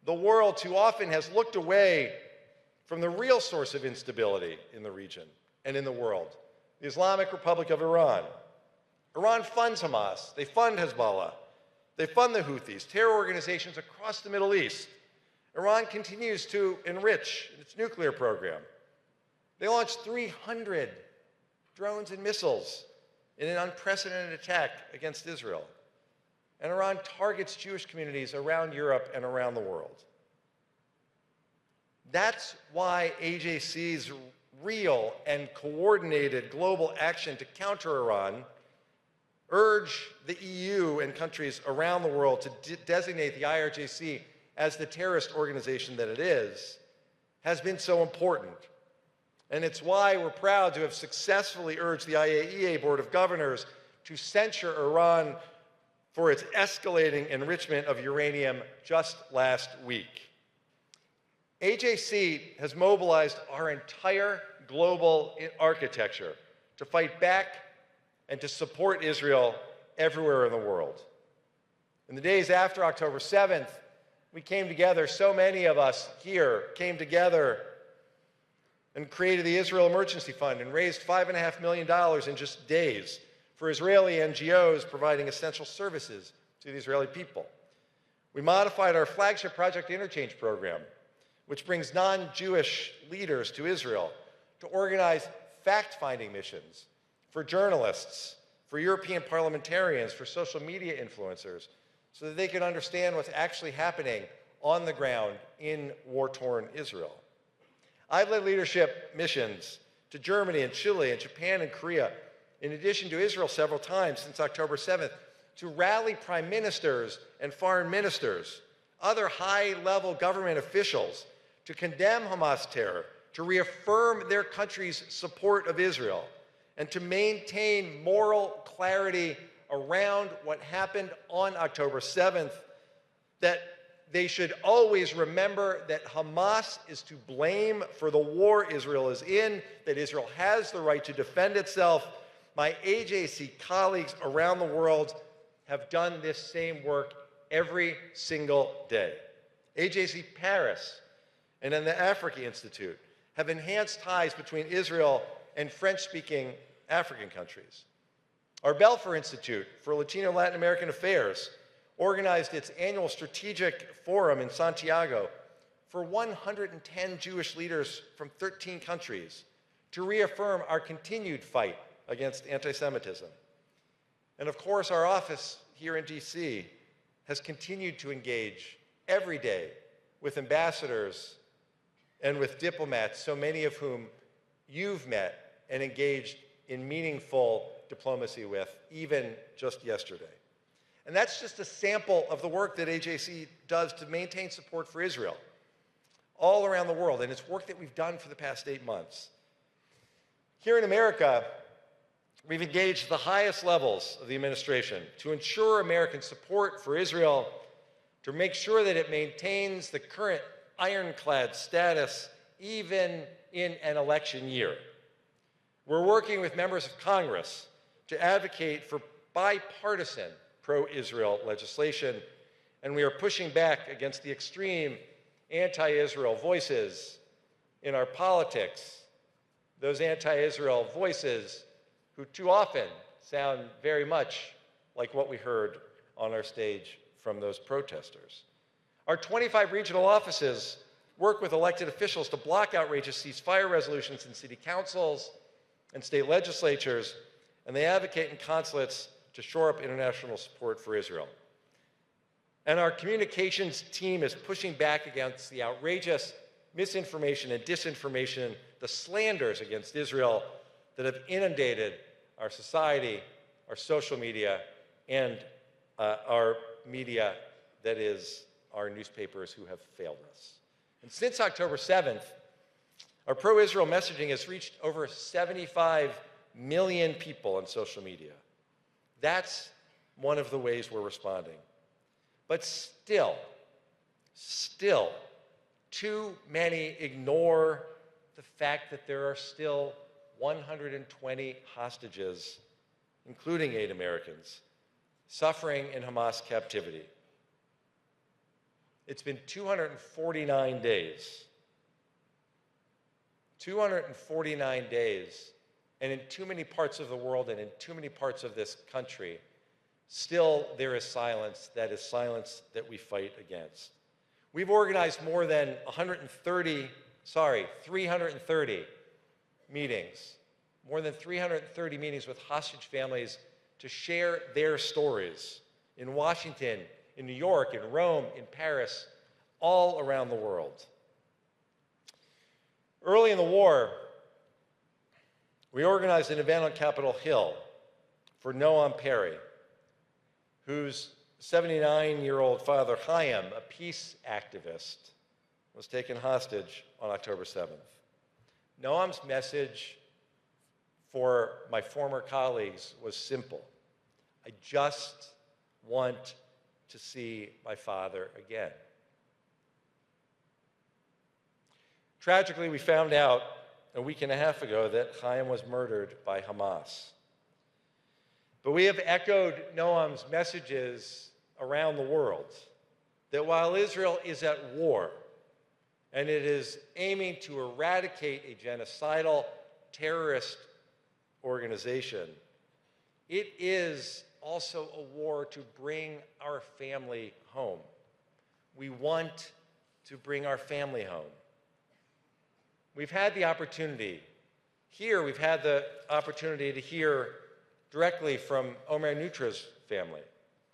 the world too often has looked away from the real source of instability in the region and in the world, the Islamic Republic of Iran. Iran funds Hamas. They fund Hezbollah. They fund the Houthis, terror organizations across the Middle East. Iran continues to enrich its nuclear program. They launched 300 drones and missiles in an unprecedented attack against Israel. And Iran targets Jewish communities around Europe and around the world. That's why AJC's real and coordinated global action to counter Iran urge the EU and countries around the world to designate the IRGC as the terrorist organization that it is, has been so important. And it's why we're proud to have successfully urged the IAEA Board of Governors to censure Iran for its escalating enrichment of uranium just last week. AJC has mobilized our entire global architecture to fight back and to support Israel everywhere in the world. In the days after October 7th, we came together, so many of us here came together and created the Israel Emergency Fund and raised $5.5 million in just days for Israeli NGOs providing essential services to the Israeli people. We modified our flagship Project Interchange program, which brings non-Jewish leaders to Israel to organize fact-finding missions for journalists, for European parliamentarians, for social media influencers, so that they can understand what's actually happening on the ground in war-torn Israel. I've led leadership missions to Germany and Chile and Japan and Korea, in addition to Israel several times since October 7th, to rally prime ministers and foreign ministers, other high-level government officials, to condemn Hamas terror, to reaffirm their country's support of Israel, and to maintain moral clarity around what happened on October 7th, that they should always remember that Hamas is to blame for the war Israel is in, that Israel has the right to defend itself. My AJC colleagues around the world have done this same work every single day. AJC Paris and then the Africa Institute have enhanced ties between Israel and French-speaking African countries. Our Belfer Institute for Latino Latin American Affairs organized its annual strategic forum in Santiago for 110 Jewish leaders from 13 countries to reaffirm our continued fight against anti-Semitism. And of course, our office here in DC has continued to engage every day with ambassadors and with diplomats, so many of whom you've met and engaged in meaningful diplomacy with, even just yesterday. And that's just a sample of the work that AJC does to maintain support for Israel all around the world, and it's work that we've done for the past 8 months. Here in America, we've engaged the highest levels of the administration to ensure American support for Israel, to make sure that it maintains the current ironclad status even in an election year. We're working with members of Congress to advocate for bipartisan pro-Israel legislation, and we are pushing back against the extreme anti-Israel voices in our politics, those anti-Israel voices who too often sound very much like what we heard on our stage from those protesters. Our 25 regional offices work with elected officials to block outrageous ceasefire resolutions in city councils and state legislatures, and they advocate in consulates to shore up international support for Israel. And our communications team is pushing back against the outrageous misinformation and disinformation, the slanders against Israel that have inundated our society, our social media, and our media, that is, our newspapers who have failed us. And since October 7th, our pro-Israel messaging has reached over 75 million people on social media. That's one of the ways we're responding. But still, too many ignore the fact that there are still 120 hostages, including 8 Americans, suffering in Hamas captivity. It's been 249 days. 249 days, and in too many parts of the world and in too many parts of this country, still there is silence that we fight against. We've organized more than 330 meetings, more than 330 meetings with hostage families to share their stories in Washington, in New York, in Rome, in Paris, all around the world. Early in the war, we organized an event on Capitol Hill for Noam Perry, whose 79-year-old father, Chaim, a peace activist, was taken hostage on October 7th. Noam's message for my former colleagues was simple. I just want to see my father again. Tragically, we found out a week and a half ago that Chaim was murdered by Hamas. But we have echoed Noam's messages around the world that while Israel is at war and it is aiming to eradicate a genocidal terrorist organization. It is also a war to bring our family home. We want to bring our family home. We've had the opportunity here, we've had the opportunity to hear directly from Omer Nutra's family,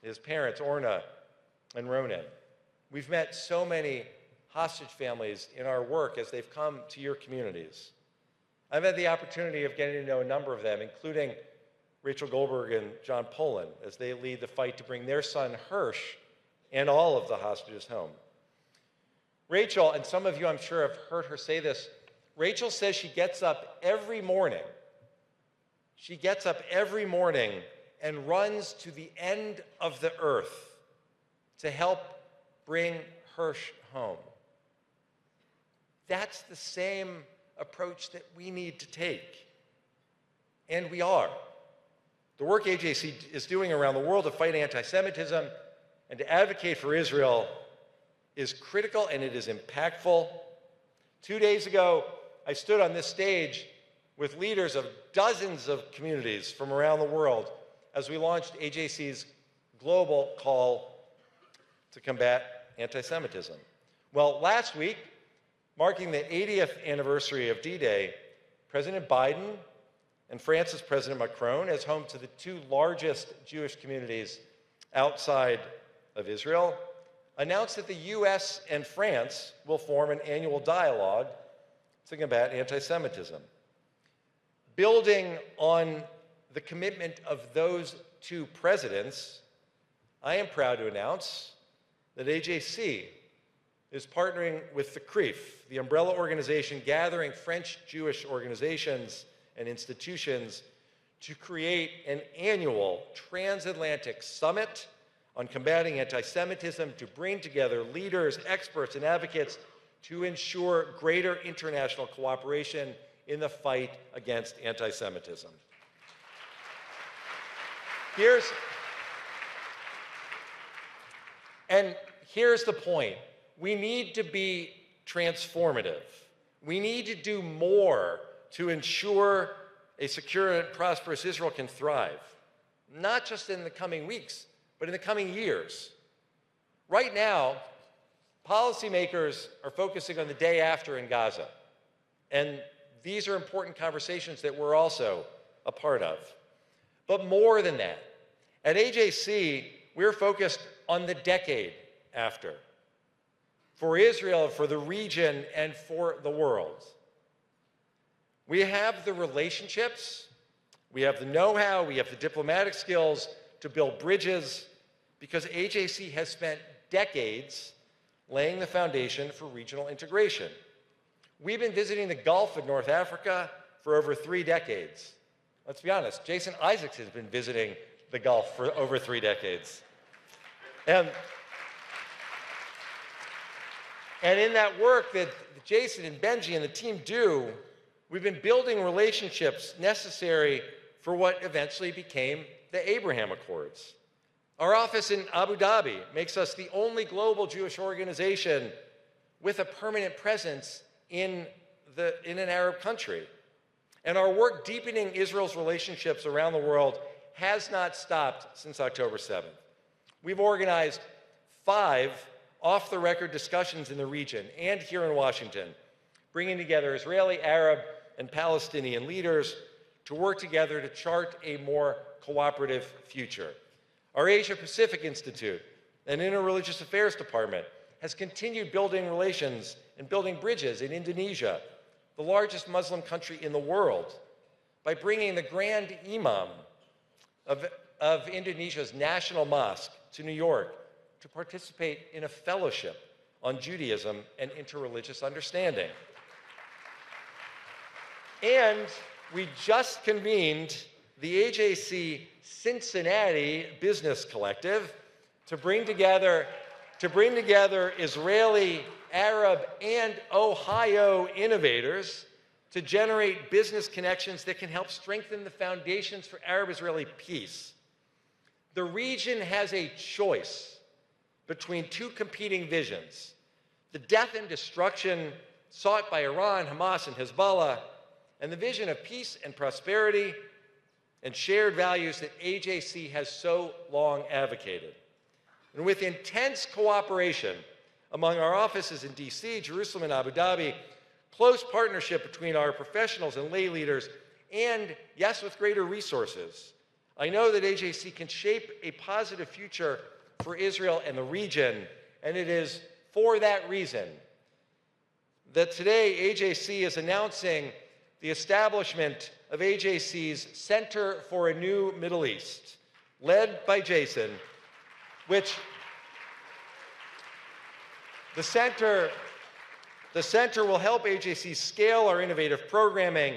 his parents, Orna and Ronan. We've met so many hostage families in our work as they've come to your communities. I've had the opportunity of getting to know a number of them, including Rachel Goldberg and John Poland, as they lead the fight to bring their son Hirsch and all of the hostages home. Rachel, and some of you I'm sure have heard her say this, Rachel says she gets up every morning. She gets up every morning and runs to the end of the earth to help bring Hirsch home. That's the same approach that we need to take. And we are. The work AJC is doing around the world to fight anti-Semitism and to advocate for Israel is critical and it is impactful. 2 days ago, I stood on this stage with leaders of dozens of communities from around the world as we launched AJC's global call to combat anti-Semitism. Well, last week, marking the 80th anniversary of D-Day, President Biden and France's President Macron, as home to the two largest Jewish communities outside of Israel, announced that the US and France will form an annual dialogue to combat anti-Semitism. Building on the commitment of those two presidents, I am proud to announce that AJC is partnering with the CRIF, the umbrella organization gathering French Jewish organizations and institutions to create an annual transatlantic summit on combating anti-Semitism to bring together leaders, experts, and advocates to ensure greater international cooperation in the fight against anti-Semitism. Here's the point. We need to be transformative. We need to do more to ensure a secure and prosperous Israel can thrive, not just in the coming weeks, but in the coming years. Right now, policymakers are focusing on the day after in Gaza, and these are important conversations that we're also a part of. But more than that, at AJC, we're focused on the decade after, for Israel, for the region, and for the world. We have the relationships, we have the know-how, we have the diplomatic skills to build bridges, because AJC has spent decades laying the foundation for regional integration. We've been visiting the Gulf of North Africa for over 3 decades. Let's be honest, Jason Isaacs has been visiting the Gulf for over 3 decades. And in that work that Jason and Benji and the team do, we've been building relationships necessary for what eventually became the Abraham Accords. Our office in Abu Dhabi makes us the only global Jewish organization with a permanent presence in an Arab country. And our work deepening Israel's relationships around the world has not stopped since October 7th. We've organized 5 off-the-record discussions in the region and here in Washington, bringing together Israeli, Arab, and Palestinian leaders to work together to chart a more cooperative future. Our Asia-Pacific Institute and Interreligious Affairs Department has continued building relations and building bridges in Indonesia, the largest Muslim country in the world, by bringing the Grand Imam of Indonesia's national mosque to New York to participate in a fellowship on Judaism and interreligious understanding. And we just convened the AJC Cincinnati Business Collective to bring together Israeli, Arab, and Ohio innovators to generate business connections that can help strengthen the foundations for Arab-Israeli peace. The region has a choice between 2 competing visions: the death and destruction sought by Iran, Hamas, and Hezbollah, and the vision of peace and prosperity and shared values that AJC has so long advocated. And with intense cooperation among our offices in DC, Jerusalem, and Abu Dhabi, close partnership between our professionals and lay leaders, and yes, with greater resources, I know that AJC can shape a positive future for Israel and the region, and it is for that reason that today AJC is announcing the establishment of AJC's Center for a New Middle East, led by Jason, which the center will help AJC scale our innovative programming,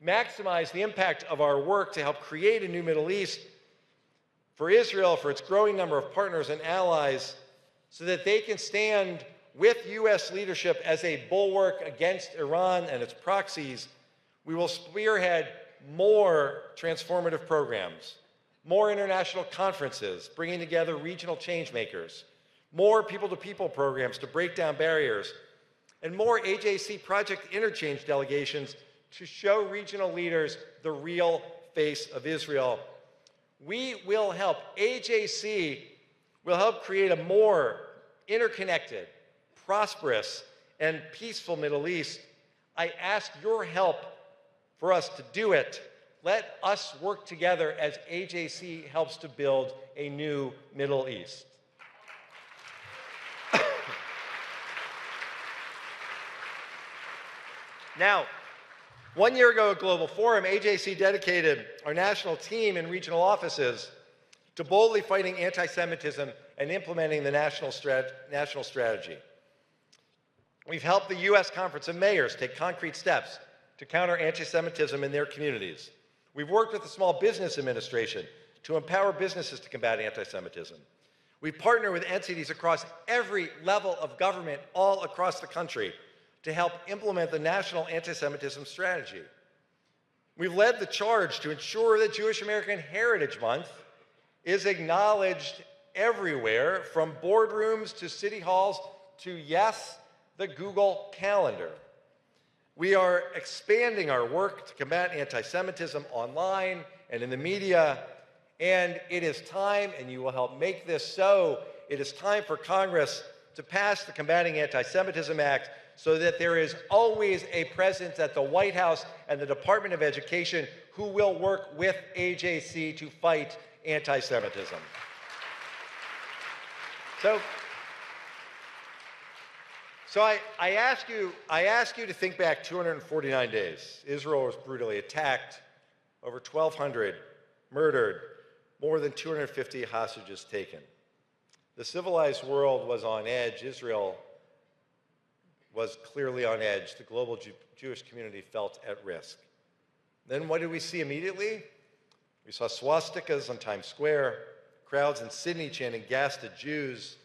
maximize the impact of our work to help create a new Middle East for Israel, for its growing number of partners and allies, so that they can stand with U.S. leadership as a bulwark against Iran and its proxies. We will spearhead more transformative programs, more international conferences bringing together regional change makers, more people-to-people programs to break down barriers, and more AJC project interchange delegations to show regional leaders the real face of Israel. We will help, AJC will help create a more interconnected, prosperous, and peaceful Middle East. I ask your help for us to do it. Let us work together as AJC helps to build a new Middle East. Now, 1 year ago at Global Forum, AJC dedicated our national team and regional offices to boldly fighting anti-Semitism and implementing the national strategy. We've helped the U.S. Conference of Mayors take concrete steps to counter anti-Semitism in their communities. We've worked with the Small Business Administration to empower businesses to combat anti-Semitism. We've partnered with entities across every level of government all across the country to help implement the national anti-Semitism strategy. We've led the charge to ensure that Jewish American Heritage Month is acknowledged everywhere, from boardrooms to city halls to, yes, the Google Calendar. We are expanding our work to combat anti-Semitism online and in the media, and it is time, and you will help make this so, it is time for Congress to pass the Combating Anti-Semitism Act so that there is always a presence at the White House and the Department of Education who will work with AJC to fight anti-Semitism. So I ask you to think back 249 days. Israel was brutally attacked, over 1,200 murdered, more than 250 hostages taken. The civilized world was on edge. Israel was clearly on edge. The global Jewish community felt at risk. Then what did we see immediately? We saw swastikas on Times Square, crowds in Sydney chanting "Gas to Jews,"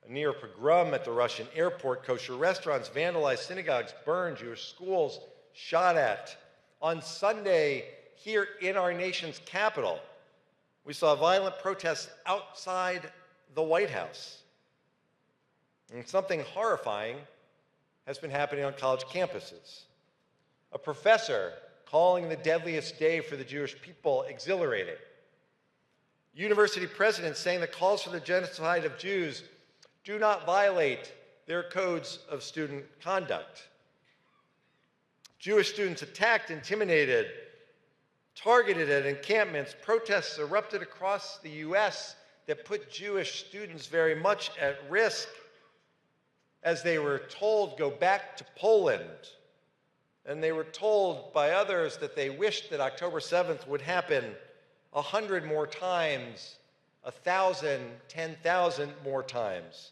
a near pogrom at the Russian airport, kosher restaurants vandalized, synagogues burned, Jewish schools shot at. On Sunday, here in our nation's capital, we saw violent protests outside the White House. And something horrifying has been happening on college campuses. A professor calling the deadliest day for the Jewish people exhilarating. University presidents saying that calls for the genocide of Jews do not violate their codes of student conduct. Jewish students attacked, intimidated, targeted at encampments. Protests erupted across the U.S. that put Jewish students very much at risk as they were told, go back to Poland. And they were told by others that they wished that October 7th would happen 100 more times, 1,000, 10,000 more times.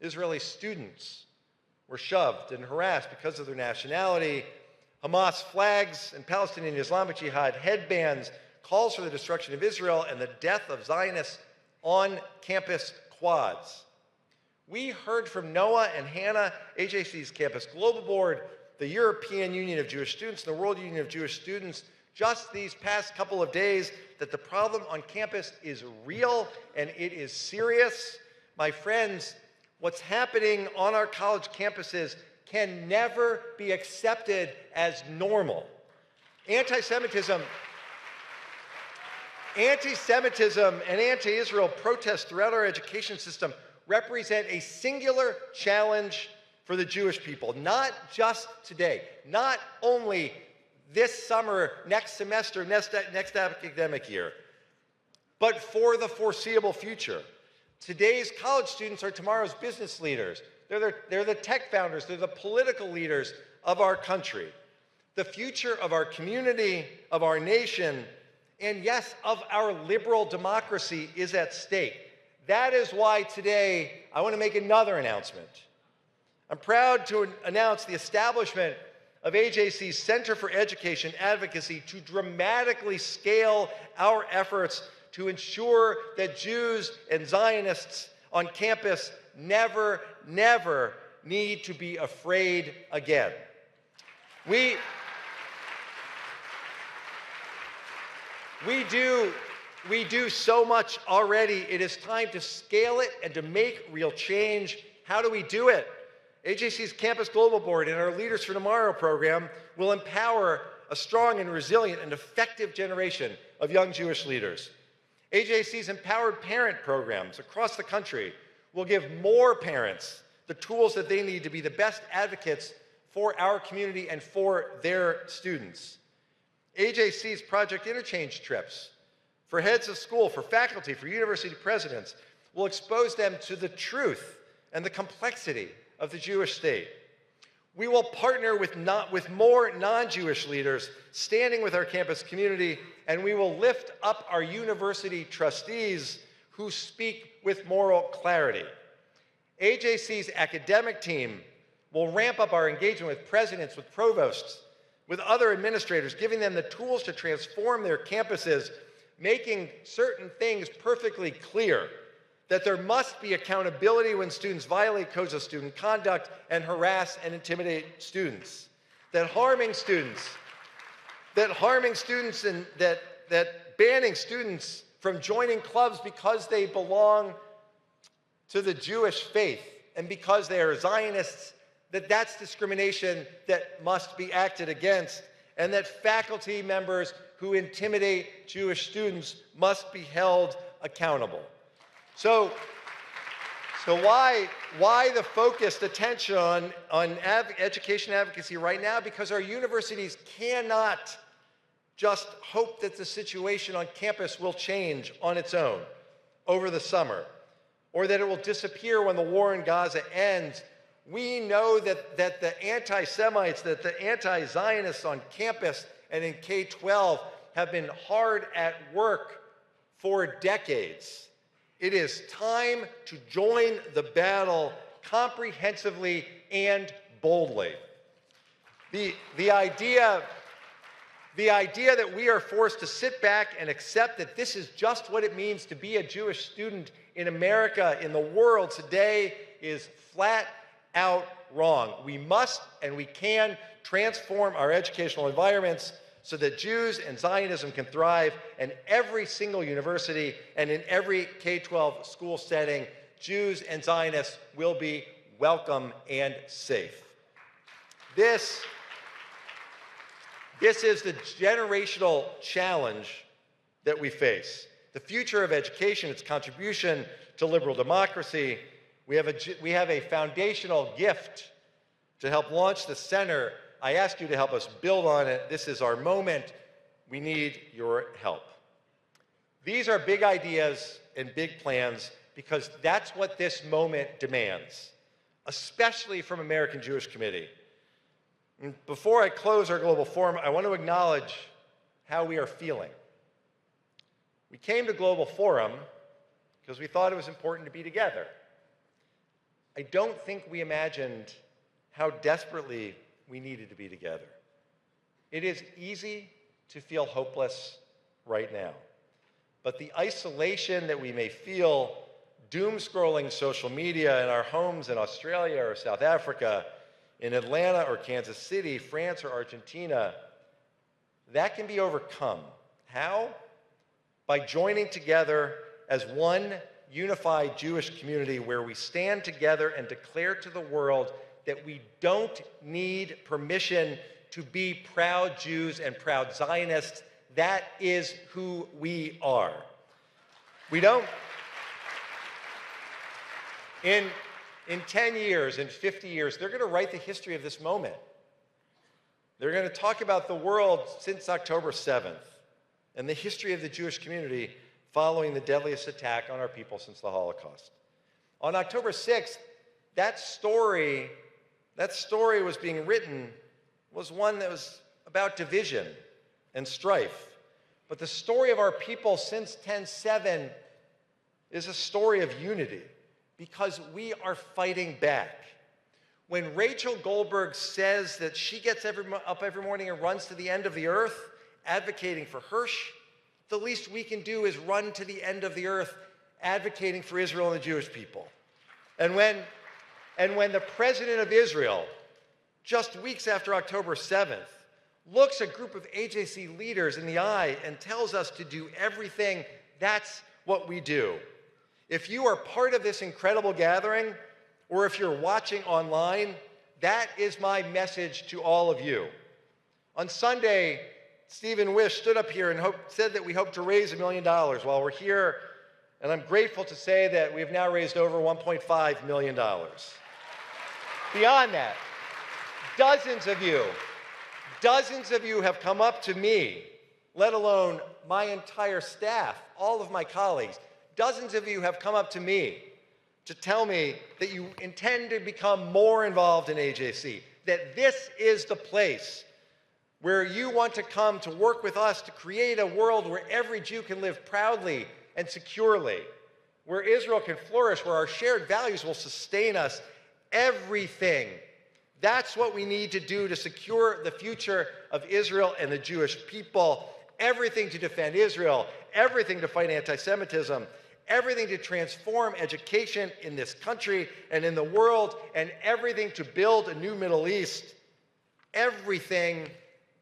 Israeli students were shoved and harassed because of their nationality. Hamas flags and Palestinian Islamic Jihad headbands, calls for the destruction of Israel and the death of Zionists on campus quads. We heard from Noah and Hannah, AJC's Campus Global Board, the European Union of Jewish Students, and the World Union of Jewish Students, just these past couple of days, that the problem on campus is real and it is serious. My friends, what's happening on our college campuses can never be accepted as normal. Anti-Semitism and anti-Israel protests throughout our education system represent a singular challenge for the Jewish people, not just today, not only this summer, next semester, next academic year, but for the foreseeable future. Today's college students are tomorrow's business leaders. They're the tech founders. They're the political leaders of our country. The future of our community, of our nation, and yes, of our liberal democracy is at stake. That is why today I want to make another announcement. I'm proud to announce the establishment of AJC's Center for Education Advocacy to dramatically scale our efforts to ensure that Jews and Zionists on campus never, never need to be afraid again. We do so much already. It is time to scale it and to make real change. How do we do it? AJC's Campus Global Board and our Leaders for Tomorrow program will empower a strong and resilient and effective generation of young Jewish leaders. AJC's Empowered Parent programs across the country will give more parents the tools that they need to be the best advocates for our community and for their students. AJC's Project Interchange trips for heads of school, for faculty, for university presidents will expose them to the truth and the complexity of the Jewish state. We will partner with more non-Jewish leaders standing with our campus community, and we will lift up our university trustees who speak with moral clarity. AJC's academic team will ramp up our engagement with presidents, with provosts, with other administrators, giving them the tools to transform their campuses, making certain things perfectly clear, that there must be accountability when students violate codes of student conduct and harass and intimidate students, that harming students and that banning students from joining clubs because they belong to the Jewish faith and because they are Zionists, that's discrimination that must be acted against, and that faculty members who intimidate Jewish students must be held accountable. So why the focused attention on education advocacy right now? Because our universities cannot just hope that the situation on campus will change on its own over the summer, or that it will disappear when the war in Gaza ends. We know that the anti-Semites, that the anti-Zionists on campus and in K-12 have been hard at work for decades. It is time to join the battle comprehensively and boldly. The idea that we are forced to sit back and accept that this is just what it means to be a Jewish student in America, in the world today, is flat out wrong. We must and we can transform our educational environments so that Jews and Zionism can thrive, and every single university and in every K-12 school setting, Jews and Zionists will be welcome and safe. This is the generational challenge that we face. The future of education, its contribution to liberal democracy. We have a foundational gift to help launch the center. I ask you to help us build on it. This is our moment. We need your help. These are big ideas and big plans because that's what this moment demands, especially from American Jewish Committee. And before I close our global forum, I want to acknowledge how we are feeling. We came to Global Forum because we thought it was important to be together. I don't think we imagined how desperately we needed to be together. It is easy to feel hopeless right now, but the isolation that we may feel doom-scrolling social media in our homes in Australia or South Africa, in Atlanta or Kansas City, France or Argentina, that can be overcome. How? By joining together as one unified Jewish community where we stand together and declare to the world that we don't need permission to be proud Jews and proud Zionists. That is who we are. We don't. In 10 years, in 50 years, they're going to write the history of this moment. They're going to talk about the world since October 7th and the history of the Jewish community following the deadliest attack on our people since the Holocaust. On October 6th, that story was being written was one that was about division and strife. But the story of our people since 10/7 is a story of unity because we are fighting back. When Rachel Goldberg says that she gets up every morning and runs to the end of the earth, advocating for Hirsch, the least we can do is run to the end of the earth, advocating for Israel and the Jewish people. And when the president of Israel, just weeks after October 7th, looks a group of AJC leaders in the eye and tells us to do everything, that's what we do. If you are part of this incredible gathering, or if you're watching online, that is my message to all of you. On Sunday, Stephen Wish stood up here and said that we hope to raise $1 million while we're here, and I'm grateful to say that we have now raised over $1.5 million. Beyond that, dozens of you have come up to me, let alone my entire staff, all of my colleagues. Dozens of you have come up to me to tell me that you intend to become more involved in AJC, that this is the place where you want to come to work with us to create a world where every Jew can live proudly and securely, where Israel can flourish, where our shared values will sustain us. Everything. That's what we need to do to secure the future of Israel and the Jewish people. Everything to defend Israel, everything to fight anti-Semitism, everything to transform education in this country and in the world, and everything to build a new Middle East. Everything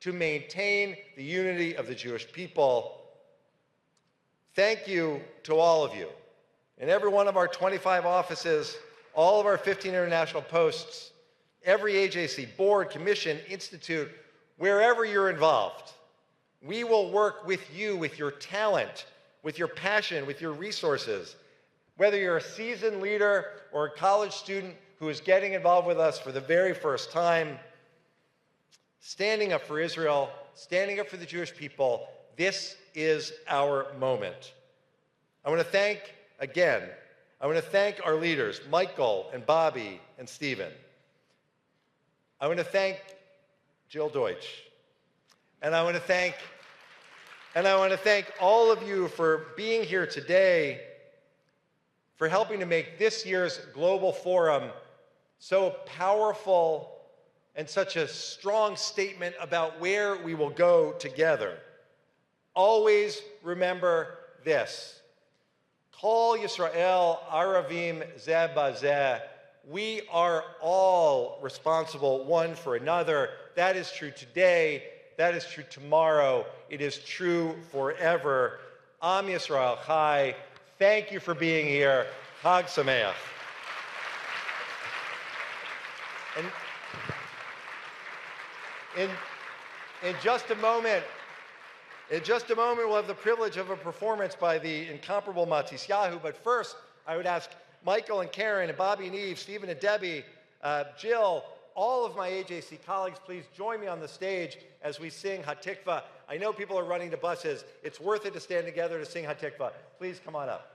to maintain the unity of the Jewish people. Thank you to all of you. In every one of our 25 offices, all of our 15 international posts, every AJC board, commission, institute, wherever you're involved, we will work with you, with your talent, with your passion, with your resources. Whether you're a seasoned leader or a college student who is getting involved with us for the very first time, standing up for Israel, standing up for the Jewish people, this is our moment. I want to thank our leaders, Michael and Bobby and Stephen. I want to thank Jill Deutch. And I want to thank all of you for being here today, for helping to make this year's Global Forum so powerful and such a strong statement about where we will go together. Always remember this. Kol Yisrael Aravim Zeh Bazeh. We are all responsible one for another. That is true today. That is true tomorrow. It is true forever. Am Yisrael Chai. Thank you for being here. Chag Sameach. And in just a moment, we'll have the privilege of a performance by the incomparable Matisyahu. But first, I would ask Michael and Karen and Bobby and Eve, Stephen and Debbie, Jill, all of my AJC colleagues, please join me on the stage as we sing Hatikva. I know people are running to buses. It's worth it to stand together to sing Hatikva. Please come on up.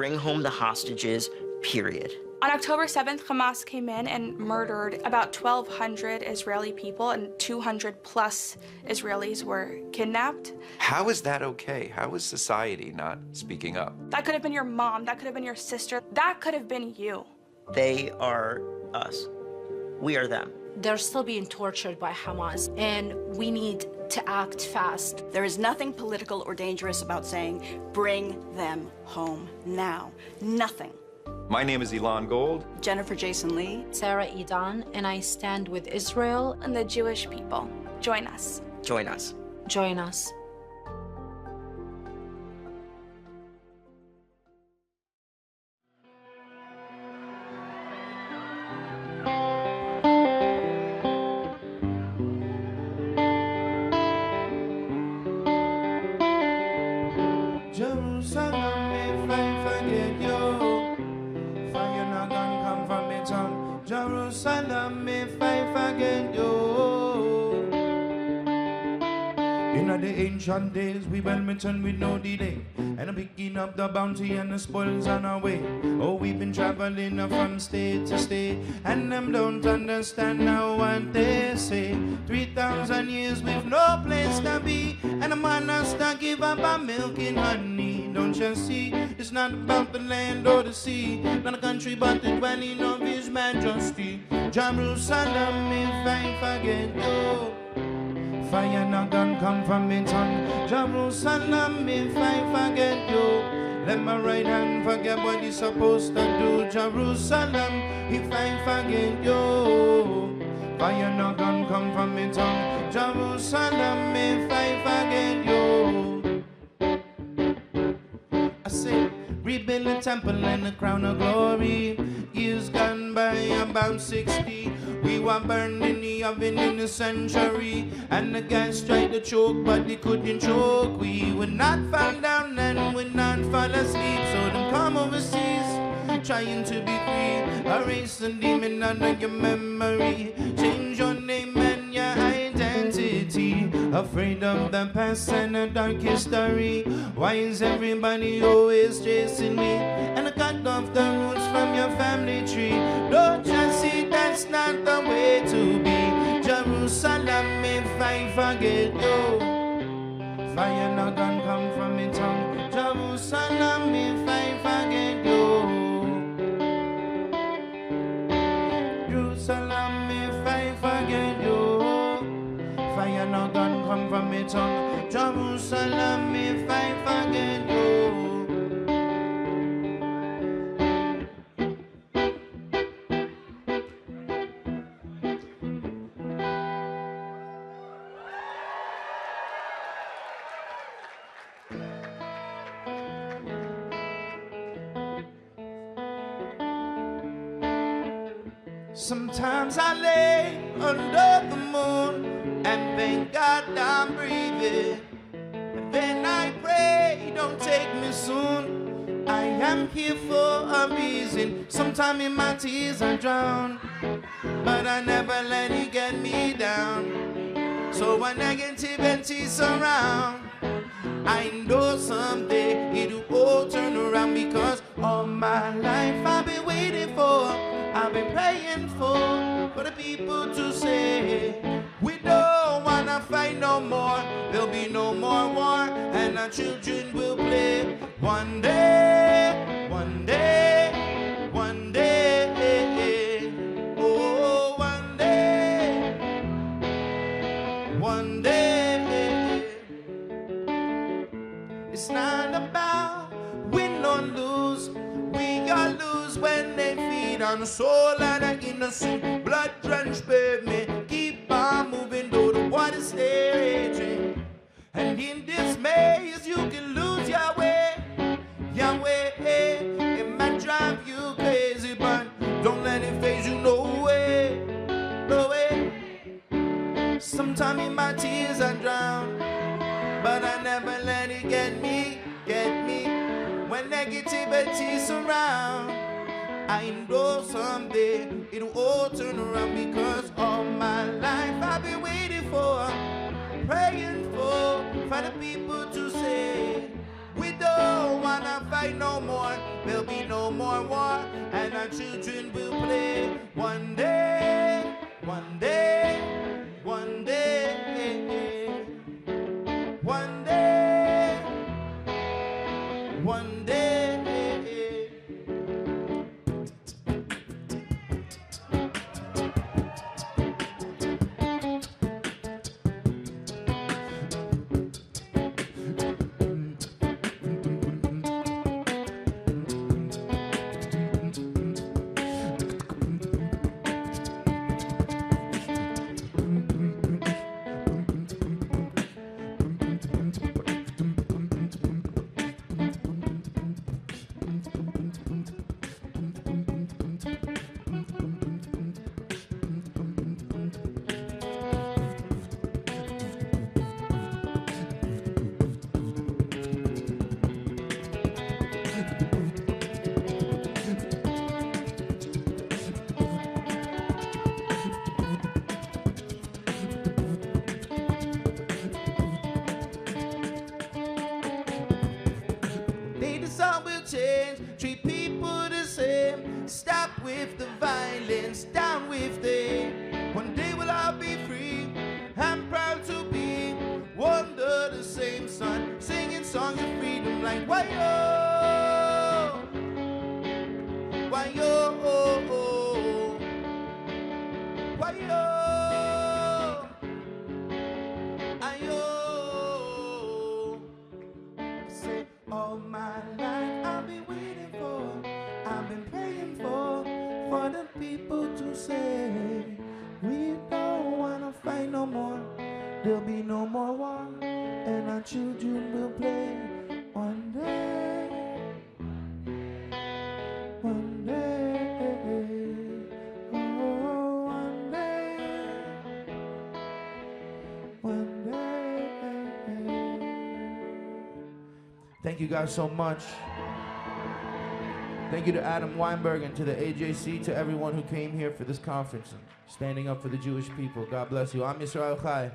bring home the hostages, period. On October 7th, Hamas came in and murdered about 1,200 Israeli people, and 200 plus Israelis were kidnapped. How is that okay? How is society not speaking up? That could have been your mom, that could have been your sister, that could have been you. They are us. We are them. They're still being tortured by Hamas, and we need to act fast. There is nothing political or dangerous about saying, bring them home now. Nothing. My name is Elon Gold. Jennifer Jason Lee. Sarah Idan, and I stand with Israel and the Jewish people. Join us. Join us. Join us. Jerusalem, if I forget you. In the ancient days, we well returned with no delay, and I'm picking up the bounty and the spoils on our way. Oh, we've been traveling from state to state, and them don't understand now what they say. 3,000 years with no place to be, and a man has to give up our milk and honey. Don't you see? It's not about the land or the sea, not a country but the dwelling of His majesty. Jerusalem, if I forget you. Fire not gonna come from me tongue. Jerusalem, if I forget you. Let my right hand forget what it's supposed to do. Jerusalem, if I forget you. Fire not gonna come from me tongue. Jerusalem, if I forget you. I say, rebuild the temple and the crown of glory. Years gone by about 60. We were burned in the oven in the century, and the guys tried to choke, but they couldn't choke. We would not fall down and would not fall asleep. So them come overseas, trying to be free. Erase the demon out of your memory. Change your name and your identity. Afraid of the past and the dark history. Why is everybody always chasing me? And I cut off the roots from your family tree. Don't you see that's not the way to be? Jerusalem, if I forget you. Fire not gonna come from me tongue. Jerusalem, if I forget you. Jerusalem, if I forget you. Fire not gonna come from me tongue. Jerusalem, if I forget you. Sometimes I lay under the moon and thank God I'm breathing. But then I pray, don't take me soon. I am here for a reason. Sometimes in my tears I drown, but I never let it get me down. So when negativity surround, I know someday it'll all turn around, because all my life I've been waiting for, I've been praying for the people to say, we don't wanna fight no more, there'll be no more war, and our children will play. One day, one day, one day, oh, one day, one day. It's not about win or lose, we all lose when they feed on the soul and the innocent, blood-drenched pavement. Keep on moving though the water's stay raging, and in this maze you can lose your way, your way. It might drive you crazy, but don't let it phase you, no way, no way. Sometimes in my tears I drown, but I never let it get me. When negativity surround, I know someday it'll all turn around, because all my life I've been waiting for, praying for the people to say, we don't wanna fight no more, there'll be no more war, and our children will play. One day, one day, one day, one day, one day. Change, treat people the same. Stop with the violence, down with them. One day we'll all be free. I'm proud to be under the same sun, singing songs of freedom like why-yo, why-yo, why-yo, ayo. Say all my life I've been waiting for, I've been praying for the people to say we don't wanna fight no more. There'll be no more war, and our children will play. One day, one day, oh, one day, one day. Thank you guys so much. Thank you to Adam Weinberg and to the AJC, to everyone who came here for this conference and standing up for the Jewish people. God bless you. I'm Yisrael Chai.